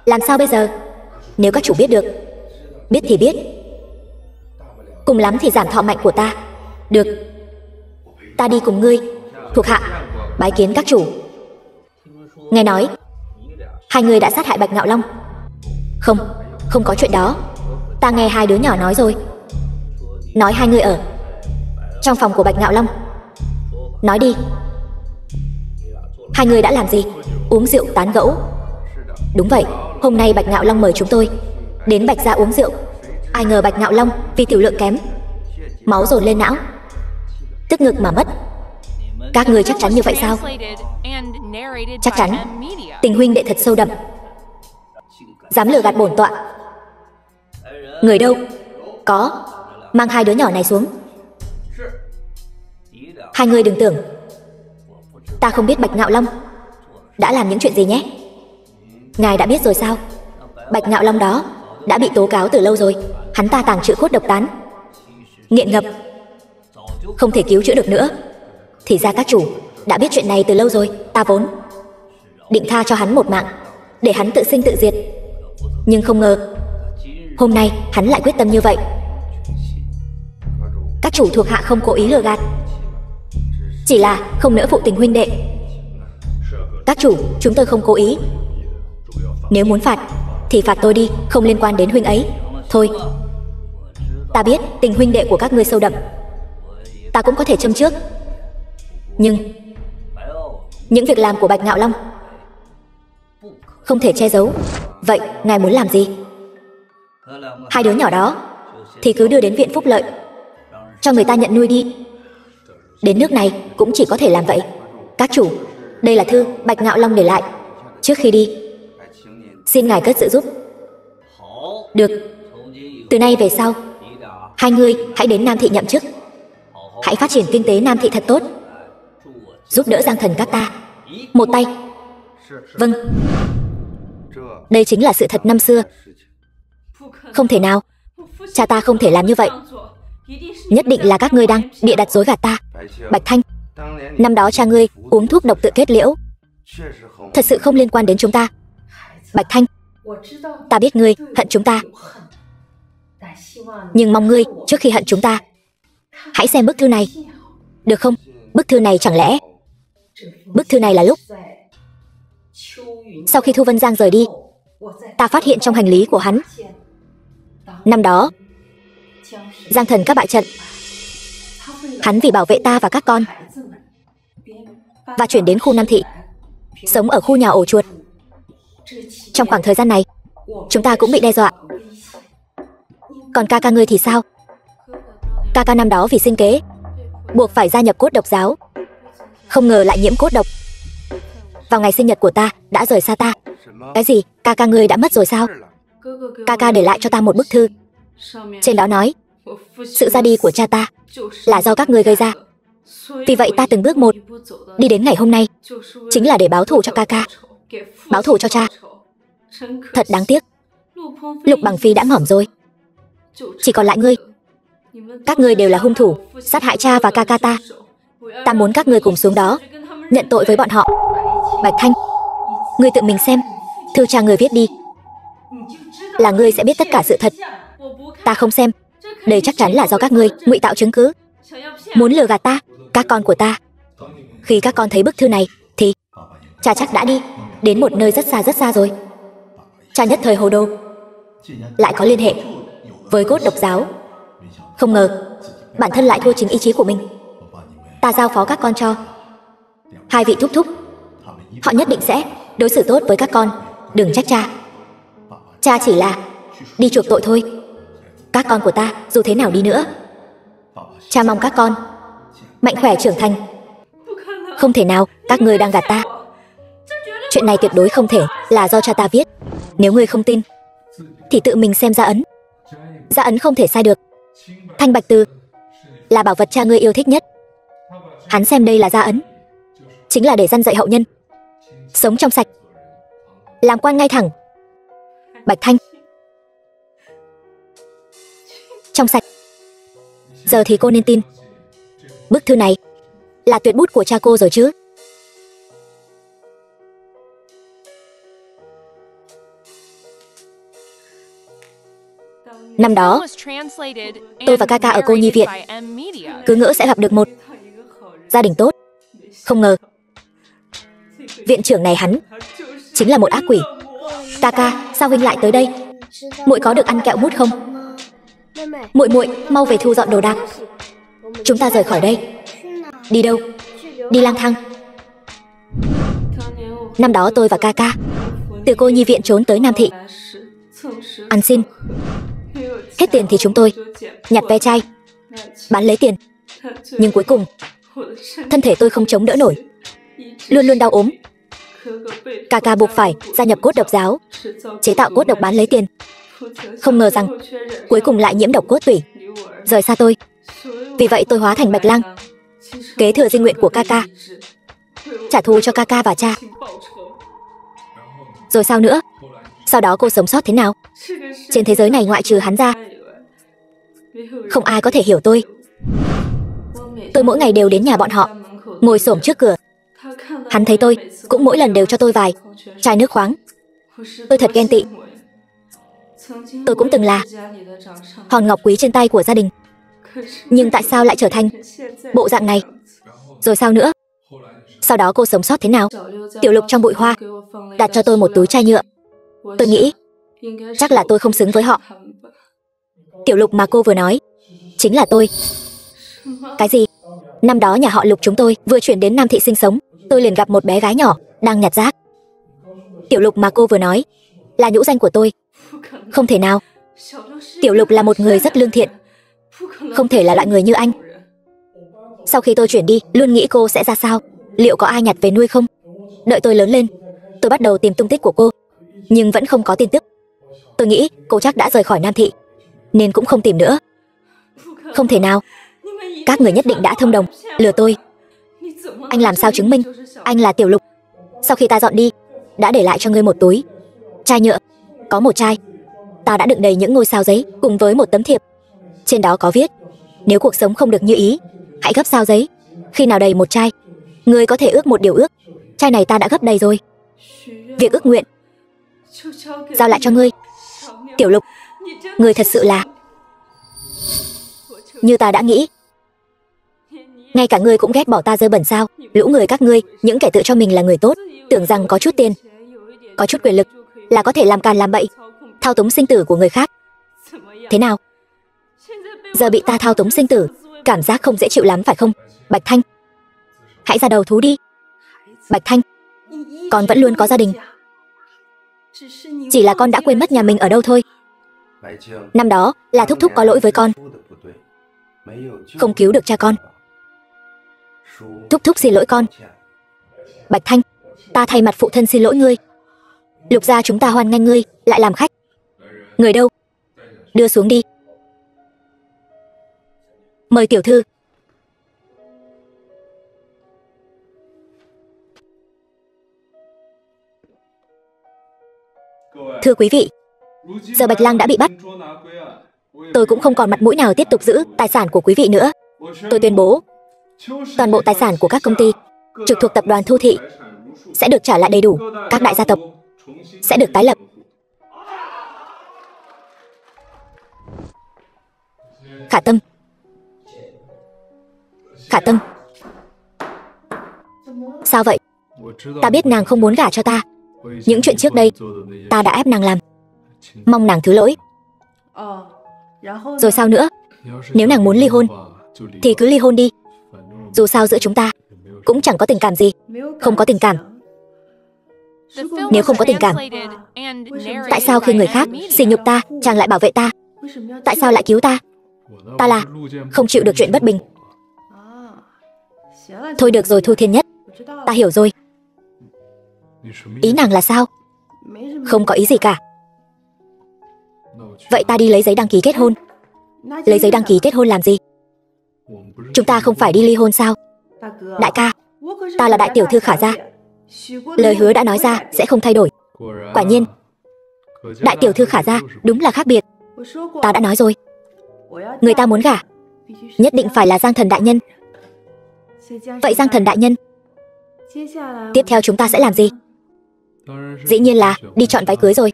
Làm sao bây giờ? Nếu các chủ biết được, biết thì biết, cùng lắm thì giảm thọ mệnh của ta. Được, ta đi cùng ngươi. Thuộc hạ bái kiến các chủ. Nghe nói hai người đã sát hại Bạch Ngạo Long. Không, không có chuyện đó. Ta nghe hai đứa nhỏ nói rồi. Nói hai người ở trong phòng của Bạch Ngạo Long. Nói đi. Hai người đã làm gì? Uống rượu tán gẫu. Đúng vậy, hôm nay Bạch Ngạo Long mời chúng tôi đến Bạch gia uống rượu. Ai ngờ Bạch Ngạo Long vì tiểu lượng kém, máu dồn lên não, tức ngực mà mất. Các người chắc chắn như vậy sao? Chắc chắn. Tình huynh đệ thật sâu đậm, dám lừa gạt bổn tọa. Người đâu? Có, mang hai đứa nhỏ này xuống. Hai người đừng tưởng ta không biết Bạch Ngạo Long đã làm những chuyện gì nhé. Ngài đã biết rồi sao? Bạch Ngạo Long đó đã bị tố cáo từ lâu rồi. Hắn ta tàng trữ cốt độc tán, nghiện ngập, không thể cứu chữa được nữa. Thì ra các chủ đã biết chuyện này từ lâu rồi. Ta vốn định tha cho hắn một mạng, để hắn tự sinh tự diệt, nhưng không ngờ hôm nay hắn lại quyết tâm như vậy. Các chủ thuộc hạ không cố ý lừa gạt, chỉ là không nỡ phụ tình huynh đệ. Các chủ, chúng tôi không cố ý. Nếu muốn phạt thì phạt tôi đi, không liên quan đến huynh ấy. Thôi, ta biết tình huynh đệ của các ngươi sâu đậm, ta cũng có thể châm trước. Nhưng những việc làm của Bạch Ngạo Long không thể che giấu. Vậy ngài muốn làm gì? Hai đứa nhỏ đó thì cứ đưa đến viện phúc lợi, cho người ta nhận nuôi đi. Đến nước này cũng chỉ có thể làm vậy. Các chủ, đây là thư Bạch Ngạo Long để lại. Trước khi đi, xin ngài cất giữ giúp. Được, từ nay về sau hai người hãy đến Nam Thị nhậm chức. Hãy phát triển kinh tế Nam Thị thật tốt, giúp đỡ Giang Thần các ta một tay. Vâng, đây chính là sự thật năm xưa. Không thể nào, cha ta không thể làm như vậy. Nhất định là các ngươi đang bịa đặt dối gạt ta. Bạch Thanh, năm đó cha ngươi uống thuốc độc tự kết liễu, thật sự không liên quan đến chúng ta. Bạch Thanh, ta biết ngươi hận chúng ta, nhưng mong ngươi trước khi hận chúng ta hãy xem bức thư này, được không? Bức thư này chẳng lẽ bức thư này là lúc sau khi Thu Vân Giang rời đi, ta phát hiện trong hành lý của hắn. Năm đó Giang Thần các bại trận, hắn vì bảo vệ ta và các con và chuyển đến khu Nam Thị, sống ở khu nhà ổ chuột. Trong khoảng thời gian này chúng ta cũng bị đe dọa. Còn ca ca ngươi thì sao? Ca ca năm đó vì sinh kế buộc phải gia nhập cốt độc giáo, không ngờ lại nhiễm cốt độc. Vào ngày sinh nhật của ta đã rời xa ta. Cái gì? Ca ca ngươi đã mất rồi sao? Ca ca để lại cho ta một bức thư, trên đó nói sự ra đi của cha ta là do các ngươi gây ra. Vì vậy ta từng bước một đi đến ngày hôm nay, chính là để báo thù cho ca ca, báo thù cho cha. Thật đáng tiếc, Lục Bằng Phi đã ngỏm rồi, chỉ còn lại ngươi. Các ngươi đều là hung thủ sát hại cha và ca ca ta. Ta muốn các ngươi cùng xuống đó nhận tội với bọn họ. Bạch Thanh, ngươi tự mình xem thư cha ngươi viết đi, là ngươi sẽ biết tất cả sự thật. Ta không xem, đây chắc chắn là do các ngươi ngụy tạo chứng cứ, muốn lừa gạt ta, các con của ta. Khi các con thấy bức thư này thì cha chắc đã đi đến một nơi rất xa rồi. Cha nhất thời hồ đồ, lại có liên hệ với cốt độc giáo. Không ngờ bản thân lại thua chính ý chí của mình. Ta giao phó các con cho hai vị thúc thúc, họ nhất định sẽ đối xử tốt với các con. Đừng trách cha, cha chỉ là đi chuộc tội thôi. Các con của ta dù thế nào đi nữa, cha mong các con mạnh khỏe trưởng thành. Không thể nào, các ngươi đang gạt ta. Chuyện này tuyệt đối không thể là do cha ta viết. Nếu ngươi không tin thì tự mình xem gia ấn. Gia ấn không thể sai được. Thanh bạch từ là bảo vật cha ngươi yêu thích nhất. Hắn xem đây là gia ấn, chính là để răn dạy hậu nhân sống trong sạch, làm quan ngay thẳng. Bạch Thanh, trong sạch. Giờ thì cô nên tin bức thư này là tuyệt bút của cha cô rồi chứ? Năm đó, tôi và Kaka ở cô nhi viện cứ ngỡ sẽ gặp được một gia đình tốt. Không ngờ viện trưởng này hắn chính là một ác quỷ. Kaka, sao huynh lại tới đây? Muội có được ăn kẹo mút không? Muội mau về thu dọn đồ đạc. Chúng ta rời khỏi đây. Đi đâu? Đi lang thang. Năm đó tôi và Kaka từ cô nhi viện trốn tới Nam Thị ăn xin. Hết tiền thì chúng tôi nhặt ve chai bán lấy tiền. Nhưng cuối cùng thân thể tôi không chống đỡ nổi, luôn luôn đau ốm. Kaka buộc phải gia nhập cốt độc giáo, chế tạo cốt độc bán lấy tiền. Không ngờ rằng cuối cùng lại nhiễm độc cốt tủy, rời xa tôi. Vì vậy tôi hóa thành Bạch Lang, kế thừa di nguyện của Kaka, trả thù cho Kaka và cha. Rồi sao nữa? Sau đó cô sống sót thế nào? Trên thế giới này ngoại trừ hắn ra, không ai có thể hiểu tôi. Tôi mỗi ngày đều đến nhà bọn họ, ngồi xổm trước cửa. Hắn thấy tôi, cũng mỗi lần đều cho tôi vài chai nước khoáng. Tôi thật ghen tị. Tôi cũng từng là hòn ngọc quý trên tay của gia đình. Nhưng tại sao lại trở thành bộ dạng này? Rồi sao nữa? Sau đó cô sống sót thế nào? Tiểu Lục trong bụi hoa đặt cho tôi một túi chai nhựa. Tôi nghĩ chắc là tôi không xứng với họ. Tiểu Lục mà cô vừa nói chính là tôi. Cái gì? Năm đó nhà họ Lục chúng tôi vừa chuyển đến Nam Thị sinh sống. Tôi liền gặp một bé gái nhỏ đang nhặt rác. Tiểu Lục mà cô vừa nói là nhũ danh của tôi. Không thể nào. Tiểu Lục là một người rất lương thiện, không thể là loại người như anh. Sau khi tôi chuyển đi, luôn nghĩ cô sẽ ra sao, liệu có ai nhặt về nuôi không. Đợi tôi lớn lên, tôi bắt đầu tìm tung tích của cô, nhưng vẫn không có tin tức. Tôi nghĩ cô chắc đã rời khỏi Nam Thị, nên cũng không tìm nữa. Không thể nào. Các người nhất định đã thông đồng lừa tôi. Anh làm sao chứng minh anh là Tiểu Lục? Sau khi ta dọn đi, đã để lại cho ngươi một túi chai nhựa. Có một chai ta đã đựng đầy những ngôi sao giấy cùng với một tấm thiệp. Trên đó có viết: nếu cuộc sống không được như ý, hãy gấp sao giấy. Khi nào đầy một chai, ngươi có thể ước một điều ước. Chai này ta đã gấp đầy rồi. Việc ước nguyện giao lại cho ngươi. Tiểu Lục, ngươi thật sự là như ta đã nghĩ. Ngay cả ngươi cũng ghét bỏ ta dơ bẩn sao? Lũ người các ngươi, những kẻ tự cho mình là người tốt, tưởng rằng có chút tiền, có chút quyền lực là có thể làm càn làm bậy, thao túng sinh tử của người khác. Thế nào? Giờ bị ta thao túng sinh tử, cảm giác không dễ chịu lắm phải không? Bạch Thanh, hãy ra đầu thú đi. Bạch Thanh, con vẫn luôn có gia đình, chỉ là con đã quên mất nhà mình ở đâu thôi. Năm đó là thúc thúc có lỗi với con, không cứu được cha con. Thúc thúc xin lỗi con. Bạch Thanh, ta thay mặt phụ thân xin lỗi ngươi. Lục gia chúng ta hoan nghênh ngươi lại làm khách. Người đâu? Đưa xuống đi. Mời tiểu thư. Thưa quý vị, giờ Bạch Lang đã bị bắt. Tôi cũng không còn mặt mũi nào tiếp tục giữ tài sản của quý vị nữa. Tôi tuyên bố toàn bộ tài sản của các công ty trực thuộc tập đoàn Thu Thị sẽ được trả lại đầy đủ. Các đại gia tộc sẽ được tái lập. Khả Tâm, Khả Tâm, sao vậy? Ta biết nàng không muốn gả cho ta. Những chuyện trước đây ta đã ép nàng làm, mong nàng thứ lỗi. Rồi sao nữa? Nếu nàng muốn ly hôn thì cứ ly hôn đi. Dù sao giữa chúng ta cũng chẳng có tình cảm gì. Không có tình cảm. Nếu không có tình cảm, tại sao khi người khác sỉ nhục ta, chàng lại bảo vệ ta? Tại sao lại cứu ta? Ta là không chịu được chuyện bất bình. Thôi được rồi Thu Thiên Nhất, ta hiểu rồi. Ý nàng là sao? Không có ý gì cả. Vậy ta đi lấy giấy đăng ký kết hôn. Lấy giấy đăng ký kết hôn làm gì? Chúng ta không phải đi ly hôn sao? Đại ca, ta là đại tiểu thư Khả gia, lời hứa đã nói ra sẽ không thay đổi. Quả nhiên, đại tiểu thư Khả gia đúng là khác biệt. Ta đã nói rồi, người ta muốn gả nhất định phải là Giang Thần đại nhân. Vậy Giang Thần đại nhân, tiếp theo chúng ta sẽ làm gì? Dĩ nhiên là đi chọn váy cưới rồi.